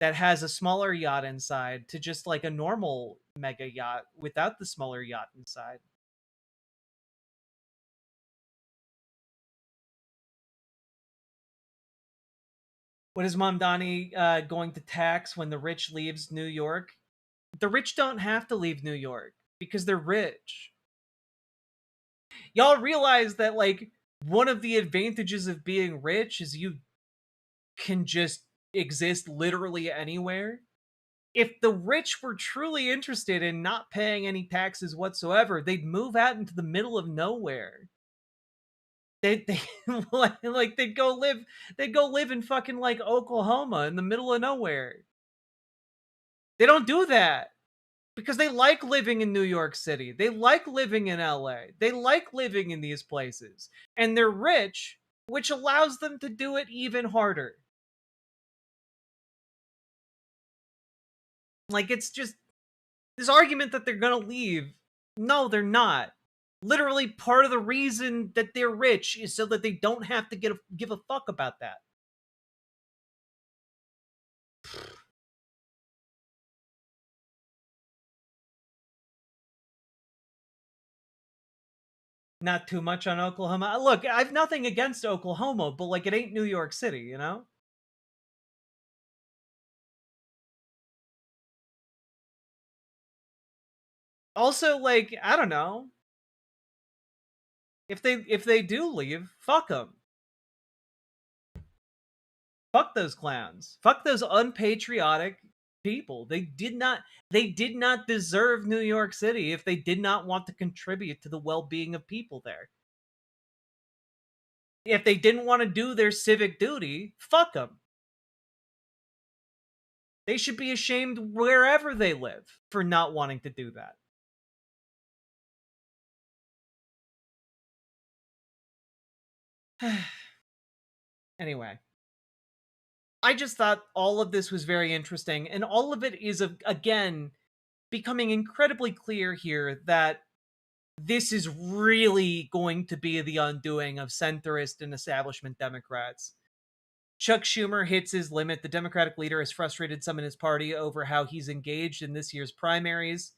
that has a smaller yacht inside to just like a normal mega yacht without the smaller yacht inside. What is Mamdani going to tax when the rich leaves New York? The rich don't have to leave New York because they're rich. Y'all realize that, like, one of the advantages of being rich is you can just exist literally anywhere. If the rich were truly interested in not paying any taxes whatsoever, they'd move out into the middle of nowhere. They like they'd go live in fucking like Oklahoma in the middle of nowhere. They don't do that because they like living in New York City. They like living in LA. They like living in these places. And they're rich, which allows them to do it even harder. Like, it's just this argument that they're going to leave. No, they're not. Literally, part of the reason that they're rich is so that they don't have to give a fuck about that. Not too much on Oklahoma. Look, I've nothing against Oklahoma, but like, it ain't New York City, you know? Also, like, I don't know. If they do leave, fuck them. Fuck those clowns. Fuck those unpatriotic, people. They did not deserve New York City if they did not want to contribute to the well-being of people there. If they didn't want to do their civic duty, fuck them. They should be ashamed wherever they live for not wanting to do that. Anyway, I just thought all of this was very interesting, and all of it is, again, becoming incredibly clear here that this is really going to be the undoing of centrist and establishment Democrats. Chuck Schumer hits his limit. The Democratic leader has frustrated some in his party over how he's engaged in this year's primaries.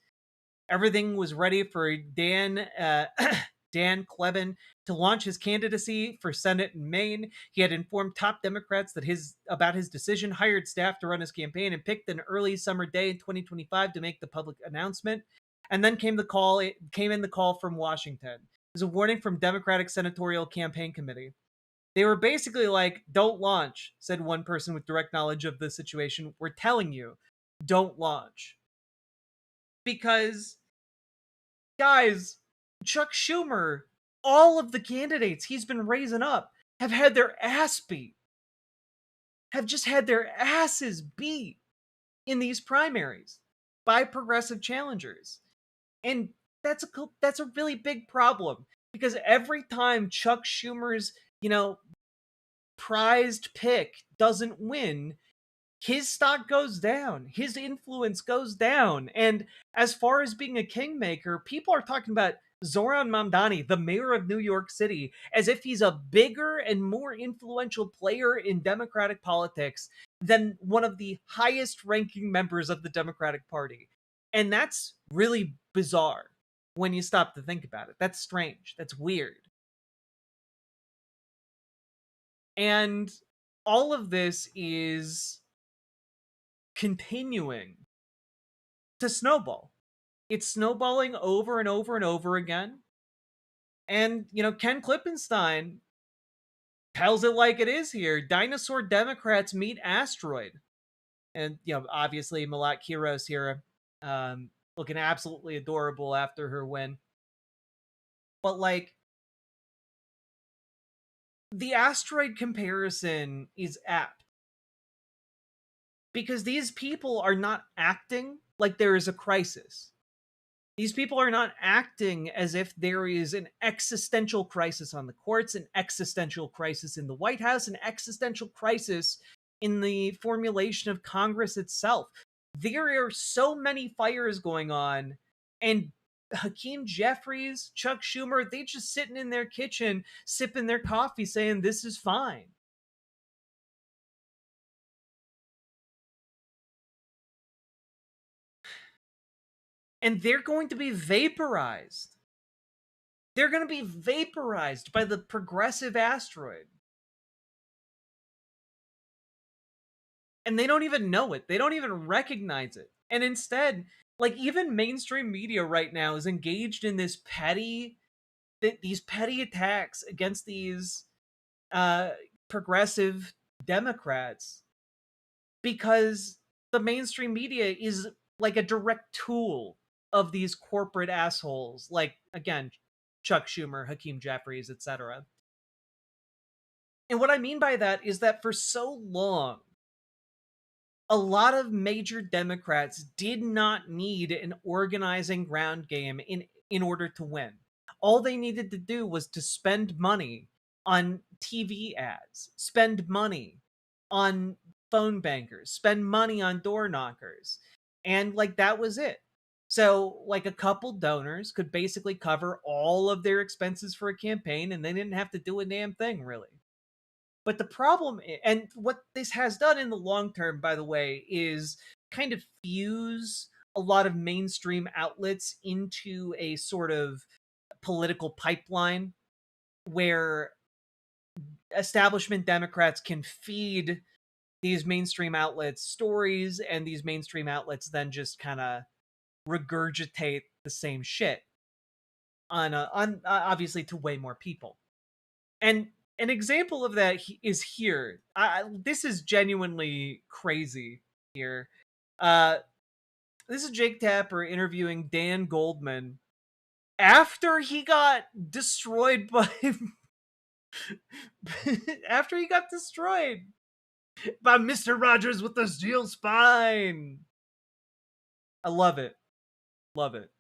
Everything was ready for Dan Kleben to launch his candidacy for Senate in Maine. He had informed top Democrats about his decision, hired staff to run his campaign, and picked an early summer day in 2025 to make the public announcement. And then came in the call from Washington. There's a warning from Democratic Senatorial Campaign Committee. They were basically like, "Don't launch," said one person with direct knowledge of the situation. "We're telling you, don't launch." Because, guys, Chuck Schumer, all of the candidates he's been raising up have had their ass beat. Have just had their asses beat in these primaries by progressive challengers. And that's a really big problem, because every time Chuck Schumer's, prized pick doesn't win, his stock goes down, his influence goes down. And as far as being a kingmaker, people are talking about Zoran Mamdani, the mayor of New York City, as if he's a bigger and more influential player in Democratic politics than one of the highest ranking members of the Democratic Party. And that's really bizarre when you stop to think about it. That's strange. That's weird. And all of this is continuing to snowball. It's snowballing over and over and over again. And, Ken Klippenstein tells it like it is here. Dinosaur Democrats meet asteroid. And, obviously Malak Kiros here, looking absolutely adorable after her win. But, the asteroid comparison is apt, because these people are not acting like there is a crisis. These people are not acting as if there is an existential crisis on the courts, an existential crisis in the White House, an existential crisis in the formulation of Congress itself. There are so many fires going on, and Hakeem Jeffries, Chuck Schumer, they just sitting in their kitchen, sipping their coffee, saying this is fine. And they're going to be vaporized. They're going to be vaporized by the progressive asteroid. And they don't even know it. They don't even recognize it. And instead, even mainstream media right now is engaged in these petty attacks against these progressive Democrats, because the mainstream media is like a direct tool of these corporate assholes, like, again, Chuck Schumer, Hakeem Jeffries, etc. And what I mean by that is that for so long, a lot of major Democrats did not need an organizing ground game in order to win. All they needed to do was to spend money on TV ads, spend money on phone bankers, spend money on door knockers, and that was it. So a couple donors could basically cover all of their expenses for a campaign, and they didn't have to do a damn thing, really. But the problem, and what this has done in the long term, by the way, is kind of fuse a lot of mainstream outlets into a sort of political pipeline where establishment Democrats can feed these mainstream outlets stories, and these mainstream outlets then just kind of regurgitate the same shit on obviously to way more people. And an example of that is here. This is genuinely crazy here. This is Jake Tapper interviewing Dan Goldman after he got destroyed by after he got destroyed by Mr. Rogers with the steel spine. I love it. Love it.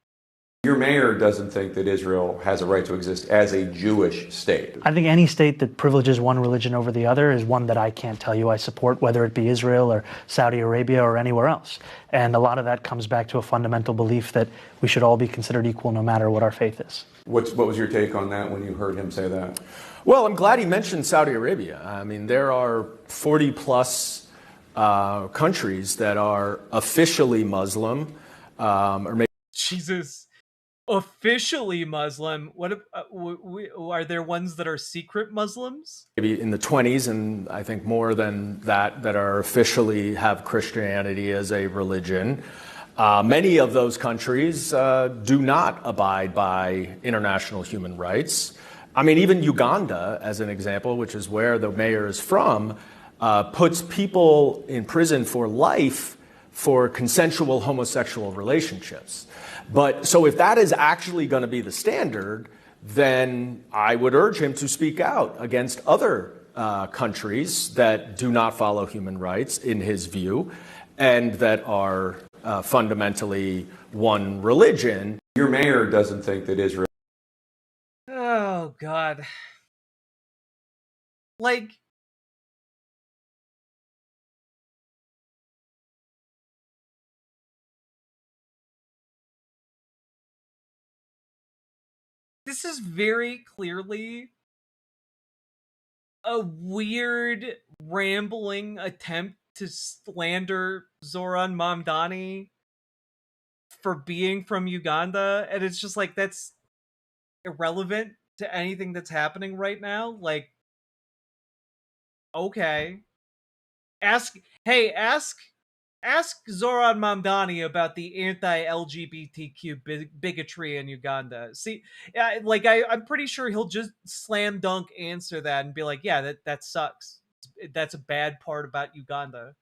Your mayor doesn't think that Israel has a right to exist as a Jewish state. I think any state that privileges one religion over the other is one that I can't tell you I support, whether it be Israel or Saudi Arabia or anywhere else. And a lot of that comes back to a fundamental belief that we should all be considered equal no matter what our faith is. What was your take on that when you heard him say that? Well, I'm glad he mentioned Saudi Arabia. I mean, there are 40 plus countries that are officially Muslim, or maybe. Jesus. Officially Muslim. What are there ones that are secret Muslims? Maybe in the 20s, and I think more than that are officially have Christianity as a religion. Many of those countries do not abide by international human rights. I mean, even Uganda, as an example, which is where the mayor is from, puts people in prison for life for consensual homosexual relationships. But so if that is actually going to be the standard, then I would urge him to speak out against other countries that do not follow human rights, in his view, and that are fundamentally one religion. Your mayor doesn't think that Israel. Oh, God. Like, this is very clearly a weird, rambling attempt to slander Zoran Mamdani for being from Uganda, and it's just like, that's irrelevant to anything that's happening right now. Like, okay. Ask Zoran Mamdani about the anti-LGBTQ bigotry in Uganda. See, like, I'm pretty sure he'll just slam dunk answer that and be like, yeah, that sucks. That's a bad part about Uganda.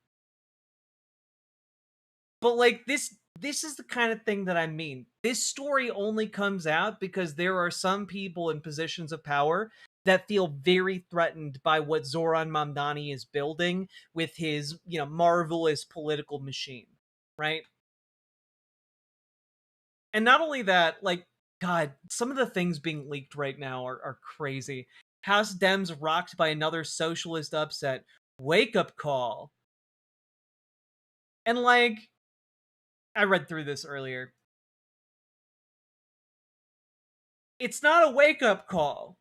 But like, this is the kind of thing that I mean. This story only comes out because there are some people in positions of power that feel very threatened by what Zoran Mamdani is building with his, marvelous political machine, right? And not only that, like, God, some of the things being leaked right now are crazy. House Dems rocked by another socialist upset. Wake up call. And like, I read through this earlier. It's not a wake up call.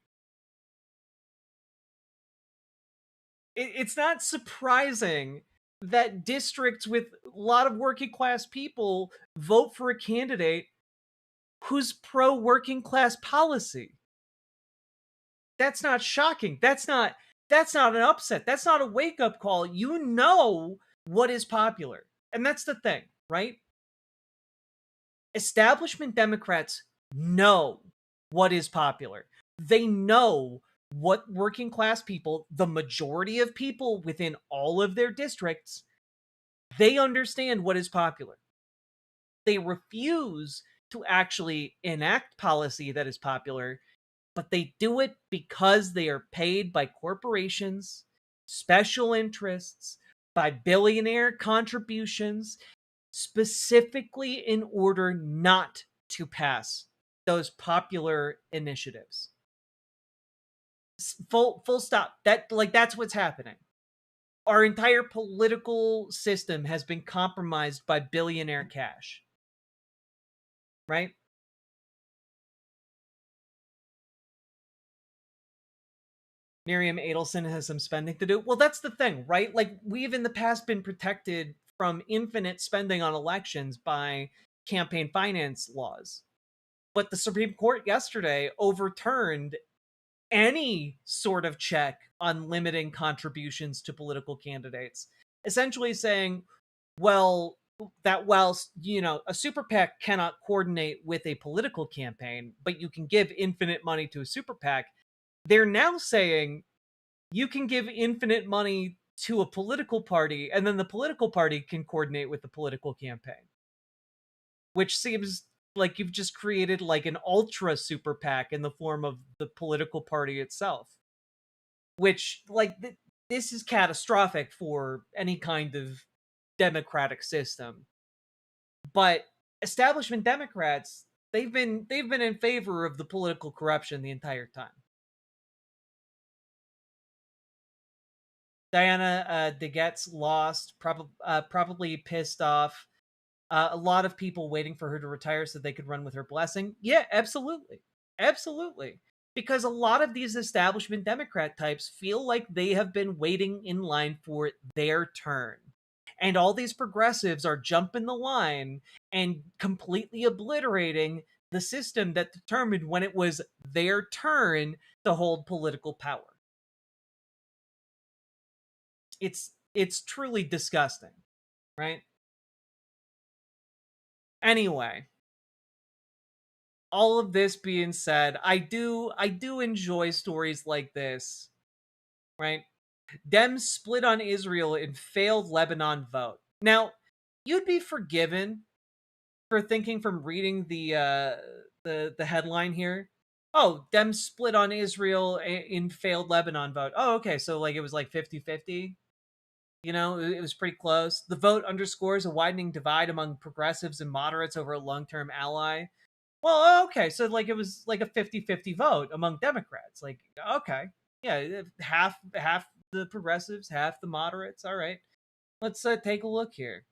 It's not surprising that districts with a lot of working class people vote for a candidate who's pro working class policy. That's not shocking. That's not an upset. That's not a wake up call. You know what is popular. And that's the thing, right? Establishment Democrats know what is popular. They know what working class people, the majority of people within all of their districts, they understand what is popular. They refuse to actually enact policy that is popular, but they do it because they are paid by corporations, special interests, by billionaire contributions, specifically in order not to pass those popular initiatives. Full stop. That's what's happening. Our entire political system has been compromised by billionaire cash. Right? Miriam Adelson has some spending to do. Well, that's the thing, right? Like, we've in the past been protected from infinite spending on elections by campaign finance laws. But the Supreme Court yesterday overturned any sort of check on limiting contributions to political candidates, essentially saying, well, that whilst, a super PAC cannot coordinate with a political campaign, but you can give infinite money to a super PAC, they're now saying you can give infinite money to a political party, and then the political party can coordinate with the political campaign, which seems like you've just created like an ultra super PAC in the form of the political party itself, which like this is catastrophic for any kind of democratic system. But establishment Democrats, they've been in favor of the political corruption the entire time. Diana DeGette's lost, probably pissed off. A lot of people waiting for her to retire so they could run with her blessing. Yeah, absolutely. Absolutely. Because a lot of these establishment Democrat types feel like they have been waiting in line for their turn. And all these progressives are jumping the line and completely obliterating the system that determined when it was their turn to hold political power. It's truly disgusting, right? Anyway, all of this being said, I do enjoy stories like this, right? Dems split on Israel in failed Lebanon vote. Now, you'd be forgiven for thinking from reading the headline here. Oh, Dems split on Israel in failed Lebanon vote. Oh, okay, so like it was like 50-50. You know, it was pretty close. The vote underscores a widening divide among progressives and moderates over a long-term ally. Well, okay, so like it was like a 50-50 vote among Democrats. Like, okay, yeah, half the progressives, half the moderates. All right, let's take a look here.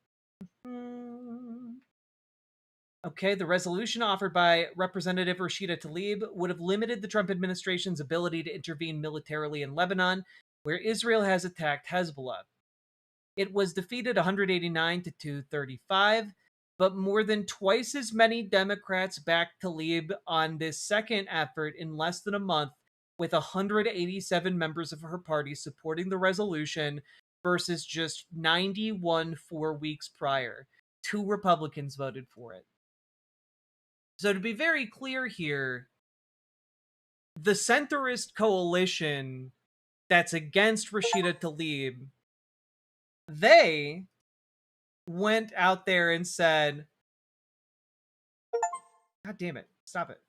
Okay, the resolution offered by Representative Rashida Tlaib would have limited the Trump administration's ability to intervene militarily in Lebanon, where Israel has attacked Hezbollah. It was defeated 189 to 235, but more than twice as many Democrats backed Tlaib on this second effort in less than a month, with 187 members of her party supporting the resolution versus just 91 4 weeks prior. 2 Republicans voted for it. So to be very clear here, the centrist coalition that's against Rashida Tlaib, they went out there and said, God damn it, stop it.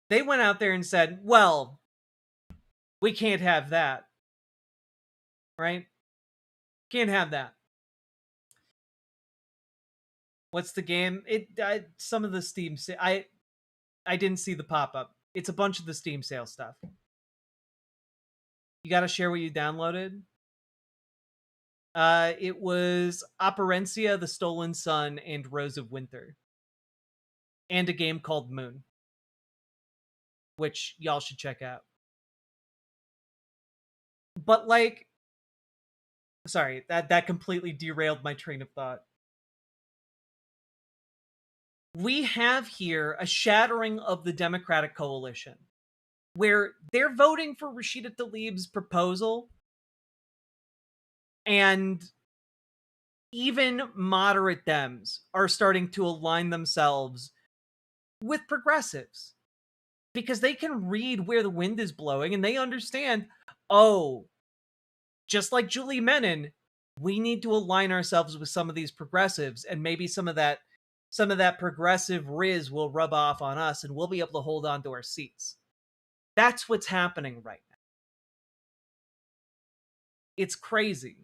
They went out there and said, well, we can't have that. Right? Can't have that. What's the game? Some of the Steam I didn't see the pop-up. It's a bunch of the Steam sale stuff. You got to share what you downloaded. It was Operencia, The Stolen Sun, and Rose of Winter. And a game called Moon, which y'all should check out. But like, sorry, that completely derailed my train of thought. We have here a shattering of the Democratic coalition, where they're voting for Rashida Tlaib's proposal, and even moderate Dems are starting to align themselves with progressives because they can read where the wind is blowing and they understand, oh, just like Julie Menon, we need to align ourselves with some of these progressives, and maybe some of that progressive riz will rub off on us and we'll be able to hold on to our seats. That's what's happening right now. It's crazy.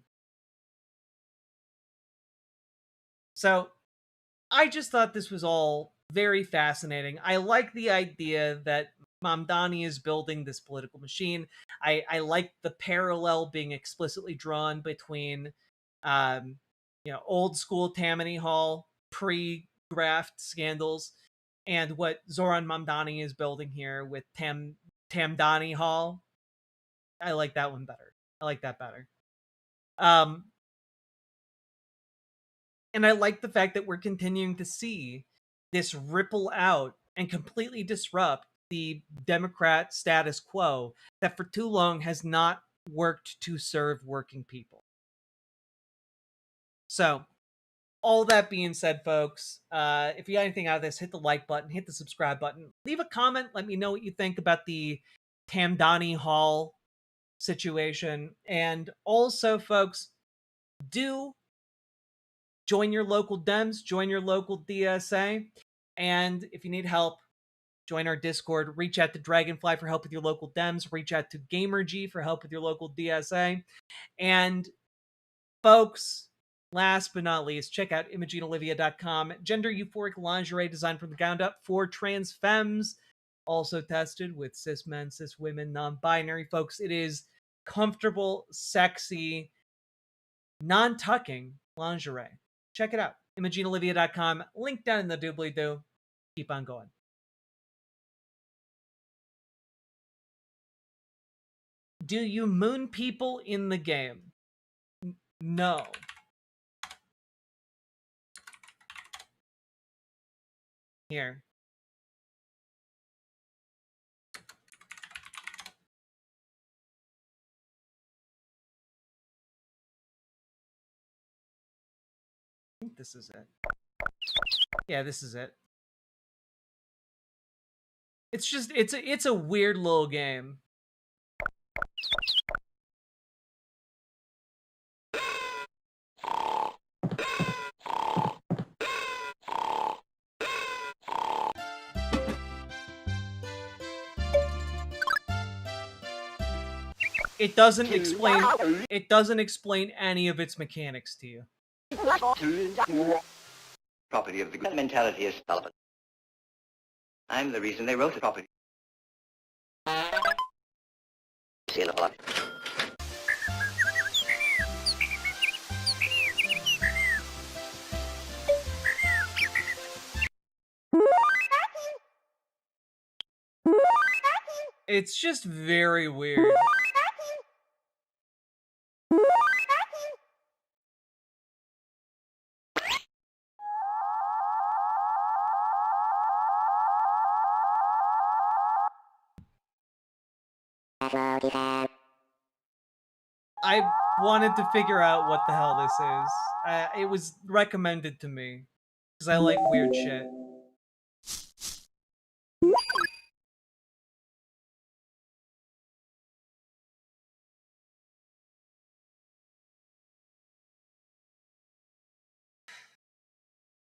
So I just thought this was all very fascinating. I like the idea that Mamdani is building this political machine. I like the parallel being explicitly drawn between old school Tammany Hall pre-graft scandals and what Zoran Mamdani is building here with Tamdani Hall. I like that one better. I like that better. And I like the fact that we're continuing to see this ripple out and completely disrupt the Democrat status quo that for too long has not worked to serve working people. So, all that being said, folks, if you got anything out of this, hit the like button, hit the subscribe button, leave a comment, let me know what you think about the Tamdani Hall situation. And also, folks, do join your local Dems, join your local DSA, and if you need help, join our Discord. Reach out to Dragonfly for help with your local Dems. Reach out to GamerG for help with your local DSA. And folks, last but not least, check out ImogeneOlivia.com. Gender euphoric lingerie designed from the ground up for trans femmes. Also tested with cis men, cis women, non-binary folks. It is comfortable, sexy, non-tucking lingerie. Check it out. ImogeneOlivia.com. Link down in the doobly-doo. Keep on going. Do you moon people in the game? No. Here. I think this is it. Yeah, this is it. It's just, it's a weird little game. It doesn't explain any of its mechanics to you. Property of the good mentality is relevant. I'm the reason they wrote the property. Seal of blood. It's just very weird. I wanted to figure out what the hell this is. It was recommended to me because I like weird shit.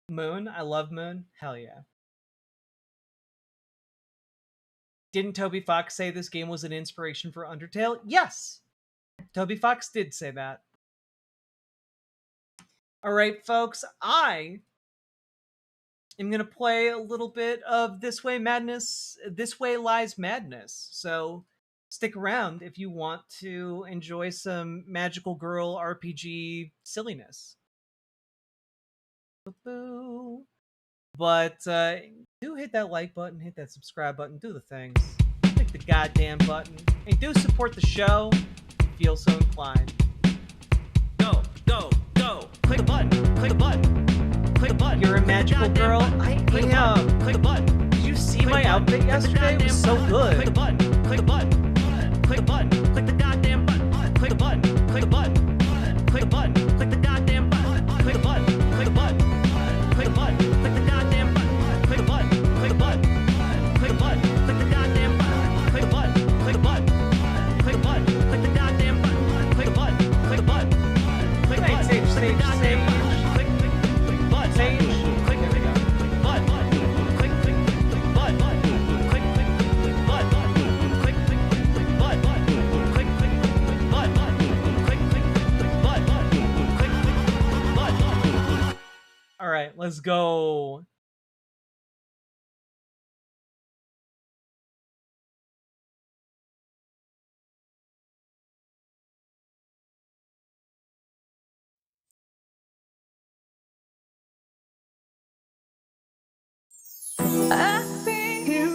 Moon? I love Moon. Hell yeah. Didn't Toby Fox say this game was an inspiration for Undertale? Yes! Toby Fox did say that. Alright, folks, I am going to play a little bit of This Way Madness, This Way Lies Madness. So stick around if you want to enjoy some magical girl RPG silliness. But do hit that like button, hit that subscribe button, do the things. Click the goddamn button. And do support the show if you feel so inclined. Go, go, go. Click a button, click a button, click a button. You're a magical girl. I am. Click a button. Did you see my outfit yesterday? It was so good. Click a button, click a button, click a button, click the goddamn button, click a button, click a button, click a button, click the goddamn button, click a button, click a button. Click a button, click the goddamn button, click a button, click a button, click a button, click the goddamn button, click a button, click a button, click a button, click the goddamn button, click a button, click a button, click a button, click the goddamn button, click button, sage, click there we go, button, click button, click button, click button, click button. All right, let's go. I feel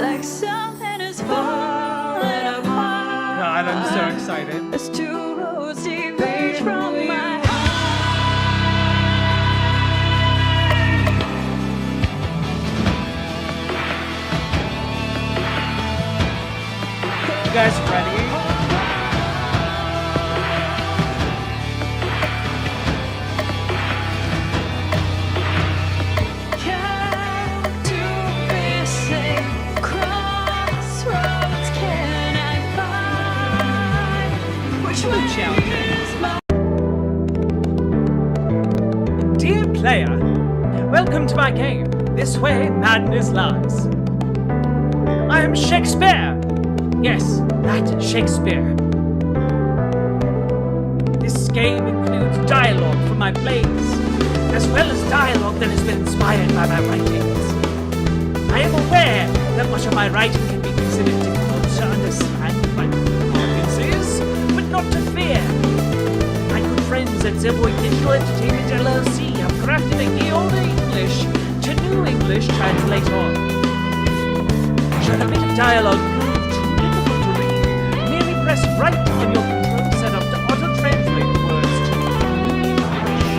like something is falling apart. God, I'm so excited. There's two roads diverge from my You guys ready? crossroads. Can I find True challenges. Dear player, welcome to my game. This way madness lies. I am Shakespeare. Yes, that Shakespeare. This game includes dialogue from my plays, as well as dialogue that has been inspired by my writings. I am aware that much of my writing can be considered difficult to understand by audiences, but not to fear. My good friends at Zeboy Digital Entertainment LLC have crafted a Ye Olde English to New English translator. Should a bit of dialogue prove too difficult to read, merely press right on your control setup to auto-translate words to New English.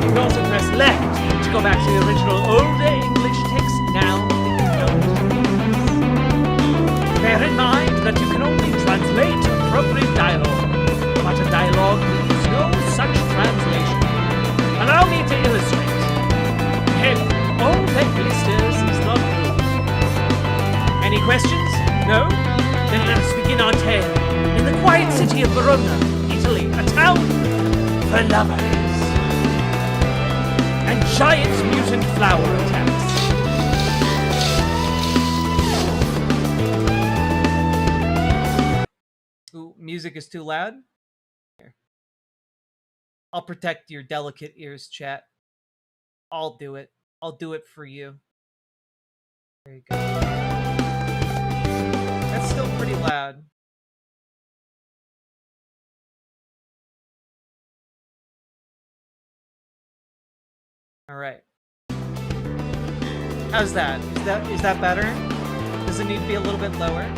You can also press left to go back to the original older English text now that you know it. Bear in mind that you can only translate appropriate dialogue, but a dialogue needs no such translation. Allow me to illustrate. Hey, all that blisters is not blue. Any questions? No? Then let us begin our tale in the quiet city of Verona, Italy, a town for lovers and giant mutant flower attacks. Ooh, music is too loud? Here. I'll protect your delicate ears, chat. I'll do it. I'll do it for you. There you go. That's still pretty loud. All right. How's that? Is that better? Does it need to be a little bit lower?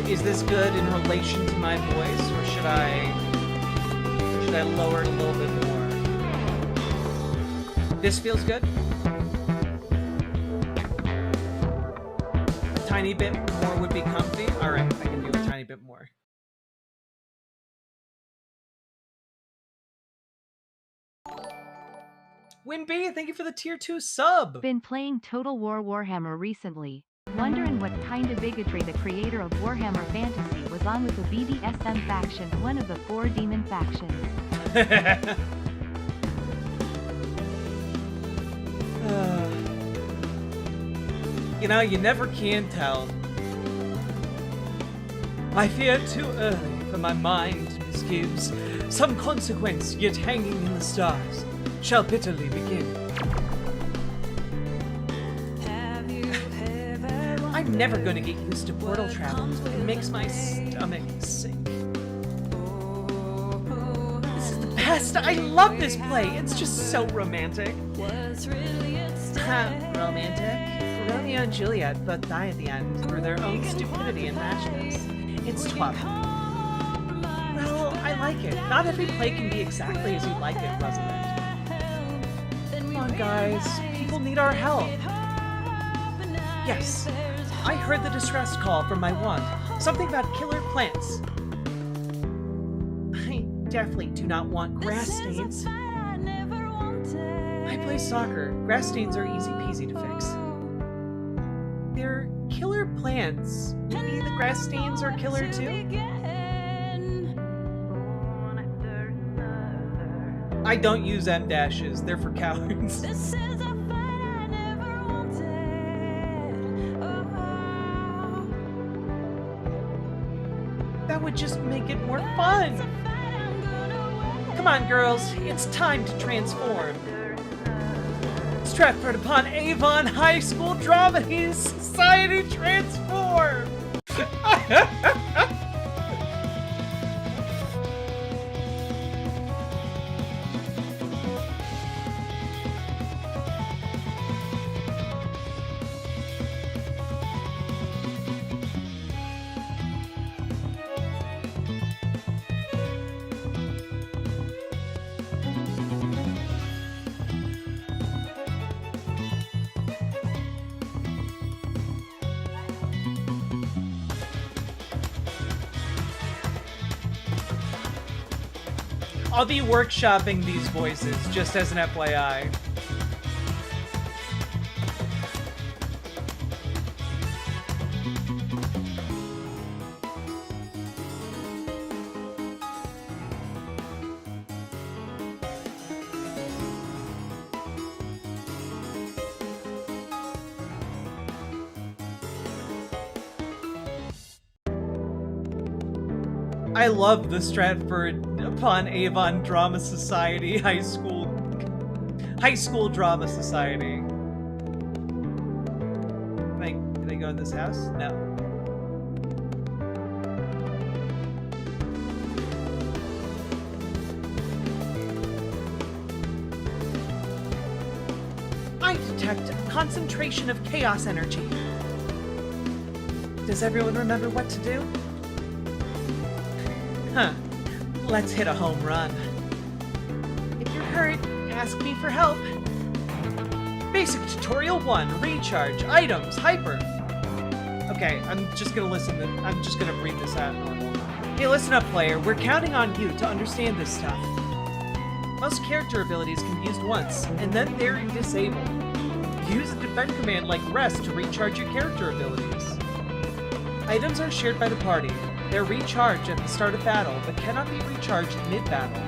Is this good in relation to my voice, or should I lower it a little bit more? This feels good. A tiny bit more would be comfy. All right, I can do a tiny bit more. Winby, thank you for the tier 2 sub. Been playing Total War Warhammer recently. Wondering what kind of bigotry the creator of Warhammer Fantasy was on with the BDSM faction, one of the 4 demon factions. You know, you never can tell. I fear too early for my mind misgives. Some consequence yet hanging in the stars shall bitterly begin. I'm never going to get used to portal travel. It makes my stomach sick. This is the best. I love this play. It's just so romantic. Romantic? Romeo and Juliet both die at the end for their own stupidity and rashness. It's tough. Well, I like it. Not every play can be exactly as you like it, Rosalind. Come on, guys. People need our help. Yes. I heard the distress call from my wand. Something about killer plants. I definitely do not want grass stains. I play soccer. Grass stains are easy peasy to fix. They're killer plants. Maybe the grass stains are killer too? I don't use M dashes. They're for cowards. That would just make it more fun. Come on, girls. It's time to transform. Stratford upon Avon High School Dramedy Society transform. I'll be workshopping these voices, just as an FYI. I love the Stratford-upon-Avon Drama Society high school drama society. Can I go in this house? No. I detect a concentration of chaos energy. Does everyone remember what to do? Huh. Let's hit a home run. If you're hurt, ask me for help. Basic Tutorial 1, Recharge, Items, Hyper. Okay, I'm just gonna read this out normal. Hey, listen up, player. We're counting on you to understand this stuff. Most character abilities can be used once, and then they're disabled. Use a defend command like Rest to recharge your character abilities. Items are shared by the party. They're recharged at the start of battle, but cannot be recharged mid-battle.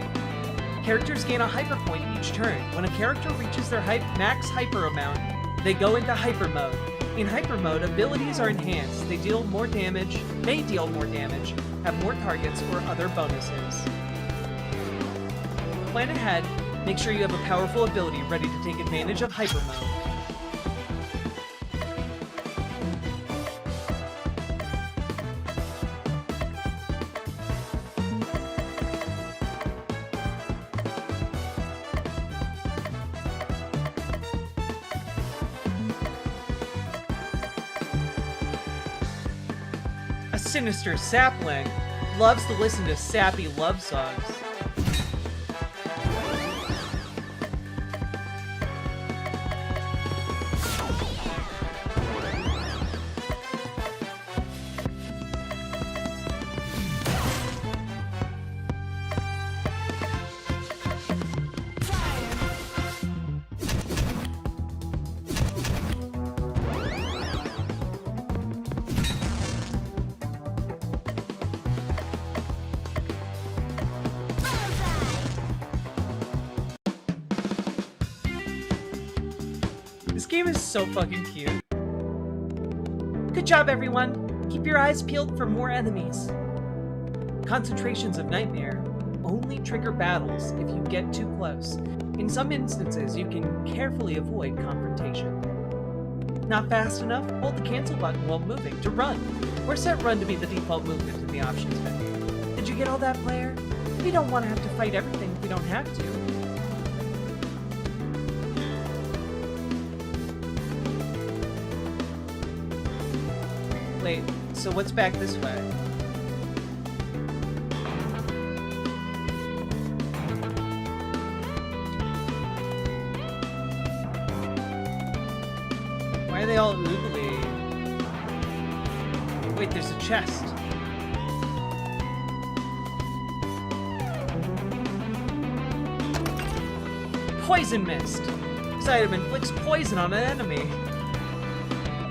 Characters gain a hyper point each turn. When a character reaches their max hyper amount, they go into hyper mode. In hyper mode, abilities are enhanced. They may deal more damage, have more targets, or other bonuses. Plan ahead, make sure you have a powerful ability ready to take advantage of hyper mode. A sinister sapling loves to listen to sappy love songs. This game is so fucking cute. Good job, everyone. Keep your eyes peeled for more enemies. Concentrations of Nightmare only trigger battles if you get too close. In some instances, you can carefully avoid confrontation. Not fast enough? Hold the cancel button while moving to run, or set run to be the default movement in the options menu. Did you get all that, player? We don't want to have to fight everything if we don't have to. Wait, so what's back this way? Why are they all oogly? Wait, there's a chest. Poison Mist! This item inflicts poison on an enemy.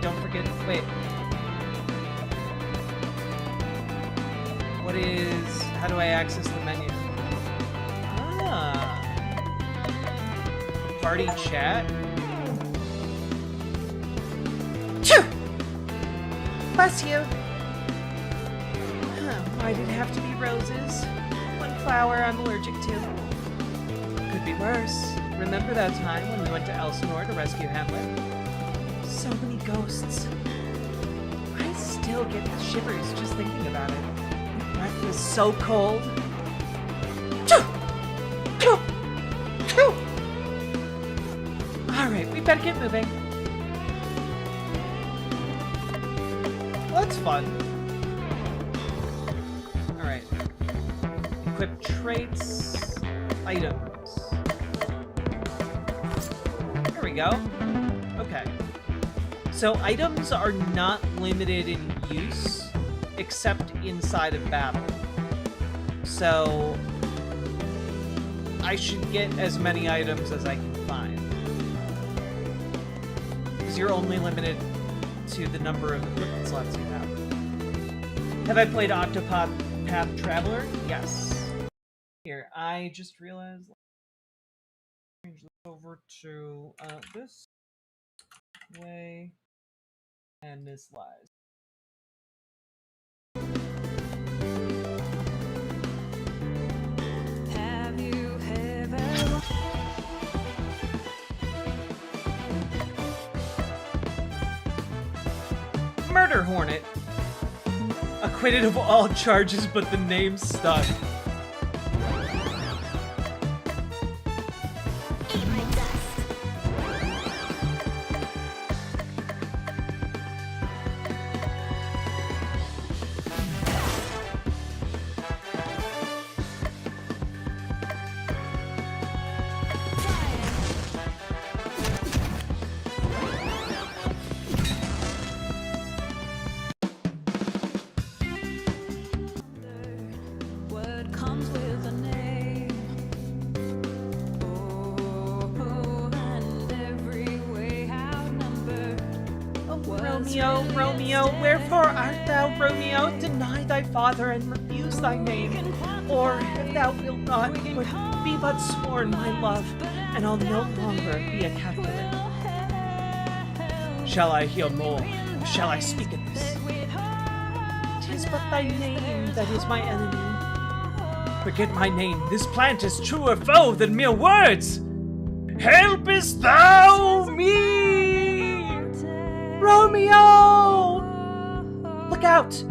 Don't forget, wait. How do I access the menu? Ah. Party chat? Choo! Bless you! Why did it have to be roses? One flower I'm allergic to. Could be worse. Remember that time when we went to Elsinore to rescue Hamlet? So many ghosts. I still get the shivers just thinking about it. Breath is so cold. Alright, we better get moving. Well, that's fun. Alright. Equip traits. Items. There we go. Okay. So items are not limited in use, except inside of battle. So I should get as many items as I can find. Because you're only limited to the number of equipment slots you have. Have I played Octopath Traveler? Yes. Here, I just realized. Change this over to this way, and this lies. murder hornet. Acquitted of all charges, but the name stuck. Word comes with a name. Oh, and every way outnumbered. Romeo, Romeo, wherefore art thou, Romeo? Deny thy father and refuse thy name. Or, if thou wilt not, be but sworn my love, and I'll no longer be a Capulet. Shall I hear more? Shall I speak of this? 'Tis but thy name that is my enemy. Forget my name, this plant is truer foe than mere words! Helpest thou me! Romeo! Look out!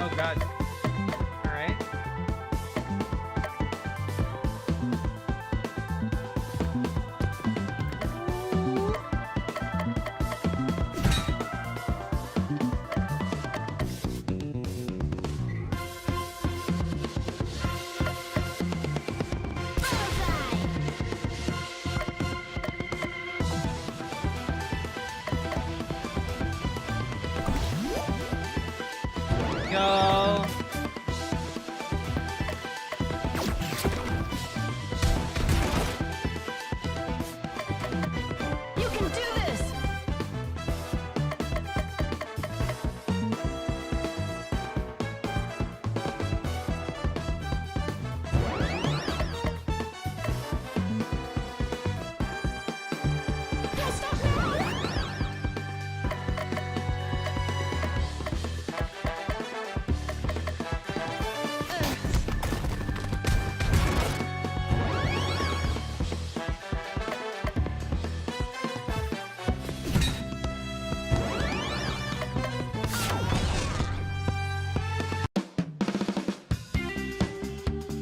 Oh god. Alright. Go. You can do this!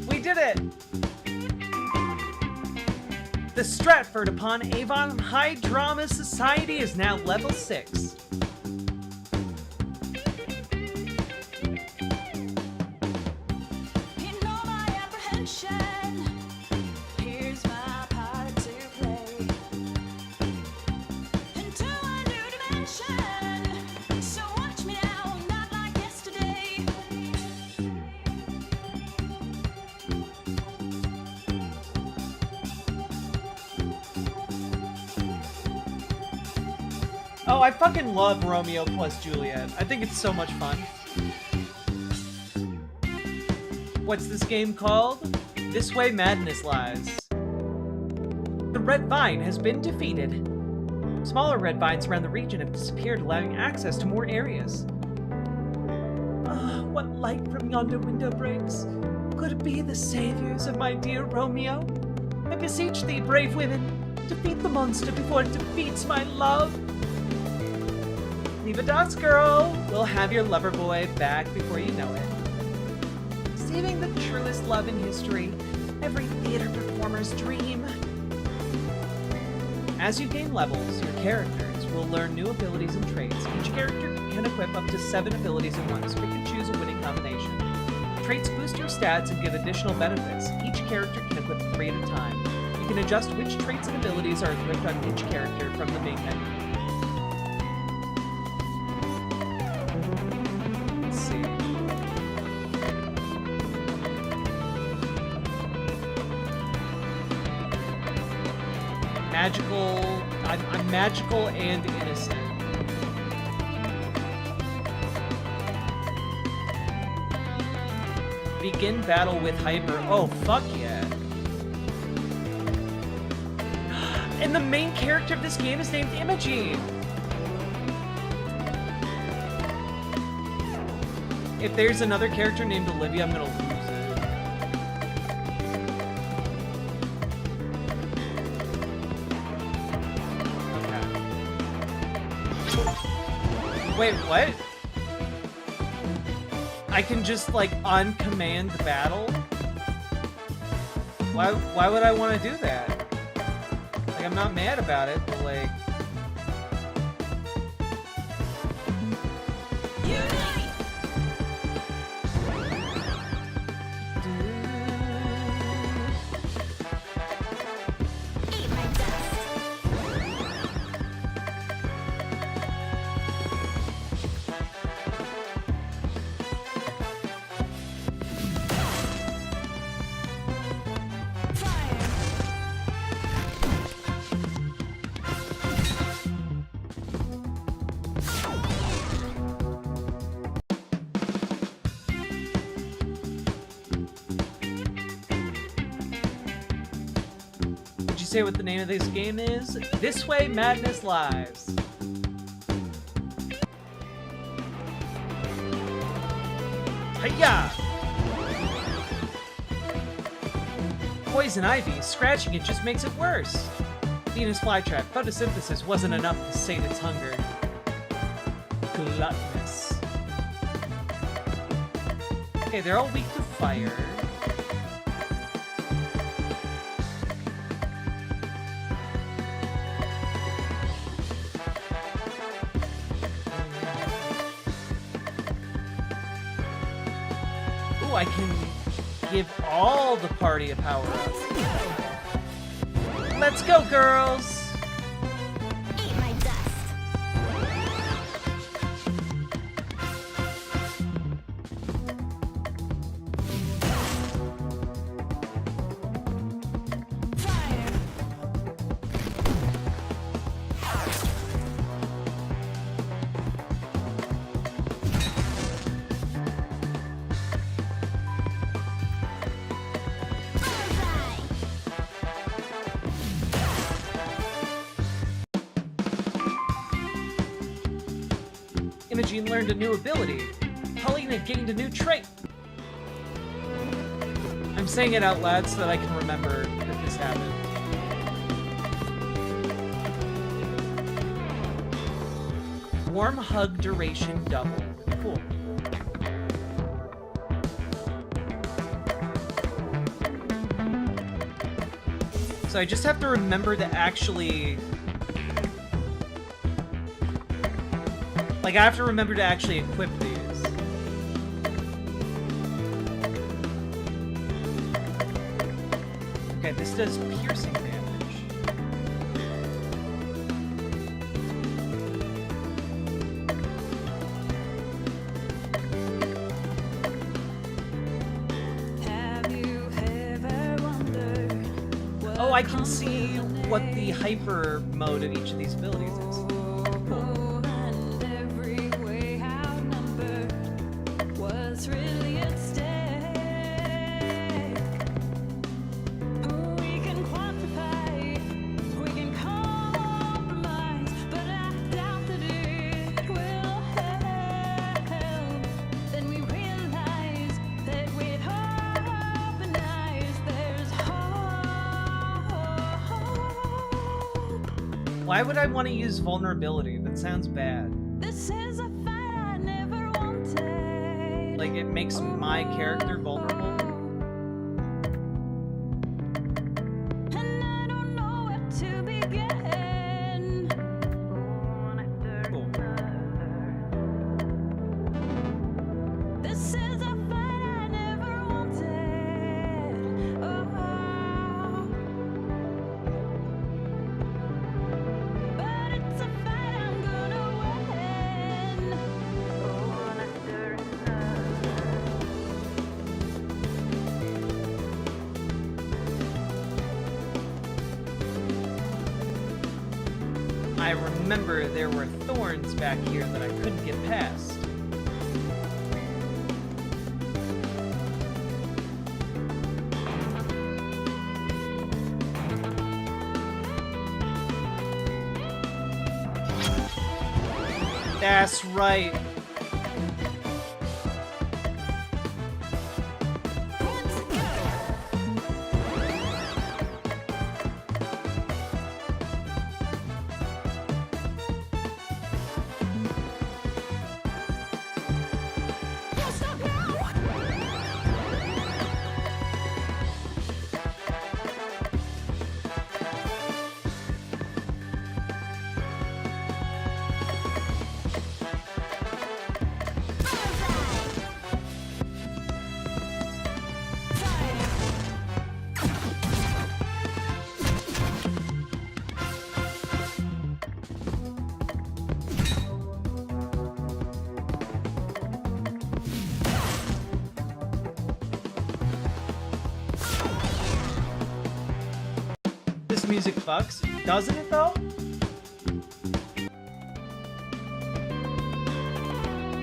We did it! The Stratford upon Avon High Drama Society is now level 6. Here's my part to play into a new dimension. So watch me now, not like yesterday. Oh, I fucking love Romeo plus Juliet. I think it's so much fun. What's this game called? This Way Madness Lies. The red vine has been defeated. Smaller red vines around the region have disappeared, allowing access to more areas. Ah, what light from yonder window breaks? Could it be the saviors of my dear Romeo? I beseech thee, brave women, defeat the monster before it defeats my love. Leave a dots, girl. We'll have your lover boy back before you know it. Saving the truest love in history, every theater performer's dream. As you gain levels, your characters will learn new abilities and traits. Each character can equip up to 7 abilities at once. Pick and choose a winning combination. Traits boost your stats and give additional benefits. Each character can equip 3 at a time. You can adjust which traits and abilities are equipped on each character from the main menu. Let's see. Magical. I'm magical and innocent. Begin battle with hyper. Oh, fuck yeah. And the main character of this game is named Imogene. If there's another character named Olivia, I'm gonna lose it. Wait, what? I can just, like, on command battle? Why would I want to do that? Like, I'm not mad about it, but, like... Say what the name of this game is? This Way Madness Lies. Hiya! Poison ivy. Scratching it just makes it worse. Venus flytrap. Photosynthesis wasn't enough to sate its hunger. Gluttonous. Okay, they're all weak to fire. I can give all the party a power-up. Let's go, girls! Eat my dust. Imogene learned a new ability. Helena gained a new trait. I'm saying it out loud so that I can remember that this happened. Warm hug duration double. Cool. So I just have to remember to actually... Like, I have to remember to actually equip these. Okay, this does piercing damage. Oh, I can see what the hyper mode of each of these abilities is. Cool. Why would I want to use vulnerability? That sounds bad. This is a fight I never wanted. Like, it makes my character vulnerable? And I don't know where to begin. This is a fight I never wanted. But it's a fight I'm gonna win. I remember there were thorns back here that I couldn't get past. That's right. This music fucks, doesn't it though?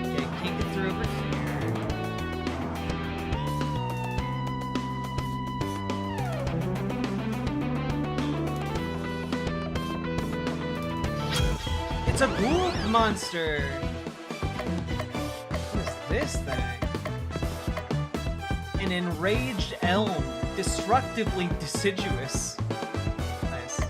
Okay, can't get through over here. It's a ghoul monster! What is this thing? An enraged elm, destructively deciduous. Nice.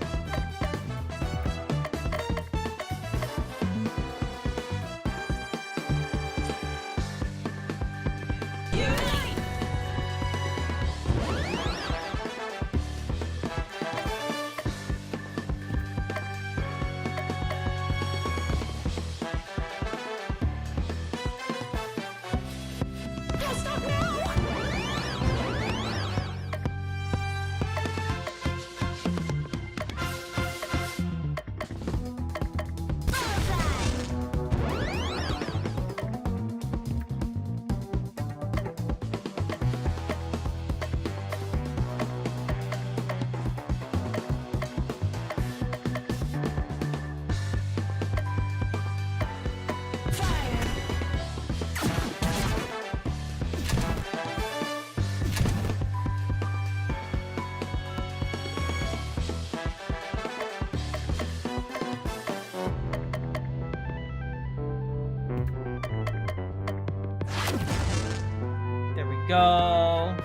There we go.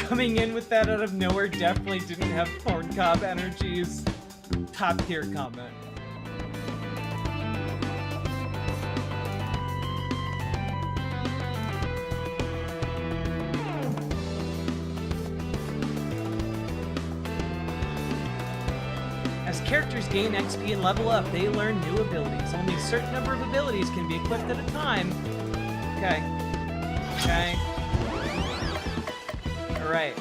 coming in with that out of nowhere definitely didn't have corn cob energies. Top tier comment. As characters gain XP and level up, they learn new abilities. Only a certain number of abilities can be equipped at a time. Okay. Okay. Alright.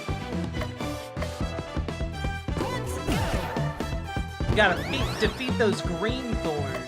You gotta defeat those green thorns.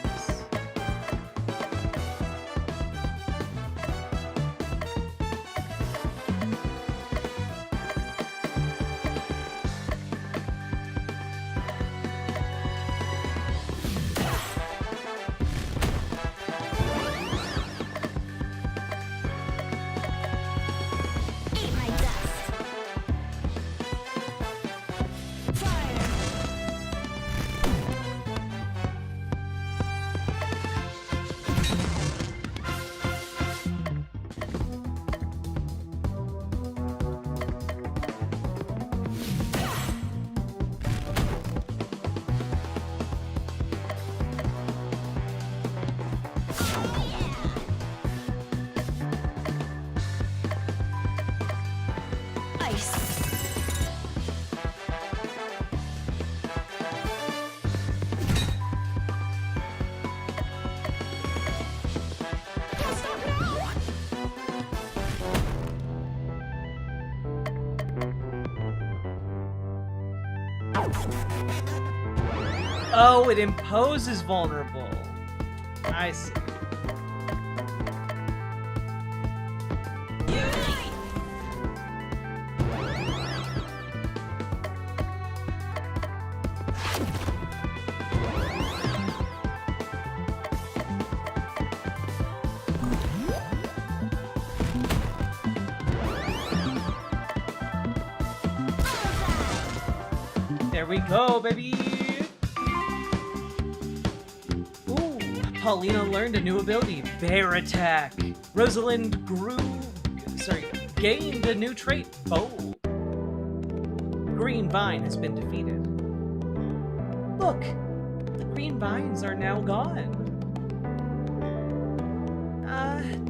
Oh, it imposes vulnerable. I see. There we go, baby! Ooh, Paulina learned a new ability, Bear Attack. Rosalind gained a new trait, Bold. Green Vine has been defeated. Look, the green vines are now gone.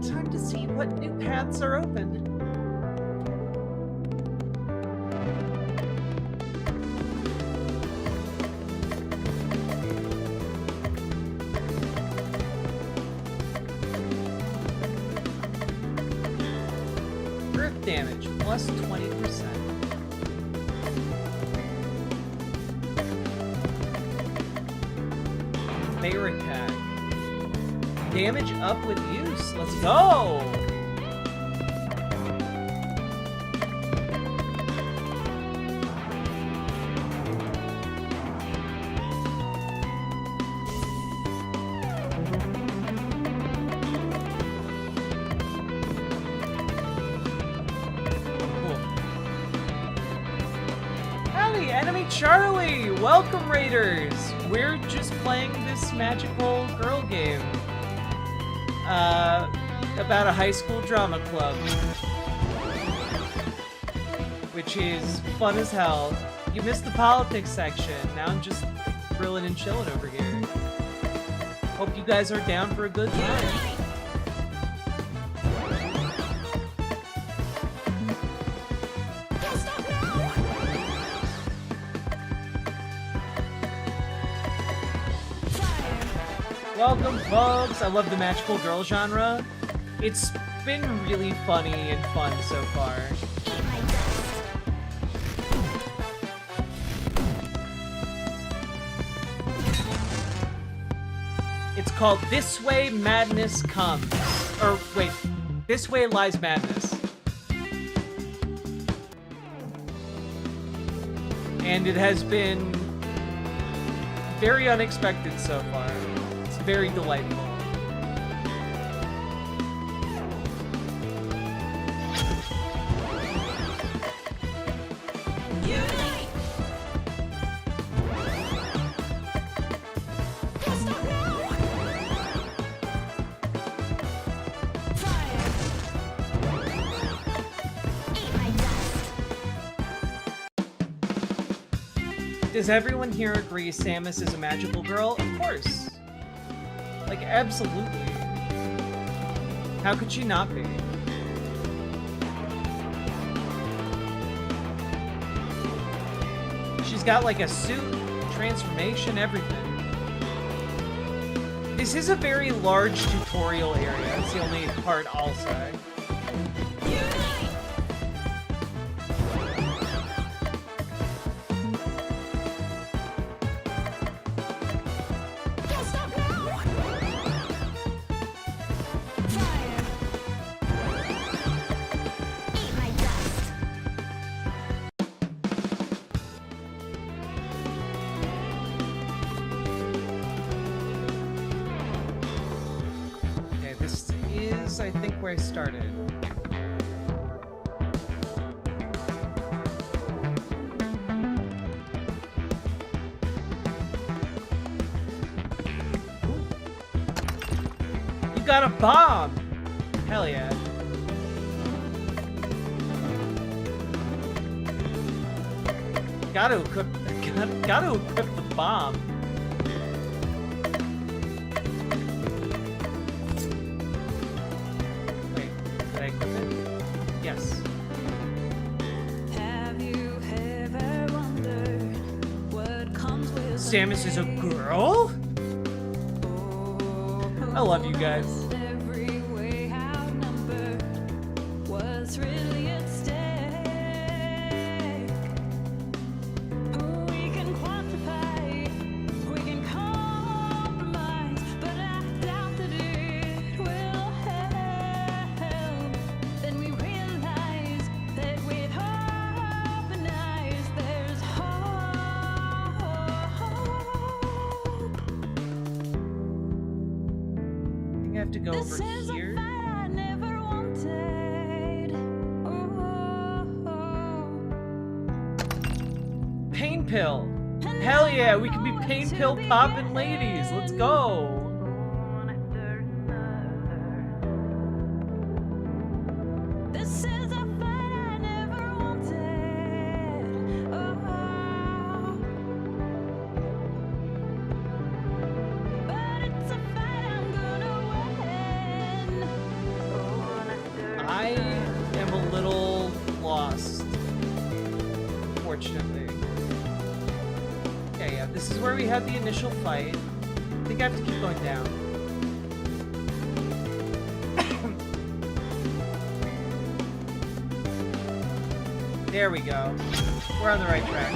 Time to see what new paths are open. Damage, plus 20%. Bear Attack. Damage up with use. Let's go! Charlie! Welcome, Raiders! We're just playing this magical girl game. About a high school drama club. Which is fun as hell. You missed the politics section. Now I'm just grilling and chilling over here. Hope you guys are down for a good time. Welcome, folks! I love the magical girl genre. It's been really funny and fun so far. It's called This Way Madness Comes. Or, wait, This Way Lies Madness. And it has been very unexpected so far. Very delightful. Does everyone here agree Samus is a magical girl? Of course. Like, absolutely. How could she not be? She's got like a suit, transformation, everything. This is a very large tutorial area. That's the only part I'll say. I think where I started. You got a bomb! Hell yeah. Gotta equip the bomb. Yes. Have you ever wondered what comes with Samus is a girl? I love you guys. every way outnumbered? What's really at stake? We can quantify, we can compromise, but I doubt that it will help. Then we realize that with hope and eyes, there's hope. I think I have to go This over is here. a fight I never wanted. Pain pill. Hell yeah, we can be pain pill poppin' ladies. Let's go. This is a fight I never wanted. But it's a fight I'm gonna win. I am a little lost, fortunately. Yeah, this is where we had the initial fight. I think I have to keep going down. There we go. We're on the right track.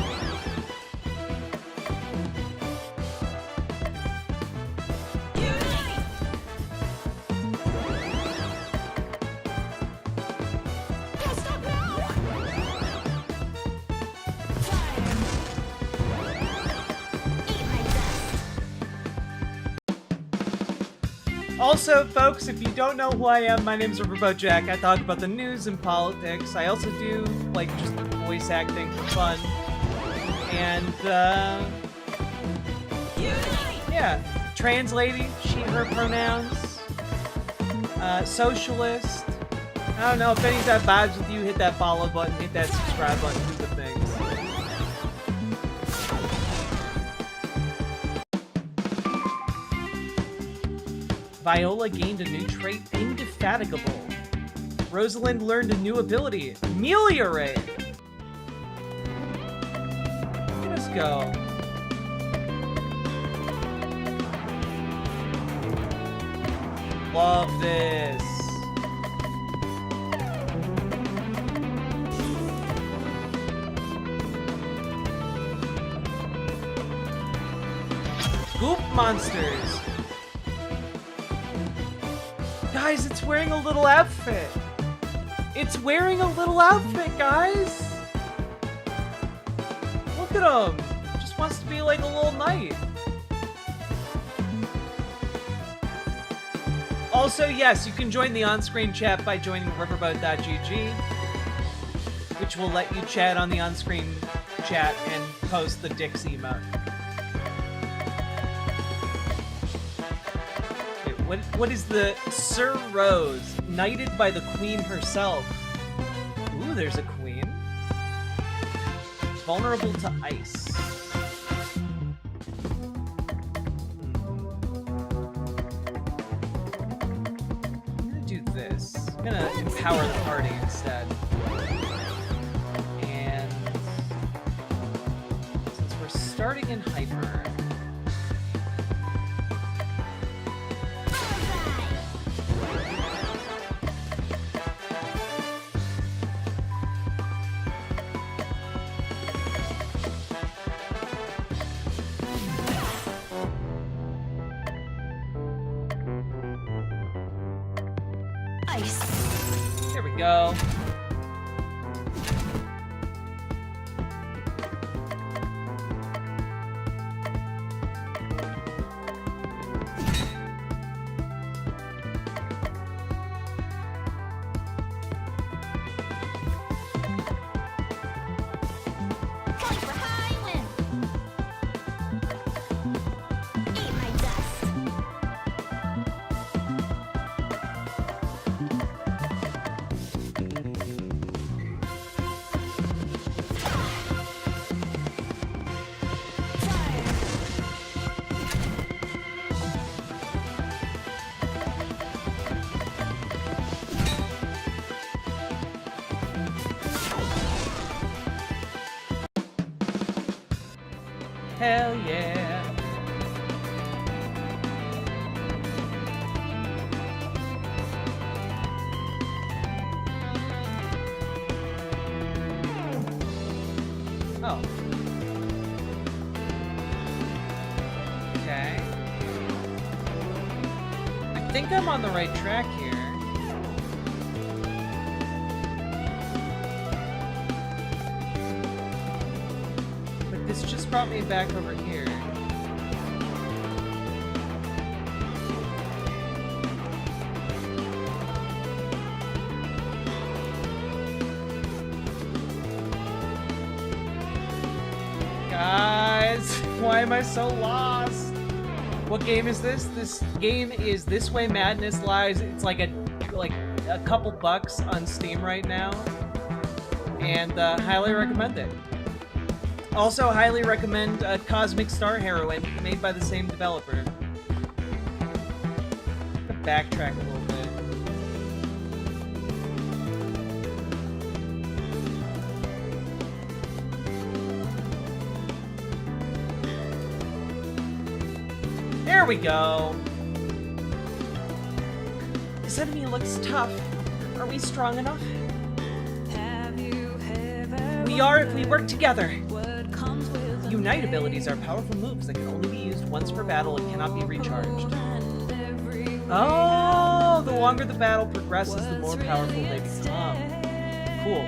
Also, folks, if you don't know who I am, my name's Riverboat Jack. I talk about the news and politics. I also do, like, just voice acting for fun. And, yeah. Trans lady, she, her pronouns. Socialist. I don't know, if any of that vibes with you, hit that follow button, hit that subscribe button, do the things. Viola gained a new trait, Indefatigable. Rosalind learned a new ability, Ameliorate. Let's go. Love this. Goop monsters. Guys, it's wearing a little outfit. It's wearing a little outfit, guys. Look at him. Just wants to be like a little knight. Also, yes, you can join the on-screen chat by joining riverboat.gg, which will let you chat on the on-screen chat and post the Dix emote. What is the Sir Rose, knighted by the queen herself? Ooh, there's a queen. Vulnerable to ice. power the party instead. And since we're starting in hyper, there we go. Hell yeah. Oh. Okay. I think I'm on the right track here. This just brought me back over here. Guys, why am I so lost? What game is this? This game is This Way Madness Lies. It's like a couple bucks on Steam right now, and highly recommend it. Also, highly recommend Cosmic Star Heroine, made by the same developer. Backtrack a little bit. There we go. This enemy looks tough. Are we strong enough? We are if we work together. Unite abilities are powerful moves that can only be used once per battle and cannot be recharged. Oh, the longer the battle progresses, the more powerful they become. Cool.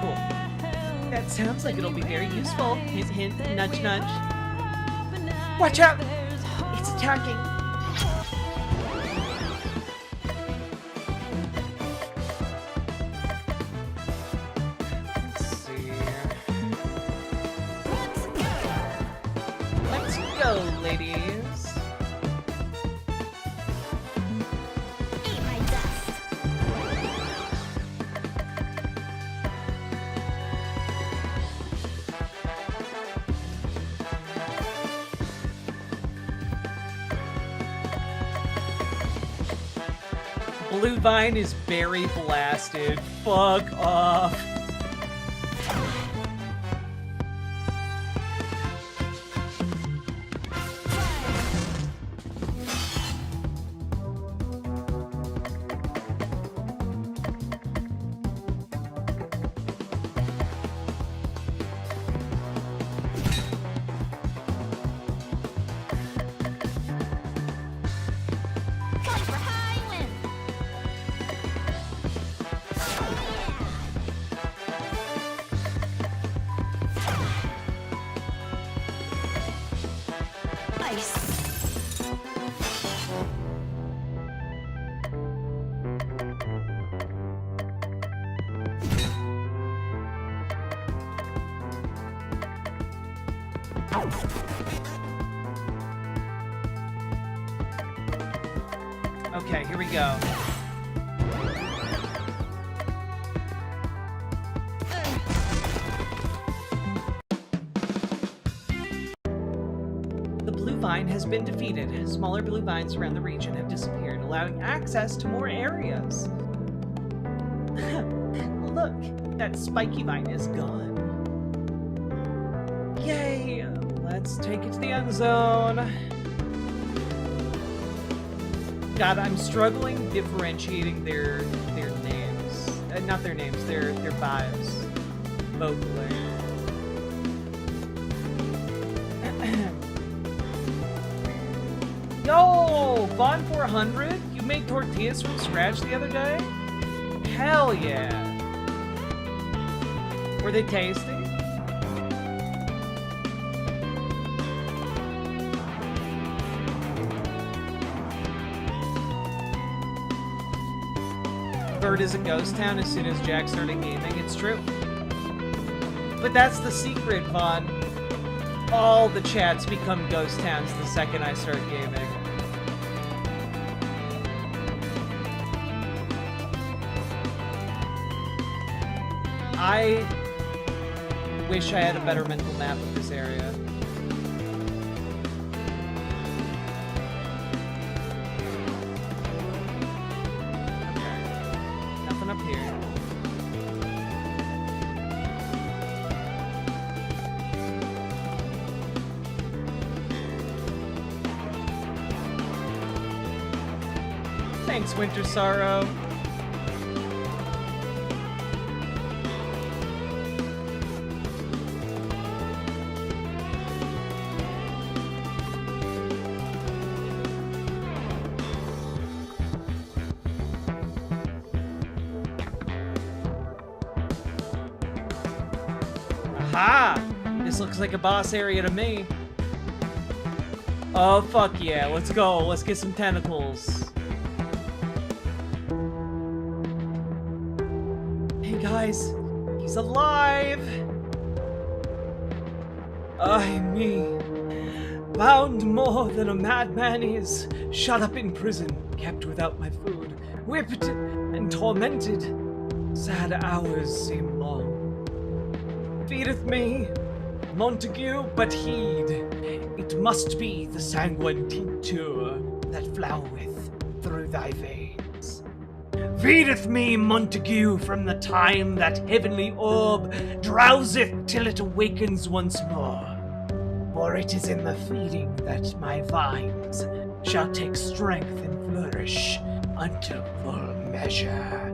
Cool. That sounds like it'll be very useful. Hint, hint, nudge, nudge. Watch out! It's attacking. Ladies. Eat my dust. Blue Vine is very blasted. Fuck off. Okay, here we go. the blue vine has been defeated. Smaller blue vines around the region have disappeared, allowing access to more areas. Look, that spiky vine is gone. Yay! Let's take it to the end zone. God, I'm struggling differentiating their names. Not their names, their vibes. Vocally. Yo! Vaughn 400? You made tortillas from scratch the other day? Hell yeah! Were they tasty? Vert is a ghost town as soon as Jack started gaming. It's true. But that's the secret, Vaughn. All the chats become ghost towns the second I start gaming. I wish I had a better mental map of this area. Okay. Nothing up here. Thanks, Winter Sorrow. Aha! This looks like a boss area to me. Oh, fuck yeah. Let's go. Let's get some tentacles. Hey, guys. He's alive! Ay me. Bound more than a madman is. Shut up in prison. Kept without my food. Whipped and tormented. Sad hours seem long. Feedeth me, Montague, but heed, it must be the sanguine tincture that floweth through thy veins. Feedeth me, Montague, from the time that heavenly orb drowseth till it awakens once more. For it is in the feeding that my vines shall take strength and flourish unto full measure.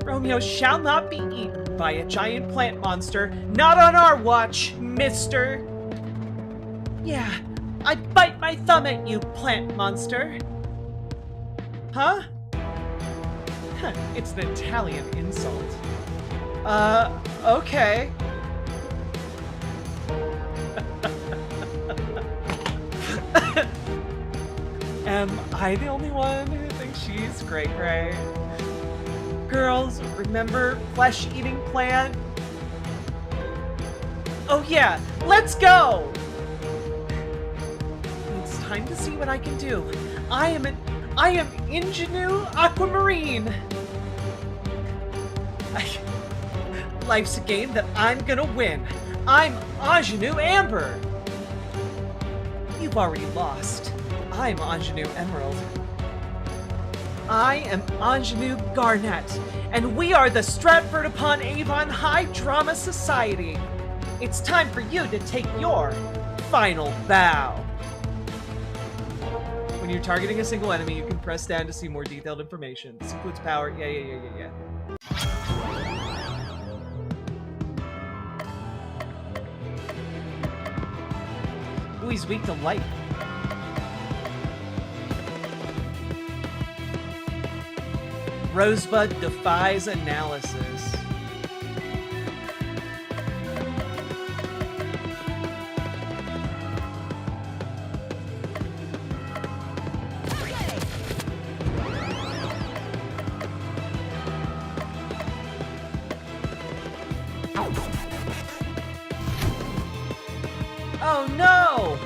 Romeo shall not be eaten by a giant plant monster. Not on our watch, mister. Yeah, I bite my thumb at you, plant monster. Huh? It's an Italian insult. Okay. Am I the only one who thinks she's great? Girls, remember flesh-eating plant? Oh yeah, let's go! It's time to see what I can do. I am Ingenue Aquamarine. Life's a game that I'm gonna win. I'm Ingenue Amber. You've already lost. I'm Ingenue Emerald. I am Ingenue Garnet, and we are the Stratford-upon-Avon High Drama Society. It's time for you to take your final bow. When you're targeting a single enemy, you can press down to see more detailed information. This includes power. Yeah. Ooh, he's weak to light. Rosebud defies analysis. Oh no!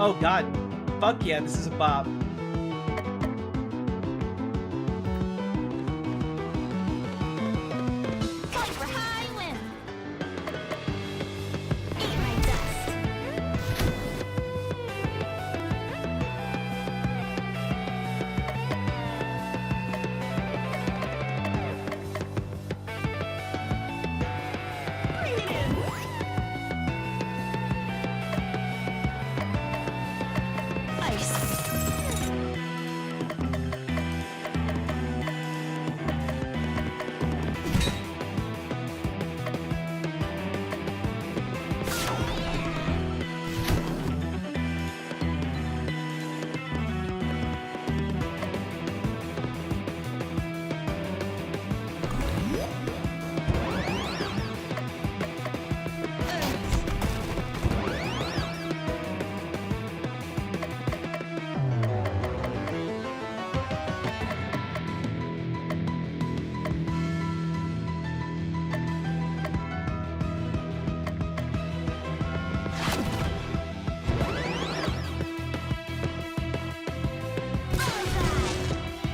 Oh god. Fuck yeah, this is a bop. Fight for high win. Eat my dust. Bring it in. Ice.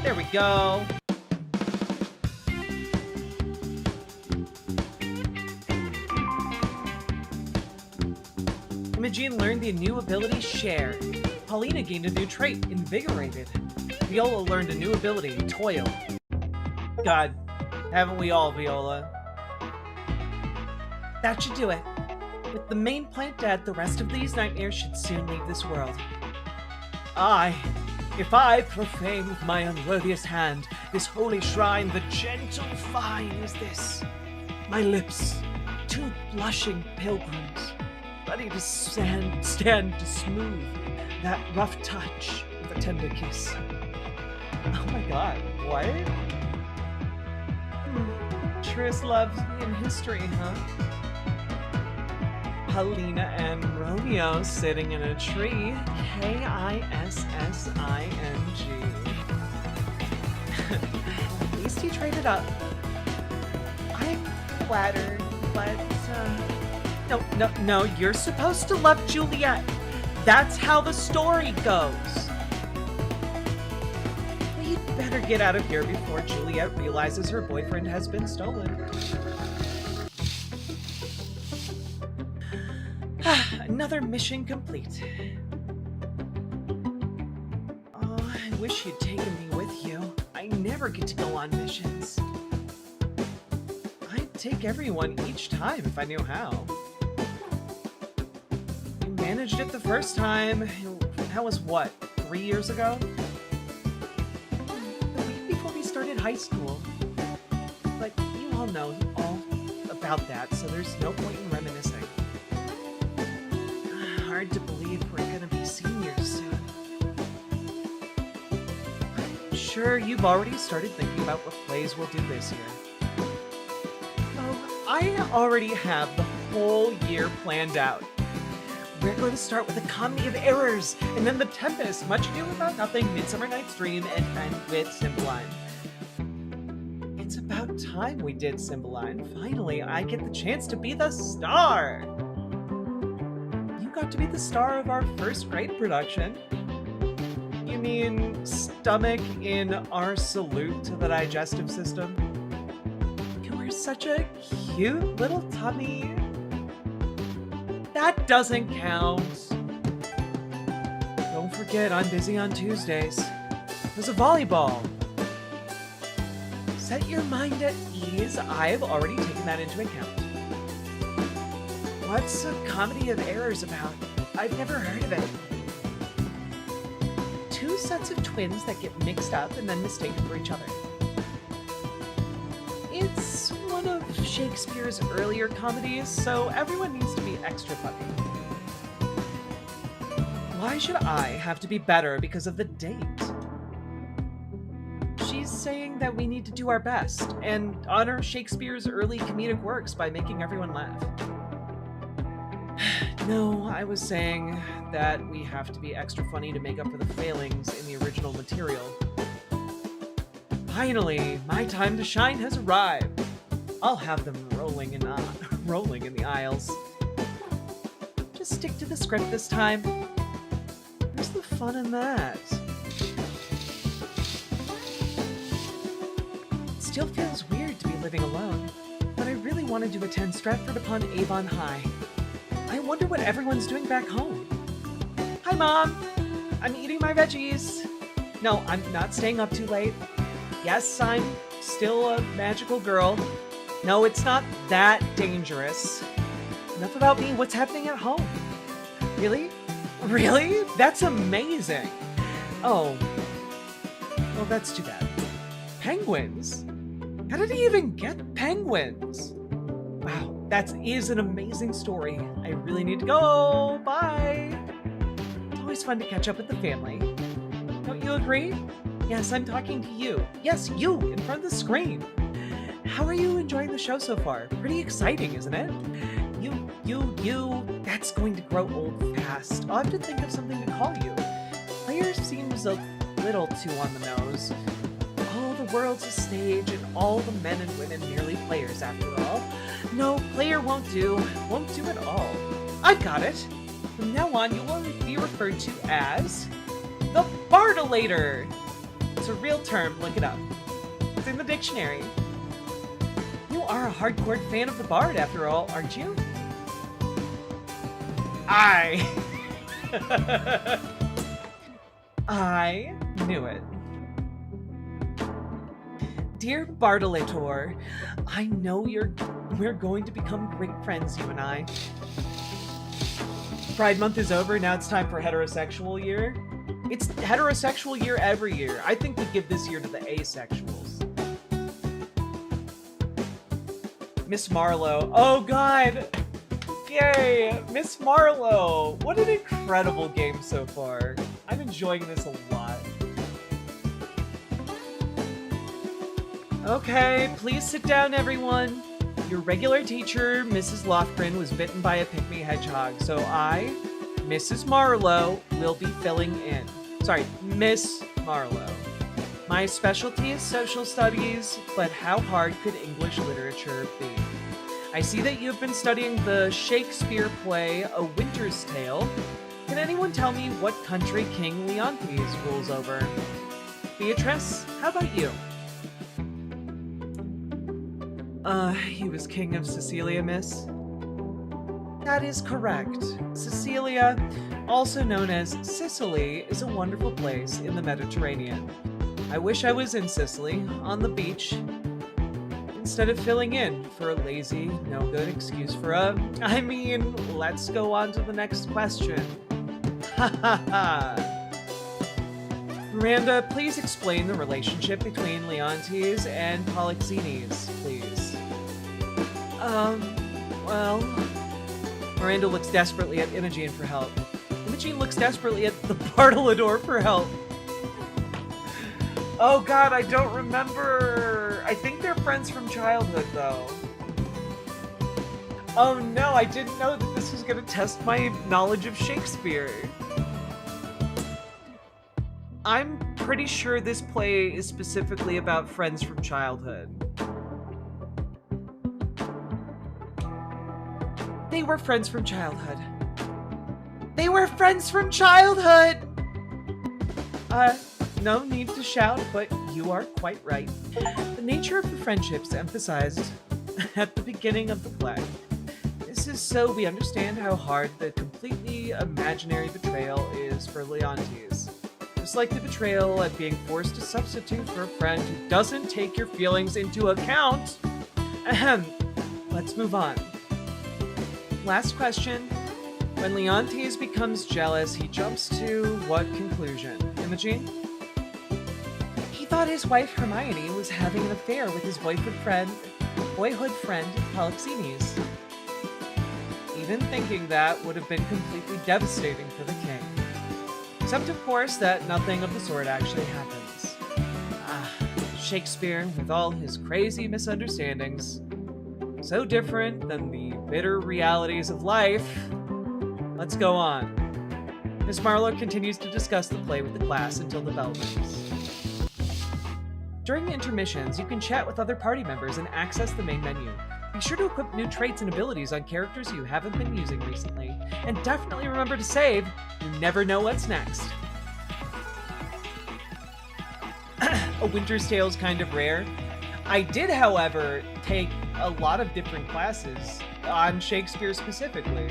There we go. Imogene learned the new ability Share. Paulina gained a new trait, Invigorated. Viola learned a new ability, Toil. God, haven't we all, Viola? That should do it. With the main plant dead, the rest of these nightmares should soon leave this world. If I profane with my unworthiest hand this holy shrine, the gentle fine is this. My lips, two blushing pilgrims, ready to stand to smooth that rough touch with a tender kiss. Oh my god, what? Truest love in history, huh? Paulina and Romeo sitting in a tree. Kissing. At least he traded up. I'm flattered, but no, you're supposed to love Juliet. That's how the story goes. We'd better get out of here before Juliet realizes her boyfriend has been stolen. Another mission complete. Oh, I wish you'd taken me with you. I never get to go on missions. I'd take everyone each time if I knew how. You managed it the first time. That was what, 3 years ago? The week before we started high school. But you all know all about that, so there's no point in reminiscing. Hard to believe we're gonna be seniors soon. I'm sure you've already started thinking about what plays we'll do this year. Oh, I already have the whole year planned out. We're going to start with a comedy of errors, and then The Tempest, Much Ado About Nothing, Midsummer Night's Dream, and end with Cymbeline. It's about time we did Cymbeline. Finally, I get the chance to be the star! Got to be the star of our first grade production. You mean stomach in our salute to the digestive system? You were such a cute little tummy. That doesn't count. Don't forget, I'm busy on Tuesdays. There's a volleyball. Set your mind at ease. I've already taken that into account. What's a comedy of errors about? I've never heard of it. Two sets of twins that get mixed up and then mistaken for each other. It's one of Shakespeare's earlier comedies, so everyone needs to be extra funny. Why should I have to be better because of the date? She's saying that we need to do our best and honor Shakespeare's early comedic works by making everyone laugh. No, I was saying that we have to be extra funny to make up for the failings in the original material. Finally, my time to shine has arrived. I'll have them rolling in the aisles. Just stick to the script this time. the fun in that? It still feels weird to be living alone, but I really wanted to attend Stratford-upon-Avon High. I wonder what everyone's doing back home. Hi, Mom! I'm eating my veggies. No, I'm not staying up too late. Yes, I'm still a magical girl. No, it's not that dangerous. Enough about me, what's happening at home? Really? Really? That's amazing. Oh. Well, that's too bad. Penguins? How did he even get penguins? Wow, that is an amazing story. I really need to go. Bye. It's always fun to catch up with the family. Don't you agree? Yes, I'm talking to you. Yes, you, in front of the screen. How are you enjoying the show so far? Pretty exciting, isn't it? You, that's going to grow old fast. I'll have to think of something to call you. Player seems a little too on the nose. Oh, the world's a stage, and all the men and women merely players after all. No, player won't do. Won't do at all. I've got it. From now on, you will be referred to as the Bartolator. It's a real term, look it up. It's in the dictionary. You are a hardcore fan of the Bard, after all, aren't you? I knew it. Dear Bartolator, I know we're going to become great friends, you and I. Pride Month is over, now it's time for heterosexual year. It's heterosexual year every year. I think we give this year to the asexuals. Miss Marlowe. Oh god! Yay! Miss Marlowe! What an incredible game so far. I'm enjoying this a lot. Okay, please sit down, everyone. Your regular teacher, Mrs. Lofgren, was bitten by a pygmy hedgehog, so I, Mrs. Marlowe, will be filling in. Sorry, Miss Marlowe. My specialty is social studies, but how hard could English literature be? I see that you've been studying the Shakespeare play A Winter's Tale. Can anyone tell me what country King Leontes rules over? Beatrice, how about you? He was king of Sicilia, miss. That is correct. Sicilia, also known as Sicily, is a wonderful place in the Mediterranean. I wish I was in Sicily, on the beach, instead of filling in for a lazy, no-good excuse for I mean, let's go on to the next question. Ha ha ha. Miranda, please explain the relationship between Leontes and Polixenes, please. Well... Miranda looks desperately at Imogene for help. Imogene looks desperately at the Bartolator for help. Oh god, I don't remember. I think they're friends from childhood, though. Oh no, I didn't know that this was going to test my knowledge of Shakespeare. I'm pretty sure this play is specifically about friends from childhood. They were friends from childhood. They were friends from childhood! No need to shout, but you are quite right. The nature of the friendships emphasized at the beginning of the play. This is so we understand how hard the completely imaginary betrayal is for Leontes. Just like the betrayal at being forced to substitute for a friend who doesn't take your feelings into account. Ahem. Let's move on. Last question. When Leontes becomes jealous, he jumps to what conclusion? Imogene? He thought his wife Hermione was having an affair with his boyhood friend Polixenes. Even thinking that would have been completely devastating for the king. Except, of course, that nothing of the sort actually happens. Shakespeare, with all his crazy misunderstandings. So different than the bitter realities of life. Let's go on. Miss Marlowe continues to discuss the play with the class until the bell rings. During the intermissions, you can chat with other party members and access the main menu. Be sure to equip new traits and abilities on characters you haven't been using recently. And definitely remember to save. You never know what's next. A Winter's Tale is kind of rare. I did, however, take a lot of different classes on Shakespeare specifically.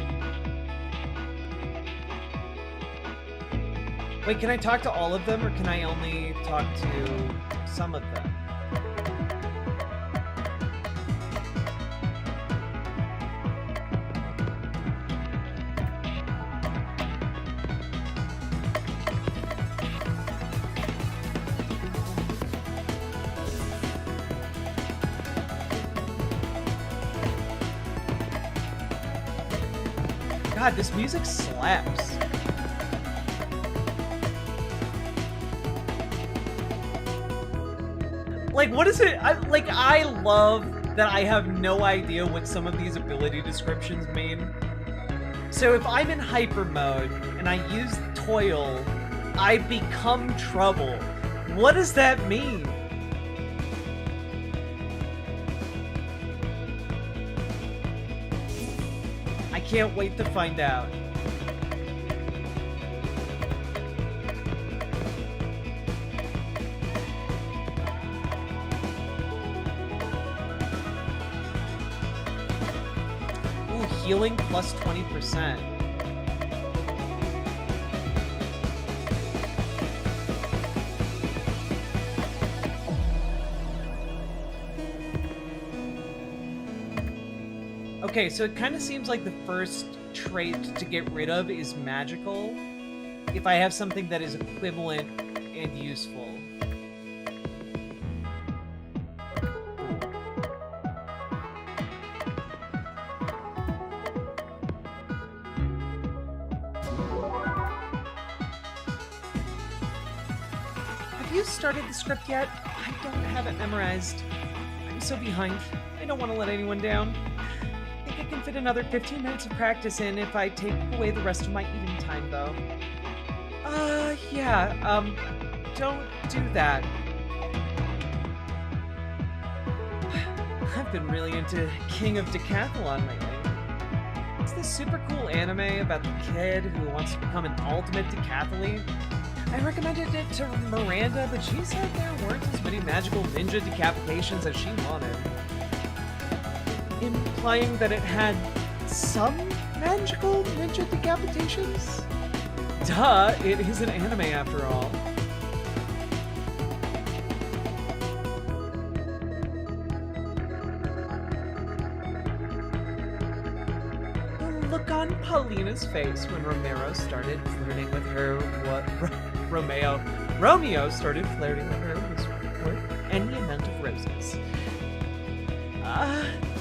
Wait, can I talk to all of them, or can I only talk to some of them? God, this music slaps. Like, what is it? I love that I have no idea what some of these ability descriptions mean. So if I'm in hyper mode and I use toil, I become trouble. What does that mean? I can't wait to find out. Ooh, healing plus 20%. Okay, so it kind of seems like the first trait to get rid of is magical, if I have something that is equivalent and useful. Have you started the script yet? I don't have it memorized. I'm so behind. I don't want to let anyone down. I think I can fit another 15 minutes of practice in if I take away the rest of my eating time, though. Don't do that. I've been really into King of Decathlon lately. It's this super cool anime about the kid who wants to become an ultimate decathlete. I recommended it to Miranda, but she said there weren't as many magical ninja decapitations as she wanted. Implying that it had some magical ninja decapitations? Duh, it is an anime after all. The look on Paulina's face when Romeo started flirting with her Romeo started flirting with her was worth any amount of roses.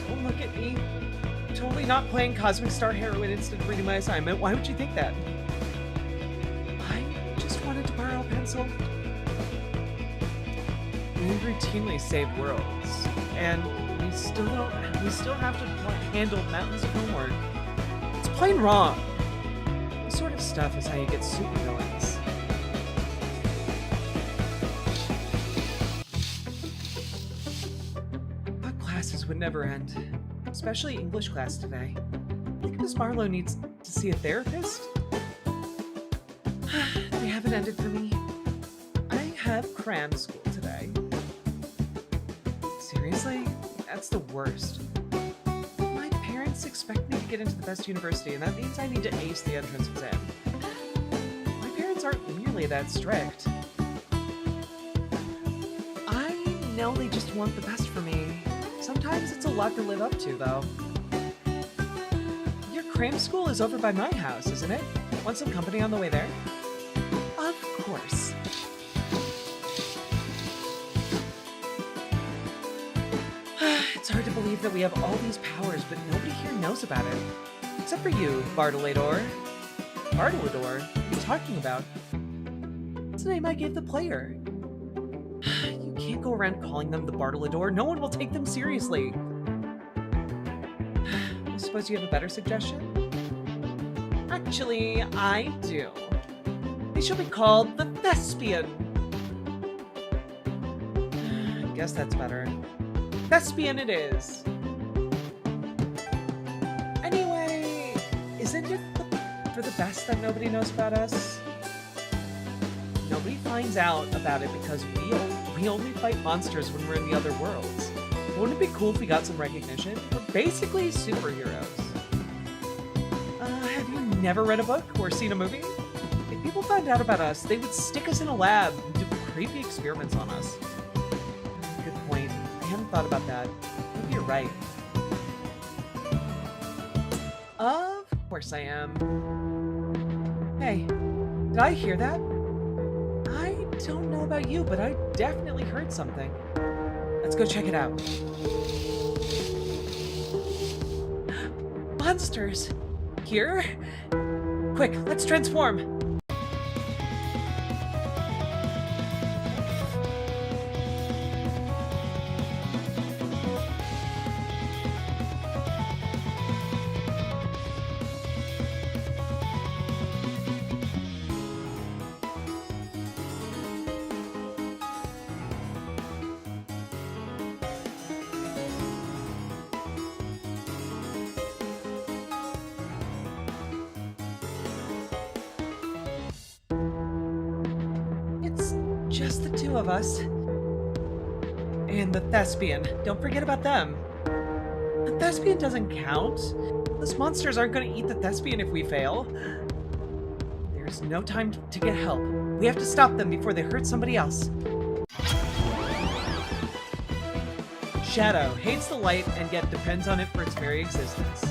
Don't look at me. Totally not playing Cosmic Star Heroine instead of reading my assignment. Why would you think that? I just wanted to borrow a pencil. We routinely save worlds, and we still have to handle mountains of homework. It's plain wrong. This sort of stuff is how you get supervillains. But classes would never end, especially English class today. I think Miss Marlowe needs to see a therapist. They haven't ended for me. I have cram school today. Seriously? That's the worst. My parents expect me to get into the best university, and that means I need to ace the entrance exam. My parents aren't nearly that strict. I know they just want the best for me. Sometimes it's a lot to live up to, though. Your cram school is over by my house, isn't it? Want some company on the way there? Of course. It's hard to believe that we have all these powers, but nobody here knows about it. Except for you, Bartolador. Bartolador? What are you talking about? That's the name I gave the player. You can't go around calling them the Bartolador. No one will take them seriously. I suppose you have a better suggestion? Actually, I do. They should be called the Thespian. I guess that's better. Thespian it is. Anyway, isn't it for the best that nobody knows about us? Nobody nobody finds out about it because we only fight monsters when we're in the other worlds. Wouldn't it be cool if we got some recognition? We're basically superheroes. Have you never read a book or seen a movie? If people found out about us, they would stick us in a lab and do creepy experiments on us. Good point. I hadn't thought about that. Maybe you're right. Of course I am. Hey, did I hear that? I don't know about you, but I definitely heard something. Let's go check it out. Monsters! Here? Quick, let's transform! Just the two of us. And the thespian. Don't forget about them. The thespian doesn't count. Those monsters aren't going to eat the thespian if we fail. There's no time to get help. We have to stop them before they hurt somebody else. Shadow hates the light and yet depends on it for its very existence.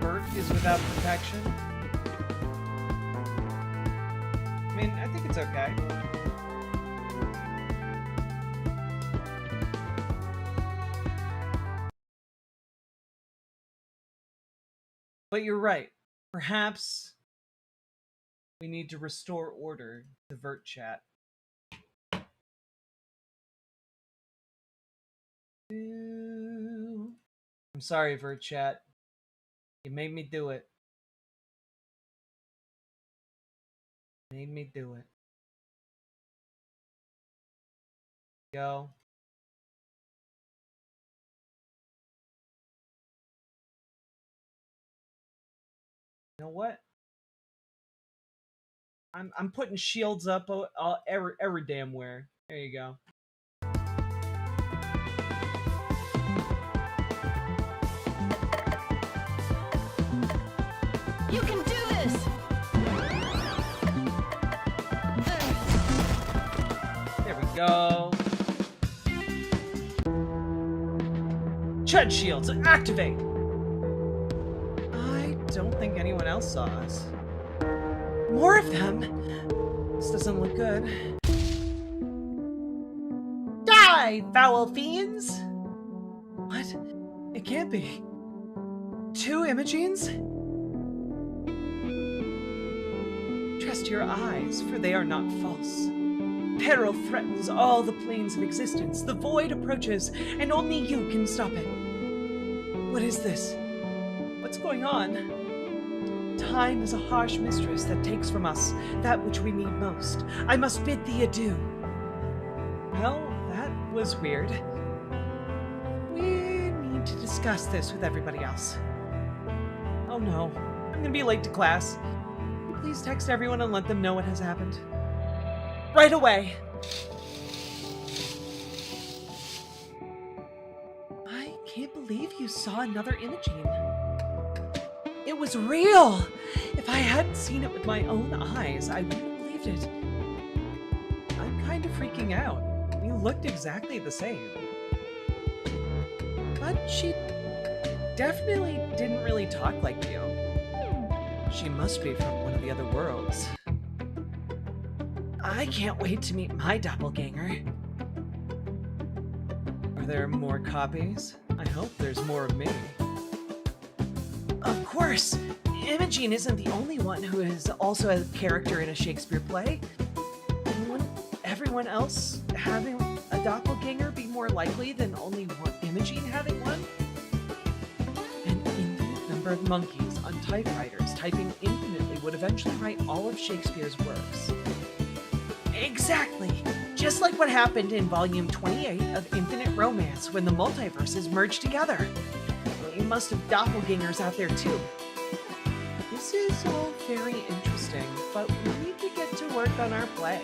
Vert is without protection. I mean, I think it's okay. But you're right. Perhaps we need to restore order to Vert chat. I'm sorry, Vert chat. You made me do it. Made me do it. Go. You know what? I'm putting shields up every damn where. There you go. You can do this! There we go. Chud shields, activate! I don't think anyone else saw us. More of them? This doesn't look good. Die, foul fiends! What? It can't be. 2 Imogenes? Trust your eyes, for they are not false. Peril threatens all the planes of existence. The void approaches, and only you can stop it. What is this? What's going on? Time is a harsh mistress that takes from us that which we need most. I must bid thee adieu. Well, that was weird. We need to discuss this with everybody else. Oh no, I'm gonna be late to class. please text everyone and let them know what has happened? Right away. I can't believe you saw another Imogene. It was real! If I hadn't seen it with my own eyes, I wouldn't have believed it. I'm kind of freaking out. We looked exactly the same. But she definitely didn't really talk like you. She must be from one of the other worlds. I can't wait to meet my doppelganger. Are there more copies? I hope there's more of me. Of course! Imogene isn't the only one who is also a character in a Shakespeare play. Wouldn't everyone else having a doppelganger be more likely than only one Imogene having one? An infinite number of monkeys on typewriters typing infinitely would eventually write all of Shakespeare's works. Exactly! Just like what happened in volume 28 of Infinite Romance when the multiverses merged together. You must have doppelgangers out there too. This is all very interesting, but we need to get to work on our play.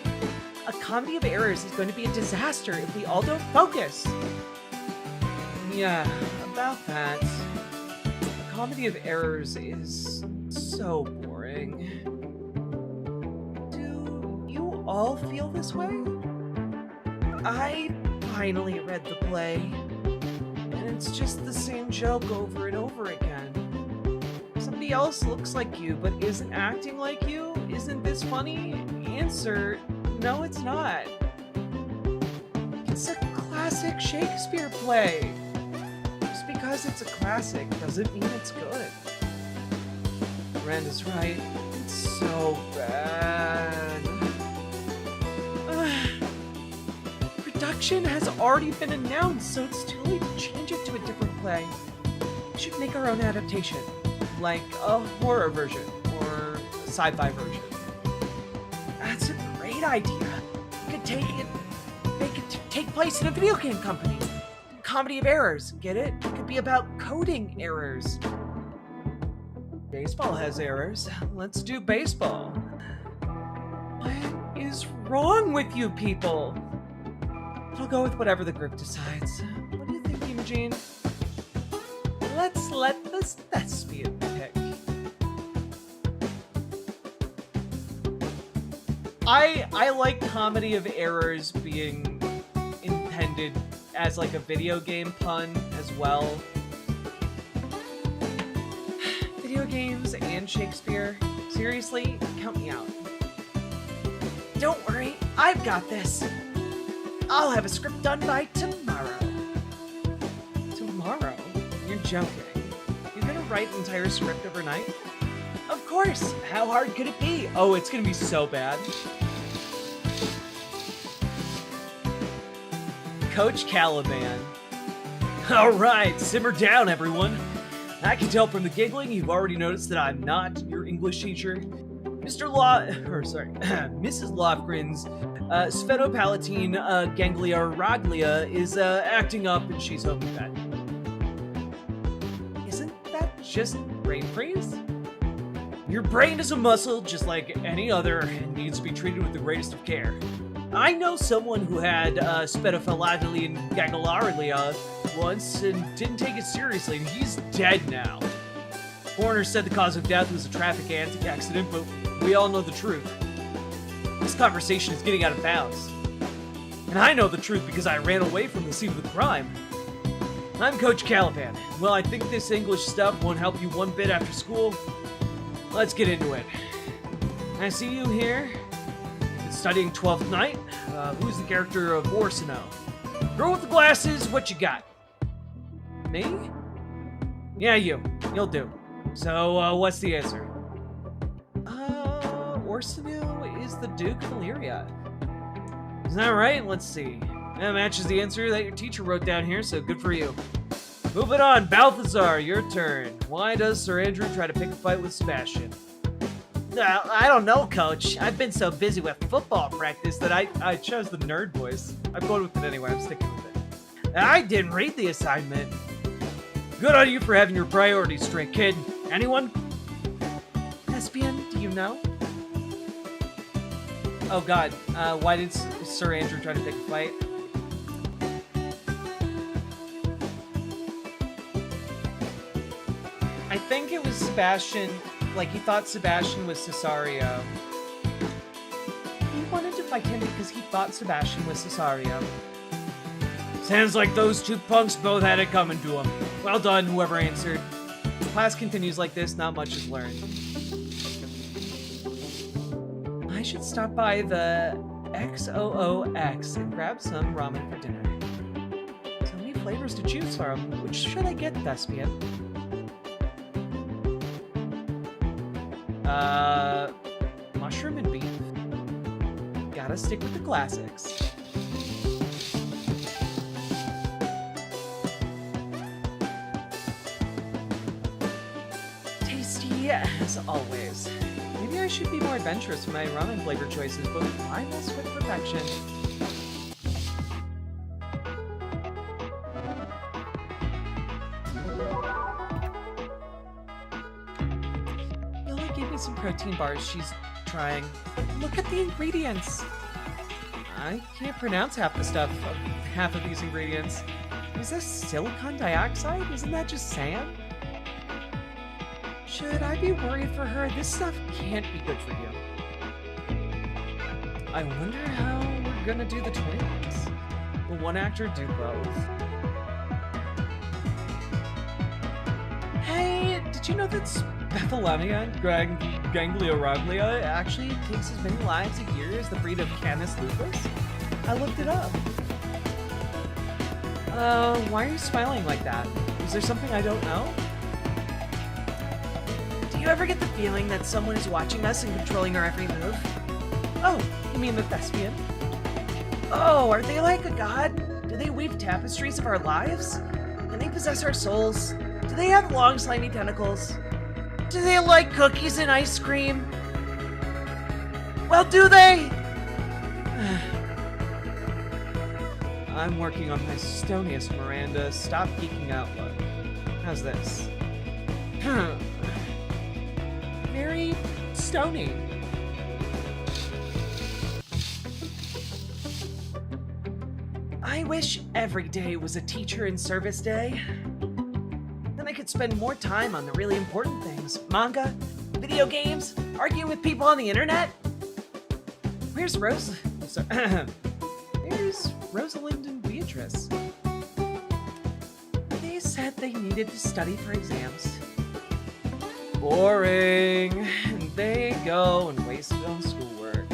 A comedy of errors is going to be a disaster if we all don't focus. Yeah, about that. A comedy of errors is so boring. Do you all feel this way? I finally read the play, and it's just the same joke over and over again. Somebody else looks like you, but isn't acting like you? Isn't this funny? Answer, no it's not. It's a classic Shakespeare play. Just because it's a classic doesn't mean it's good. Miranda's right. It's so bad. Production has already been announced, so it's too late to change it to a different play. We should make our own adaptation, like a horror version or a sci-fi version. That's a great idea. We could make it take place in a video game company. Comedy of errors, get it? It could be about coding errors. Baseball has errors. Let's do baseball. What is wrong with you people? I'll go with whatever the group decides. What do you think, Imogene? Let's let the thespian pick. I like comedy of errors being intended as like a video game pun as well. Video games and Shakespeare. Seriously, count me out. Don't worry, I've got this. I'll have a script done by tomorrow. Tomorrow? You're joking. You're gonna write an entire script overnight? Of course! How hard could it be? Oh, it's gonna be so bad. Coach Caliban. Alright, simmer down, everyone. I can tell from the giggling you've already noticed that I'm not your English teacher. Mrs. Lofgren's sphenopalatine ganglia raglia is acting up and she's home in bed. Isn't that just brain freeze? Your brain is a muscle just like any other and needs to be treated with the greatest of care. I know someone who had sphenopalatine ganglia once and didn't take it seriously, and he's dead now. Coroner said the cause of death was a traffic accident, but we all know the truth. This conversation is getting out of bounds. And I know the truth because I ran away from the scene of the crime. I'm Coach Caliban. Well, I think this English stuff won't help you one bit after school. Let's get into it. I see you here. Been studying 12th Night. Who's the character of Orsino? Girl with the glasses, what you got? Me? Yeah, you'll do. So, what's the answer? Orsino is the Duke of Illyria. Is that right? Let's see. That matches the answer that your teacher wrote down here, so good for you. Moving on, Balthazar, your turn. Why does Sir Andrew try to pick a fight with Sebastian? I don't know, Coach. I've been so busy with football practice that I chose the nerd voice. I'm going with it anyway. I'm sticking with it. I didn't read the assignment. Good on you for having your priorities straight, kid. Anyone? Thespian, do you know? Oh God, why did Sir Andrew try to pick a fight? I think it was Sebastian, like he thought Sebastian was Cesario. He wanted to fight him because he thought Sebastian was Cesario. Sounds like those two punks both had it coming to them. Well done, whoever answered. If class continues like this, not much is learned. I should stop by the XOOX and grab some ramen for dinner. So many flavors to choose from. Which should I get, Thespian? Mushroom and beef. Gotta stick with the classics. Tasty as always. Maybe I should be more adventurous with my ramen flavor choices, but why mess with perfection? Lily gave me some protein bars she's trying, but look at the ingredients! I can't pronounce half of these ingredients. Is this silicon dioxide? Isn't that just sand? Should I be worried for her? This stuff can't be good for you. I wonder how we're gonna do the twins. Will one actor do both? Hey, did you know that Spethalania ganglioraglia actually takes as many lives a year as the breed of Canis lupus? I looked it up. Why are you smiling like that? Is there something I don't know? Do you ever get the feeling that someone is watching us and controlling our every move? Oh, you mean the thespian? Oh, are they like a god? Do they weave tapestries of our lives? Can they possess our souls? Do they have long, slimy tentacles? Do they like cookies and ice cream? Well, do they? I'm working on my stoniest, Miranda. Stop geeking out, look. How's this? Very stony. I wish every day was a teacher in service day. Then I could spend more time on the really important things. Manga, video games, arguing with people on the internet. Where's Rose? Where's Rosalind and Beatrice? They said they needed to study for exams. Boring. And they go and waste it on schoolwork.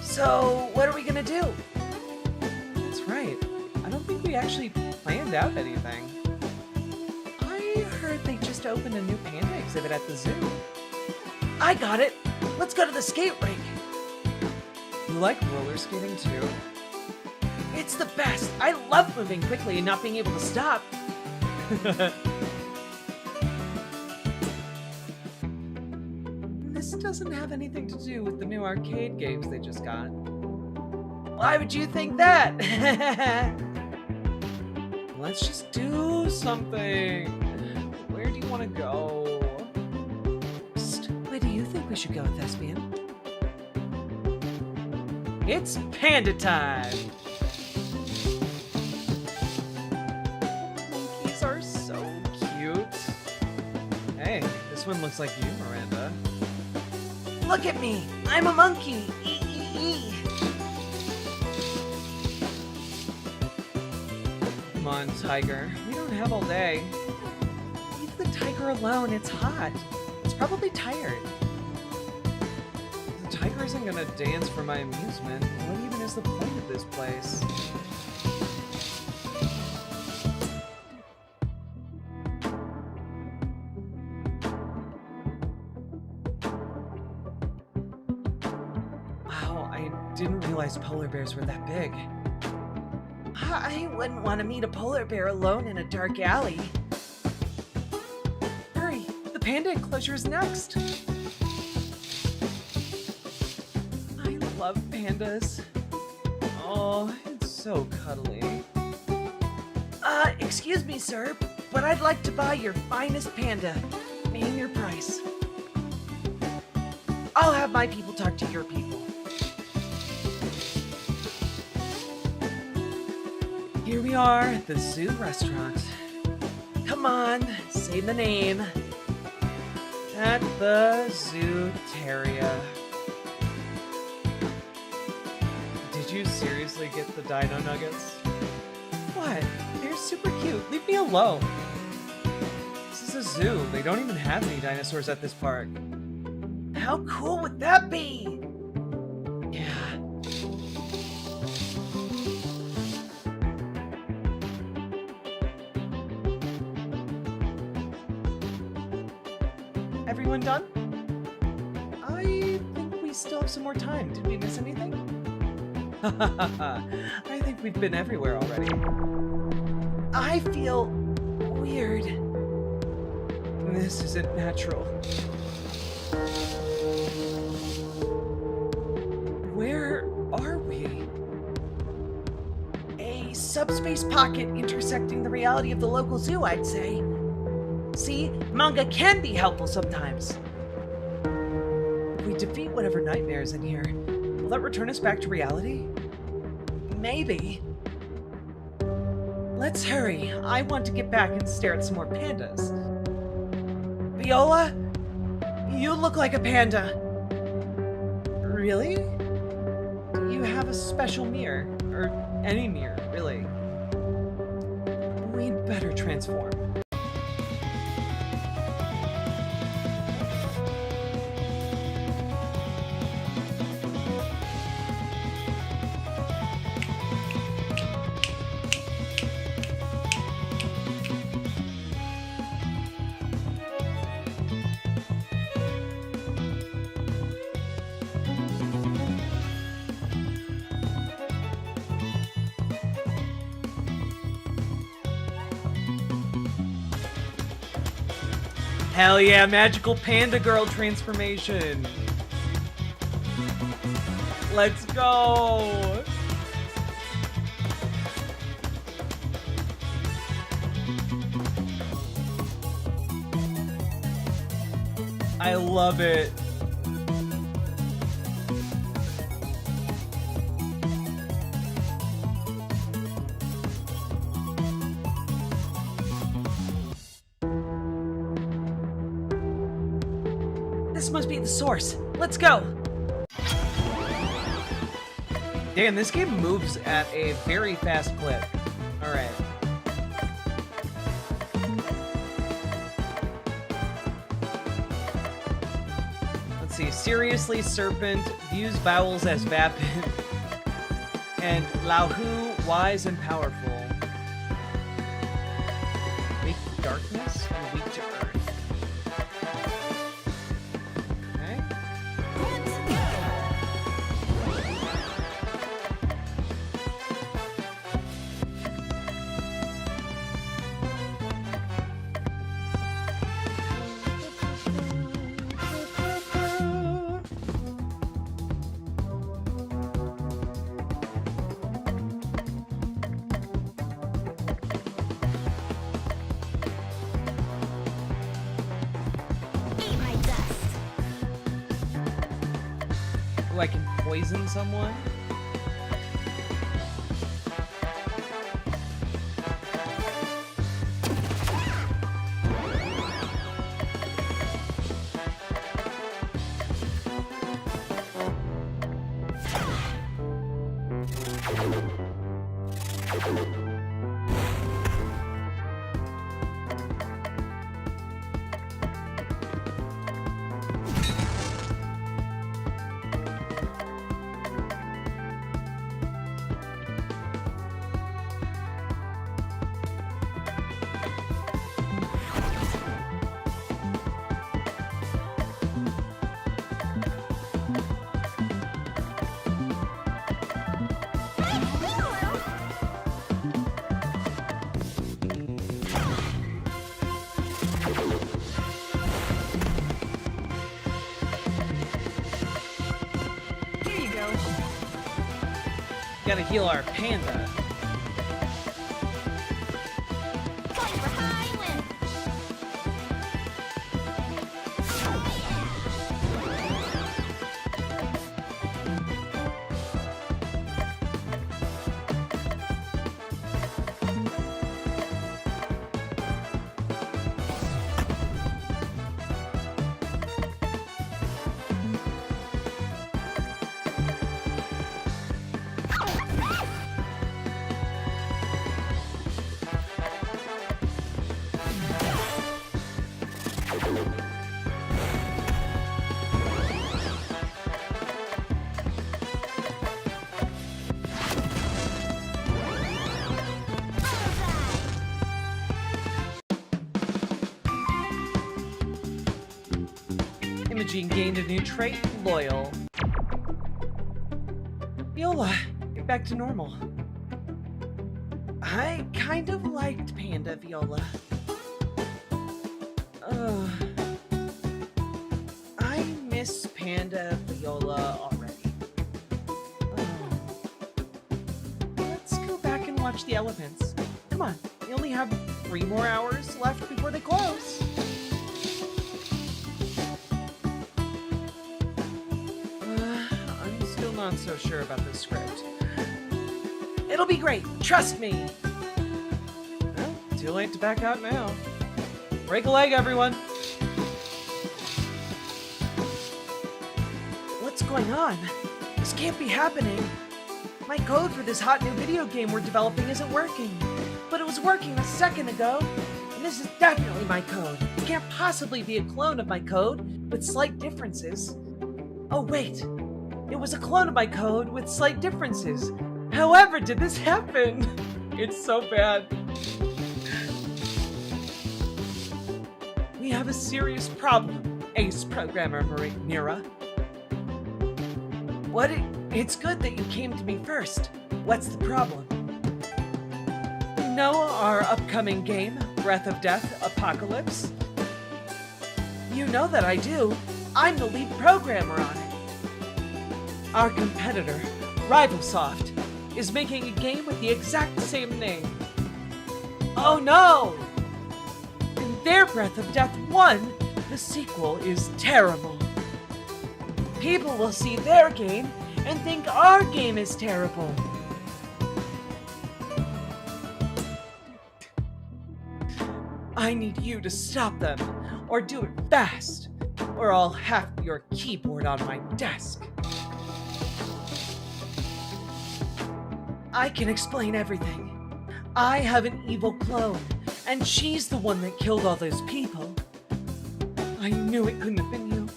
So, what are we gonna do? That's right. I don't think we actually planned out anything. I heard they just opened a new panda exhibit at the zoo. I got it! Let's go to the skate rink! You like roller skating too? It's the best! I love moving quickly and not being able to stop! This doesn't have anything to do with the new arcade games they just got. Why would you think that? Let's just do something. Where do you want to go? Psst, where do you think we should go, Thespian? It's panda time! Monkeys are so cute. Hey, this one looks like you, Miranda. Look at me! I'm a monkey! Come on, tiger. We don't have all day. Leave the tiger alone. It's hot. It's probably tired. The tiger isn't gonna dance for my amusement. What even is the point of this place? Wow, I didn't realize polar bears were that big. I wouldn't want to meet a polar bear alone in a dark alley. Hurry, the panda enclosure is next. I love pandas. Oh, it's so cuddly. Excuse me, sir, but I'd like to buy your finest panda. Name your price. I'll have my people talk to your people. Here we are at the zoo restaurant. Come on, say the name. At the Zooteria. Did you seriously get the dino nuggets? What? They're super cute. Leave me alone. This is a zoo. They don't even have any dinosaurs at this park. How cool would that be? Yeah. Everyone done? I think we still have some more time. Did we miss anything? I think we've been everywhere already. I feel weird. This isn't natural. Where are we? A subspace pocket intersecting the reality of the local zoo, I'd say. See, manga can be helpful sometimes. If we defeat whatever nightmare is in here, will that return us back to reality? Maybe. Let's hurry. I want to get back and stare at some more pandas. Viola, you look like a panda. Really? Do you have a special mirror? Or any mirror, really? We'd better transform. Hell yeah, magical panda girl transformation. Let's go. I love it. This must be the source. Let's go. Damn, this game moves at a very fast clip. All right. Let's see. Seriously, Serpent views vowels as vapid. And Lauhu, wise and powerful. Weak to darkness and weak to earth. Ooh, I can poison someone? Gotta heal our panda. Eugene gained a new trait, loyal. Viola, get back to normal. I kind of liked Panda, Viola. I miss Panda, Viola already. Let's go back and watch the elephants. Come on, we only have 3 more hours left before they close. I'm still not so sure about this script. It'll be great, trust me! Well, too late to back out now. Break a leg, everyone! What's going on? This can't be happening. My code for this hot new video game we're developing isn't working. But it was working a second ago. And this is definitely my code. It can't possibly be a clone of my code with slight differences. Oh wait, it was a clone of my code with slight differences. However did this happen? It's so bad. We have a serious problem, ace programmer Mira. It's good that you came to me first. What's the problem? You know our upcoming game, Breath of Death Apocalypse? You know that I do. I'm the lead programmer on it. Our competitor, RivalSoft, is making a game with the exact same name. Oh no! In their Breath of Death 1, the sequel is terrible. People will see their game and think our game is terrible. I need you to stop them, or do it fast, or I'll hack your keyboard on my desk. I can explain everything. I have an evil clone, and she's the one that killed all those people. I knew it couldn't have been you.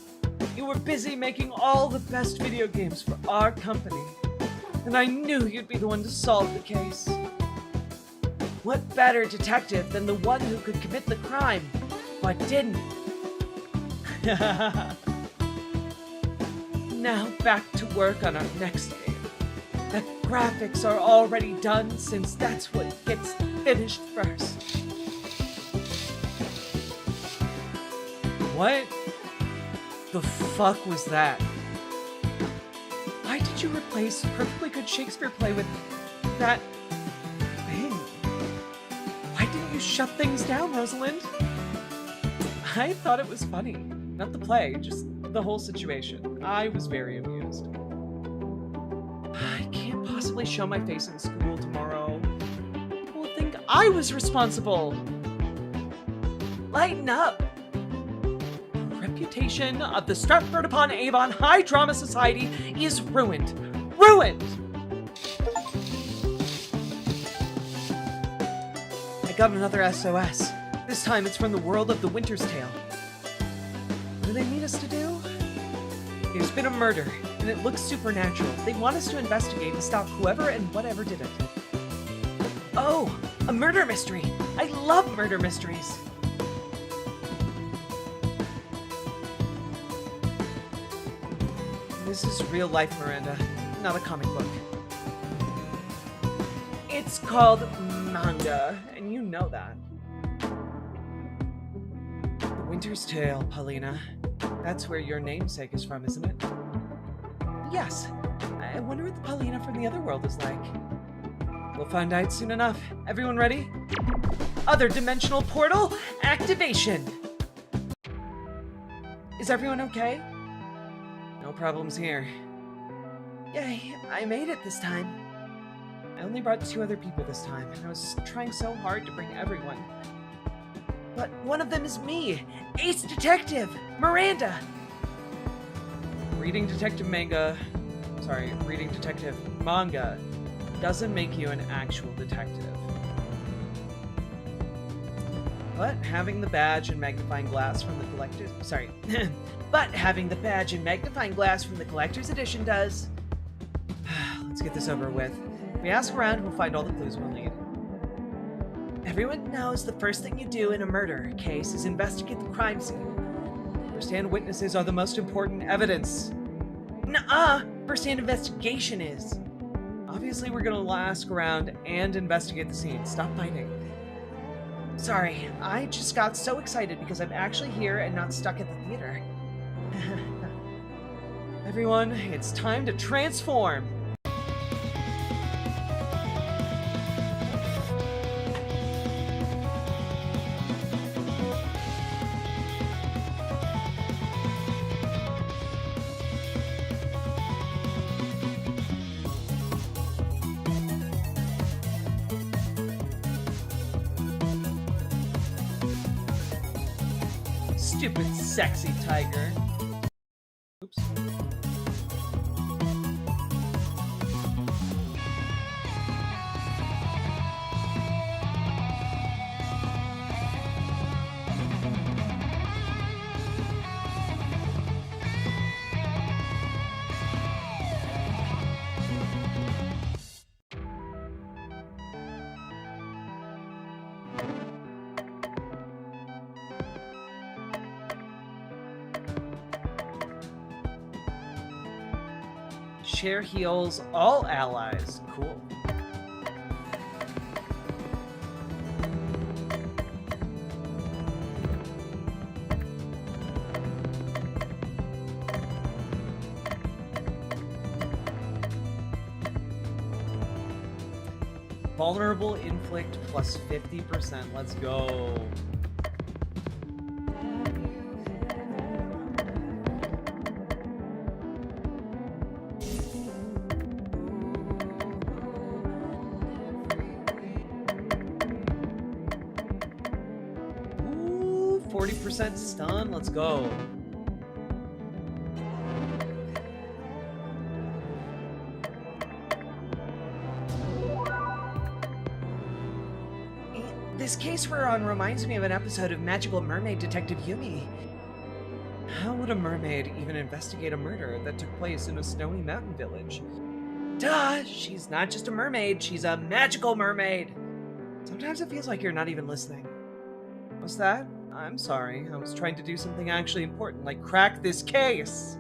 You were busy making all the best video games for our company, and I knew you'd be the one to solve the case. What better detective than the one who could commit the crime, but didn't? Now back to work on our next game. The graphics are already done since that's what gets finished first. What the fuck was that? Why did you replace a perfectly good Shakespeare play with that thing? Why didn't you shut things down, Rosalind? I thought it was funny. Not the play, just the whole situation. I was very amused. I can't possibly show my face in school tomorrow. People will think I was responsible. Lighten up. The reputation of the Stratford-upon-Avon High Drama Society is ruined. Ruined! I got another SOS. This time it's from the world of the Winter's Tale. What do they need us to do? There's been a murder, and it looks supernatural. They want us to investigate and stop whoever and whatever did it. Oh, a murder mystery! I love murder mysteries! This is real life, Miranda, not a comic book. It's called manga, and you know that. The Winter's Tale, Paulina. That's where your namesake is from, isn't it? Yes. I wonder what the Paulina from the other world is like. We'll find out soon enough. Everyone ready? Other dimensional portal activation! Is everyone okay? No problems here. Yay, I made it this time. I only brought 2 other people this time, and I was trying so hard to bring everyone. But one of them is me, Ace Detective, Miranda! Reading detective manga doesn't make you an actual detective. But having the badge and magnifying glass from the collector's... But having the badge and magnifying glass from the collector's edition does. Let's get this over with. If we ask around, we'll find all the clues we'll need. Everyone knows the first thing you do in a murder case is investigate the crime scene. First-hand witnesses are the most important evidence. Nuh-uh! First-hand investigation is. Obviously, we're gonna ask around and investigate the scene. Stop fighting. Sorry, I just got so excited because I'm actually here and not stuck at the theater. Everyone, it's time to transform! Stupid sexy tiger. Oops. Share heals all allies. Cool. Vulnerable inflict plus 50%. Let's go. Ooh, 40% stun. Let's go. This case we're on reminds me of an episode of Magical Mermaid Detective Yumi. How would a mermaid even investigate a murder that took place in a snowy mountain village? Duh! She's not just a mermaid, she's a magical mermaid! Sometimes it feels like you're not even listening. What's that? I'm sorry, I was trying to do something actually important, like crack this case!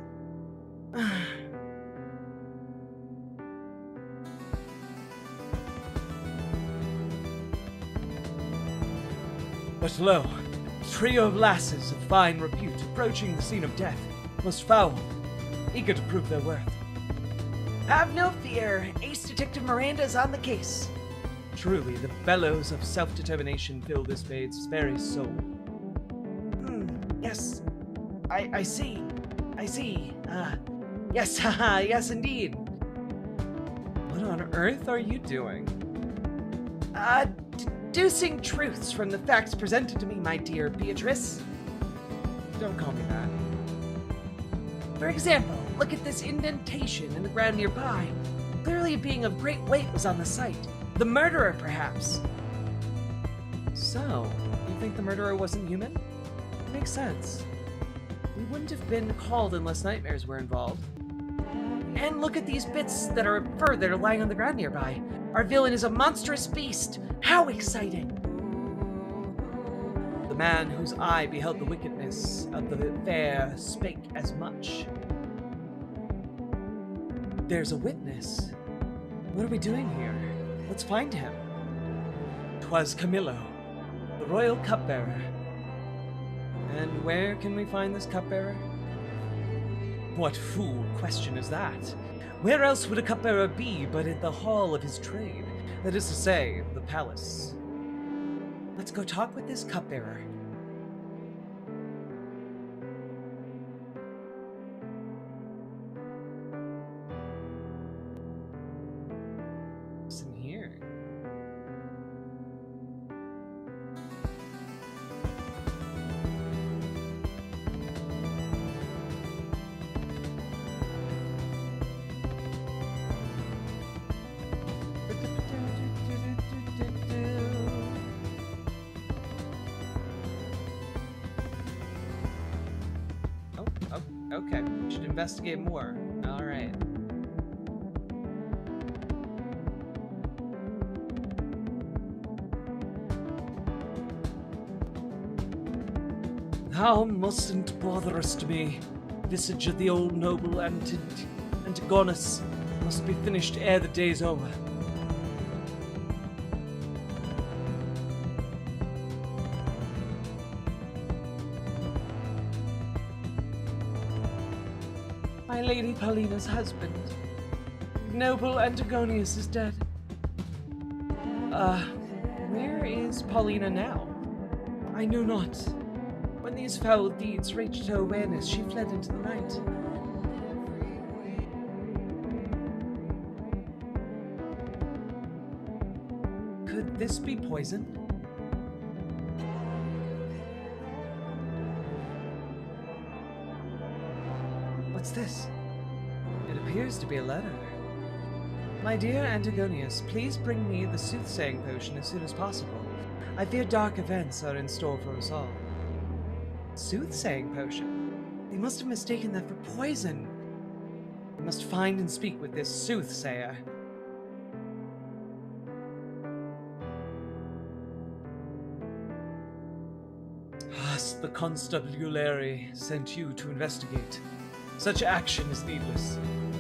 But lo, a trio of lasses of fine repute approaching the scene of death, most foul, eager to prove their worth. Have no fear, Ace Detective Miranda's on the case. Truly, the bellows of self-determination fill this maid's very soul. Yes, I see. Yes, haha, yes indeed. What on earth are you doing? Deducing truths from the facts presented to me, my dear Beatrice. Don't call me that. For example, look at this indentation in the ground nearby. Clearly a being of great weight was on the site. The murderer, perhaps. So, you think the murderer wasn't human? It makes sense. We wouldn't have been called unless nightmares were involved. And look at these bits that are fur that are lying on the ground nearby. Our villain is a monstrous beast. How exciting! The man whose eye beheld the wickedness of the fair spake as much. There's a witness. What are we doing here? Let's find him. 'Twas Camillo, the royal cupbearer. And where can we find this cupbearer? What fool question is that? Where else would a cupbearer be but at the hall of his trade? That is to say, the palace. Let's go talk with this cupbearer. What's in here? Okay, we should investigate more. All right. Thou mustn't botherest me. Visage of the old noble Antigonus must be finished ere the day's over. My lady Paulina's husband, noble Antigonius, is dead. Where is Paulina now? I know not. When these foul deeds reached her awareness, she fled into the night. Could this be poison? What's this? It appears to be a letter. My dear Antigonius, please bring me the soothsaying potion as soon as possible. I fear dark events are in store for us all. Soothsaying potion? They must have mistaken that for poison. I must find and speak with this soothsayer. The constabulary sent you to investigate. Such action is needless.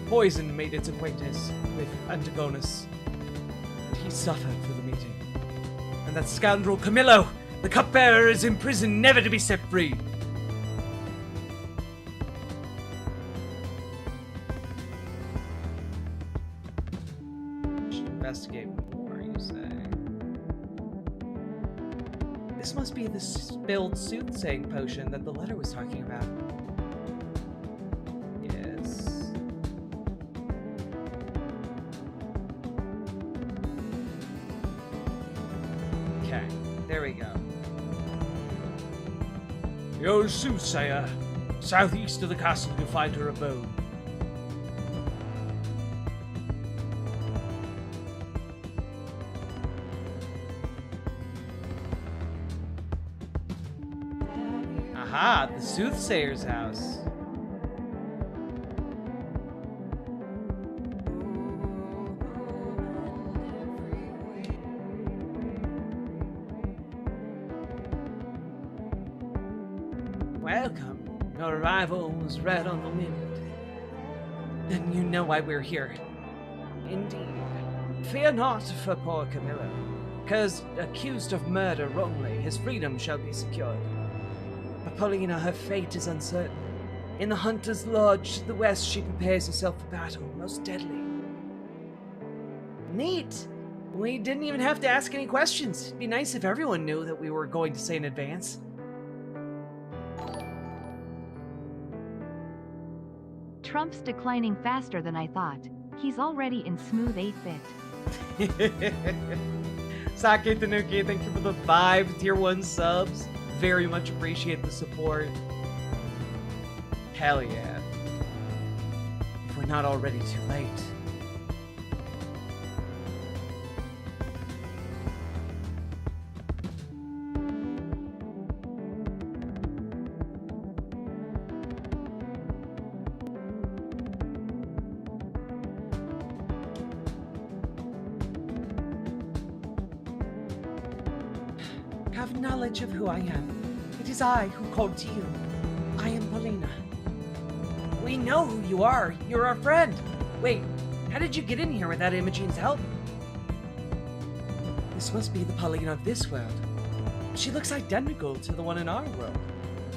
Poison made its acquaintance with Antigonus, and he suffered for the meeting. And that scoundrel Camillo, the cupbearer, is in prison, never to be set free. Should investigate more, you say? This must be the spilled soothsaying potion that the letter was talking about. Yes. Okay, there we go. The old soothsayer. Southeast of the castle, you'll find her abode. Aha, the soothsayer's house. Welcome. Your arrival was read on the wind. Then you know why we're here. Indeed. Fear not for poor Camillo, 'cause accused of murder wrongly, his freedom shall be secured. But Paulina, her fate is uncertain. In the Hunter's Lodge to the west, she prepares herself for battle, most deadly. Neat! We didn't even have to ask any questions. It'd be nice if everyone knew that we were going to say in advance. Trump's declining faster than I thought. He's already in smooth 8-bit. Sake Tanuki, thank you for the 5 tier 1 subs. Very much appreciate the support. Hell yeah. If we're not already too late. Have knowledge of who I am. It is I who called to you. I am Paulina. We know who you are. You're our friend. Wait, how did you get in here without Imogene's help? This must be the Paulina of this world. She looks identical to the one in our world.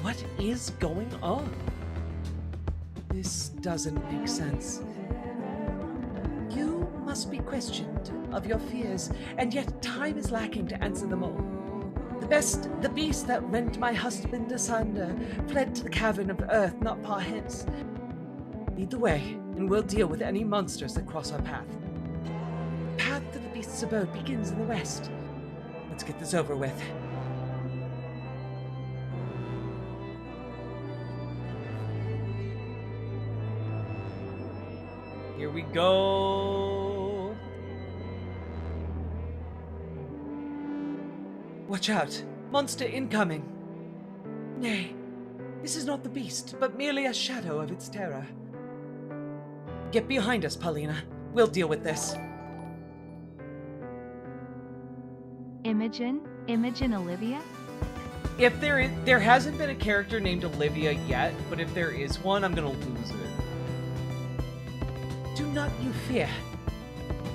What is going on? This doesn't make sense. You must be questioned of your fears, and yet time is lacking to answer them all. The beast that rent my husband asunder, fled to the cavern of earth not far hence. Lead the way, and we'll deal with any monsters that cross our path. The path to the beast's abode begins in the west. Let's get this over with. Here we go. Watch out! Monster incoming! Nay, this is not the beast, but merely a shadow of its terror. Get behind us, Paulina. We'll deal with this. Imogen? Imogen Olivia? If there hasn't been a character named Olivia yet, but if there is one, I'm gonna lose it. Do not you fear.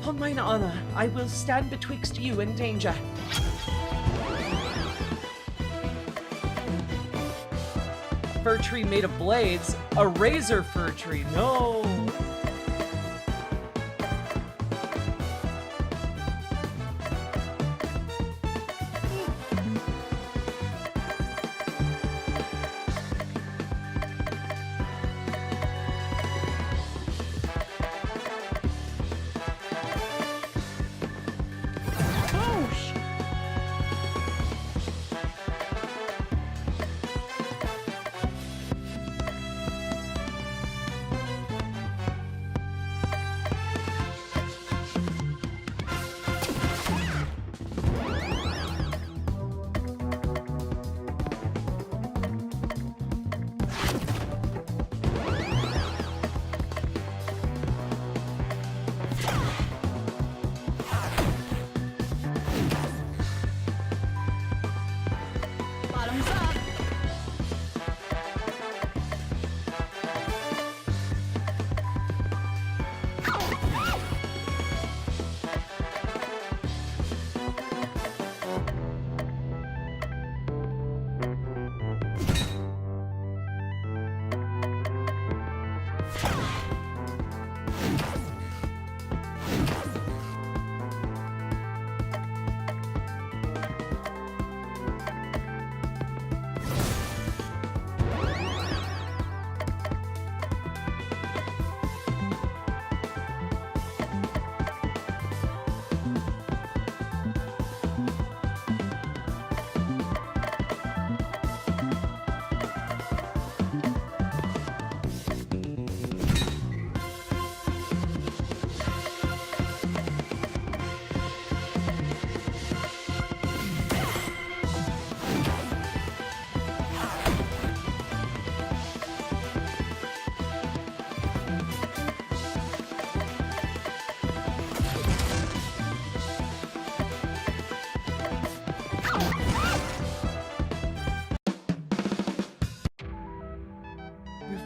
Upon mine honor, I will stand betwixt you and danger. Fir tree made of blades. A razor fir tree. No.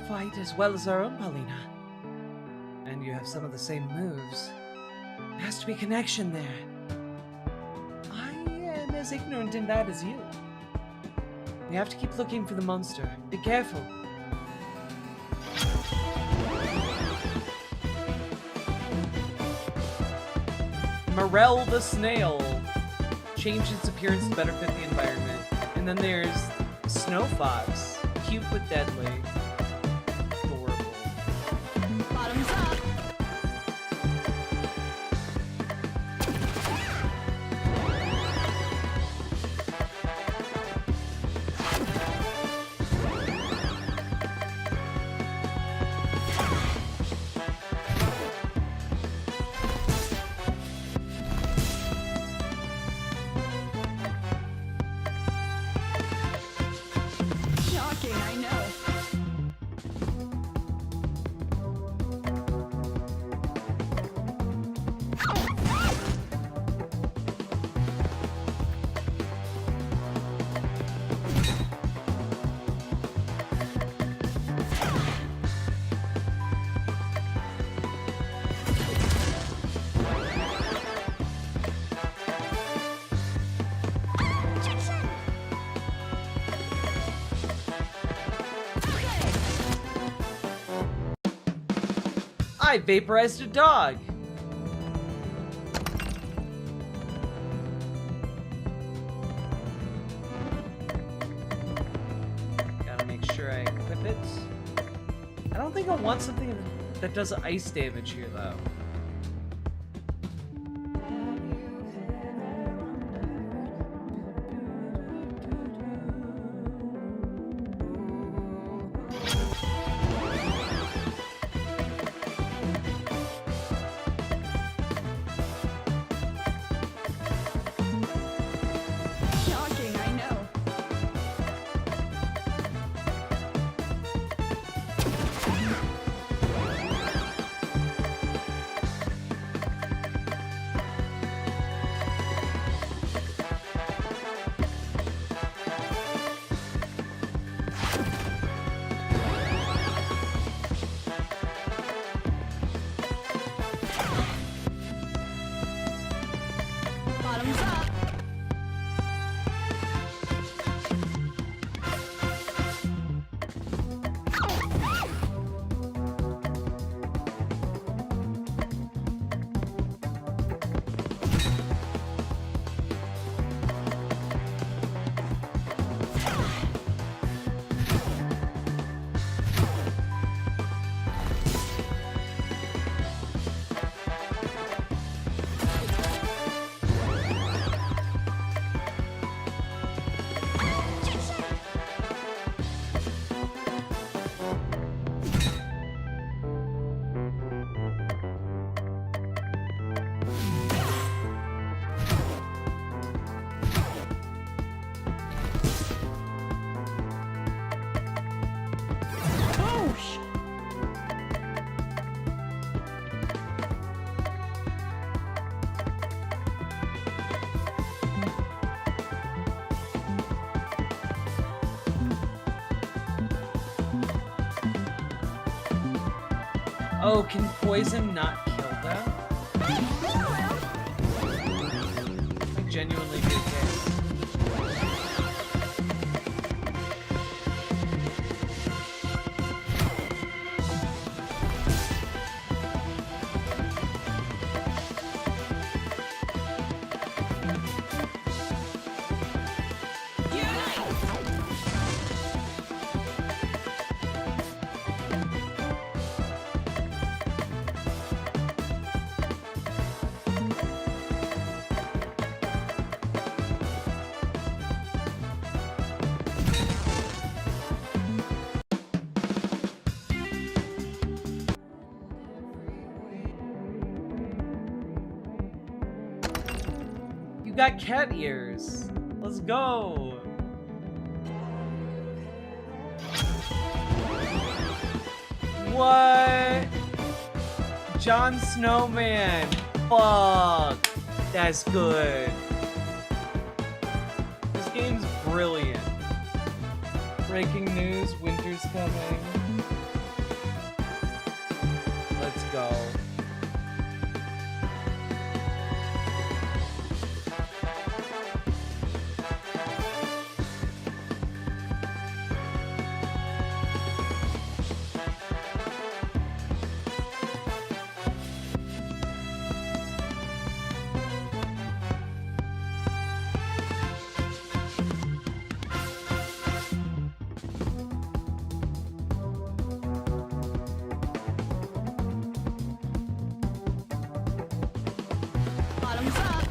Fight as well as our own Paulina. And you have some of the same moves. There has to be connection there. I am as ignorant in that as you. We have to keep looking for the monster. Be careful. Morel the snail. Change its appearance to better fit the environment. And then there's Snow Fox. Cute but deadly. I vaporized a dog. Gotta make sure I equip it. I don't think I want something that does ice damage here, though. Bottoms up. Oh, can poison not kill them? I genuinely do care. You got cat ears. Let's go. What? Jon Snowman. Fuck. That's good. This game's brilliant. Breaking news, winter's coming. Let's go. Bottoms up.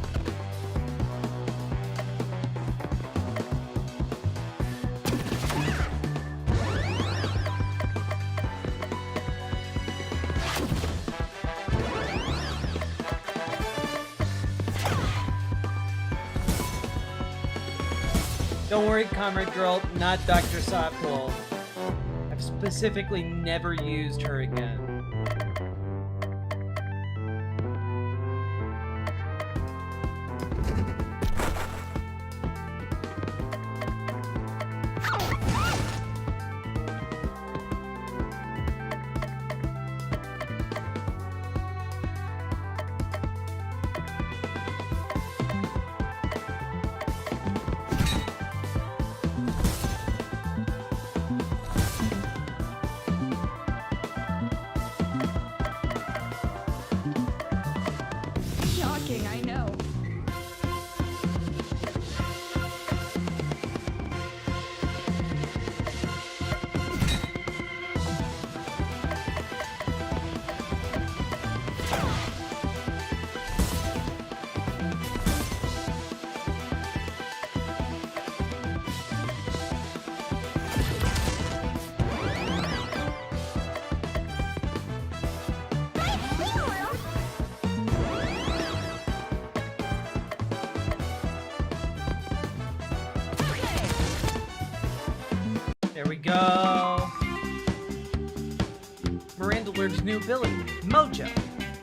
Don't worry, Comrade Girl, not Dr. Sopgold. I've specifically never used her again. Shocking, I know. There we go. Miranda learned a new ability, Mojo.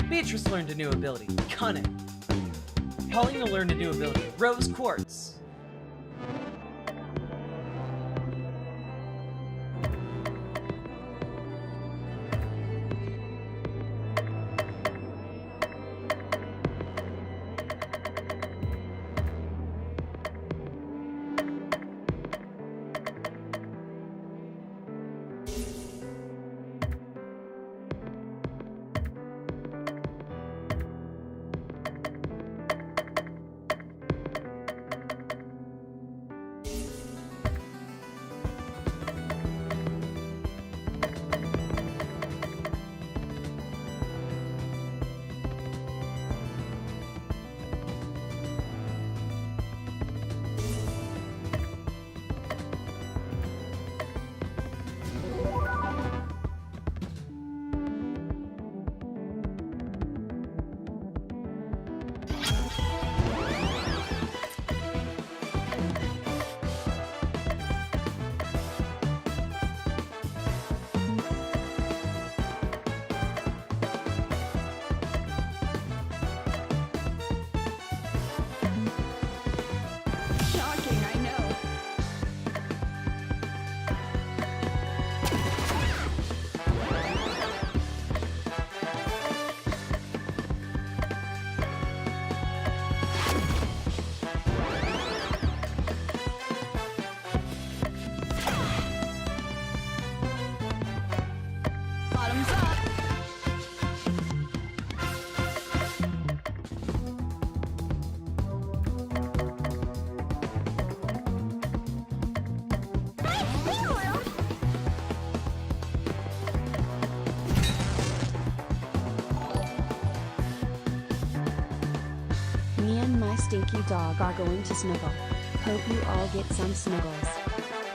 Beatrice learned a new ability, Cunning. Paulina learned a new ability, Rose Quartz. my stinky dog are going to snuggle. Hope you all get some snuggles.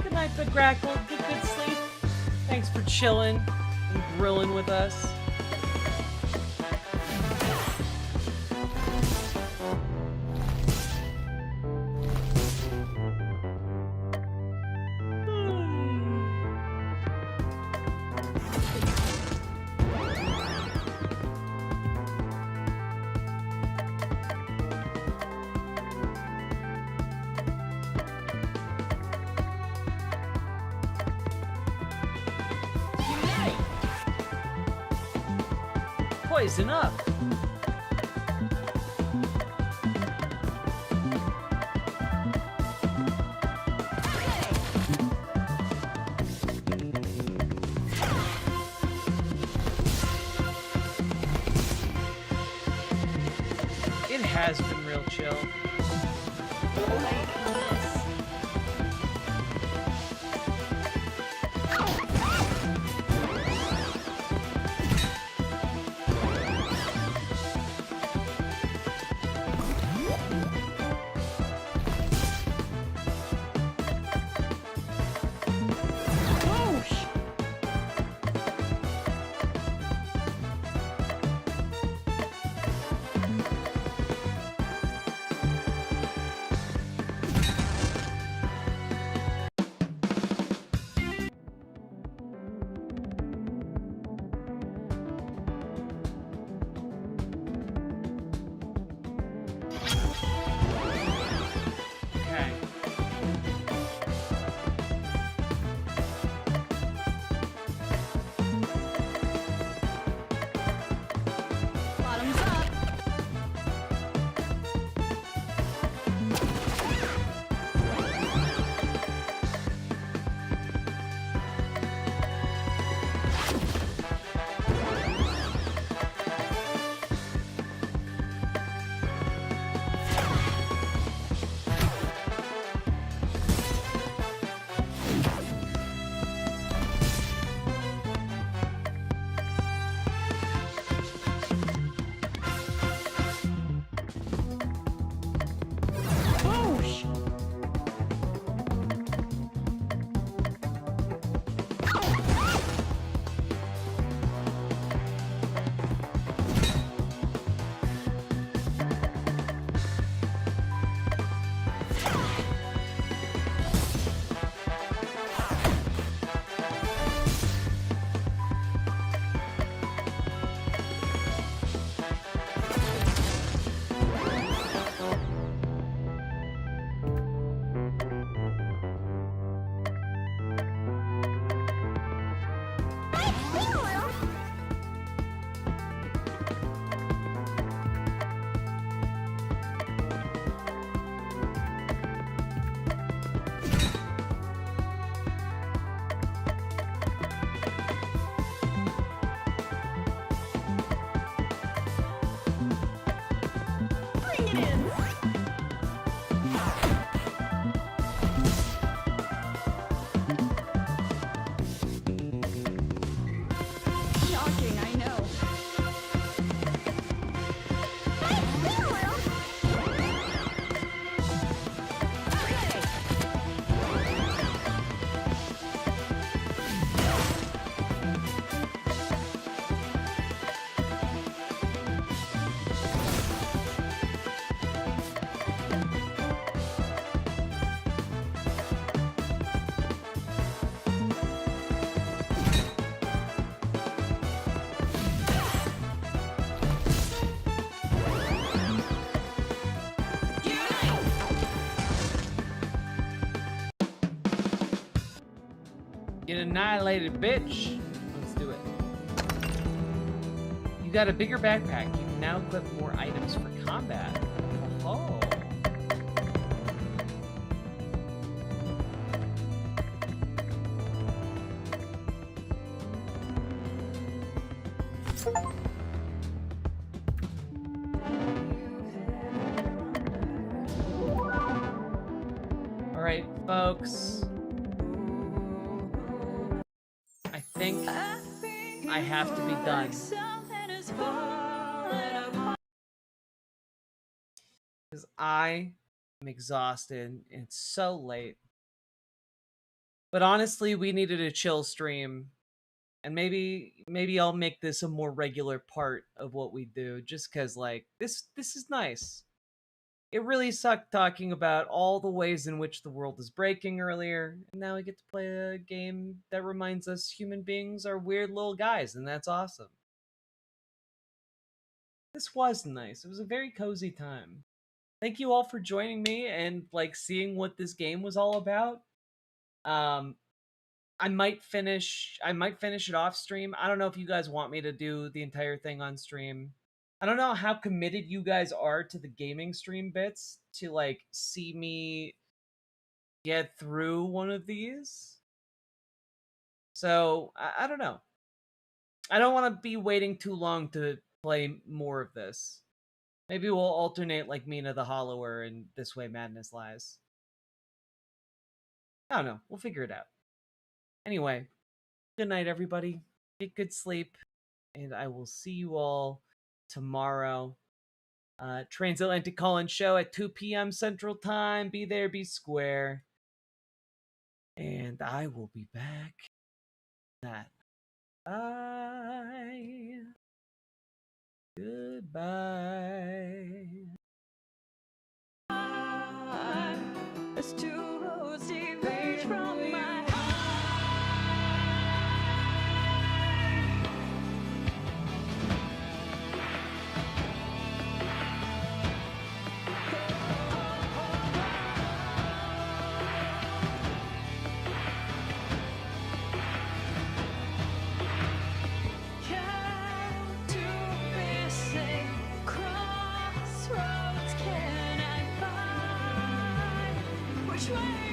Good night, Big Grackle. Get good sleep. Thanks for chilling and grilling with us. Poison up. It has been real chill. Get annihilated, bitch. Let's do it. You got a bigger backpack. You can now equip more items for combat. Oh. All right, folks. I think I have to be done. Because I am exhausted. It's so late. But honestly, we needed a chill stream. And maybe I'll make this a more regular part of what we do, just cause like this is nice. It really sucked talking about all the ways in which the world is breaking earlier, and now we get to play a game that reminds us human beings are weird little guys, and that's awesome. This was nice. It was a very cozy time. Thank you all for joining me and like seeing what this game was all about. I might finish it off stream. I don't know if you guys want me to do the entire thing on stream. I don't know how committed you guys are to the gaming stream bits to like see me get through one of these. So I don't know. I don't want to be waiting too long to play more of this. Maybe we'll alternate like Mina the Hollower and This Way Madness Lies. I don't know. We'll figure it out. Anyway, good night, everybody. Get good sleep, and I will see you all tomorrow. Transatlantic Call-In Show at 2 p.m. Central Time. Be there, be square. And I will be back. Bye. Goodbye. There's two roads diverge from my crossroads can I find? Which way?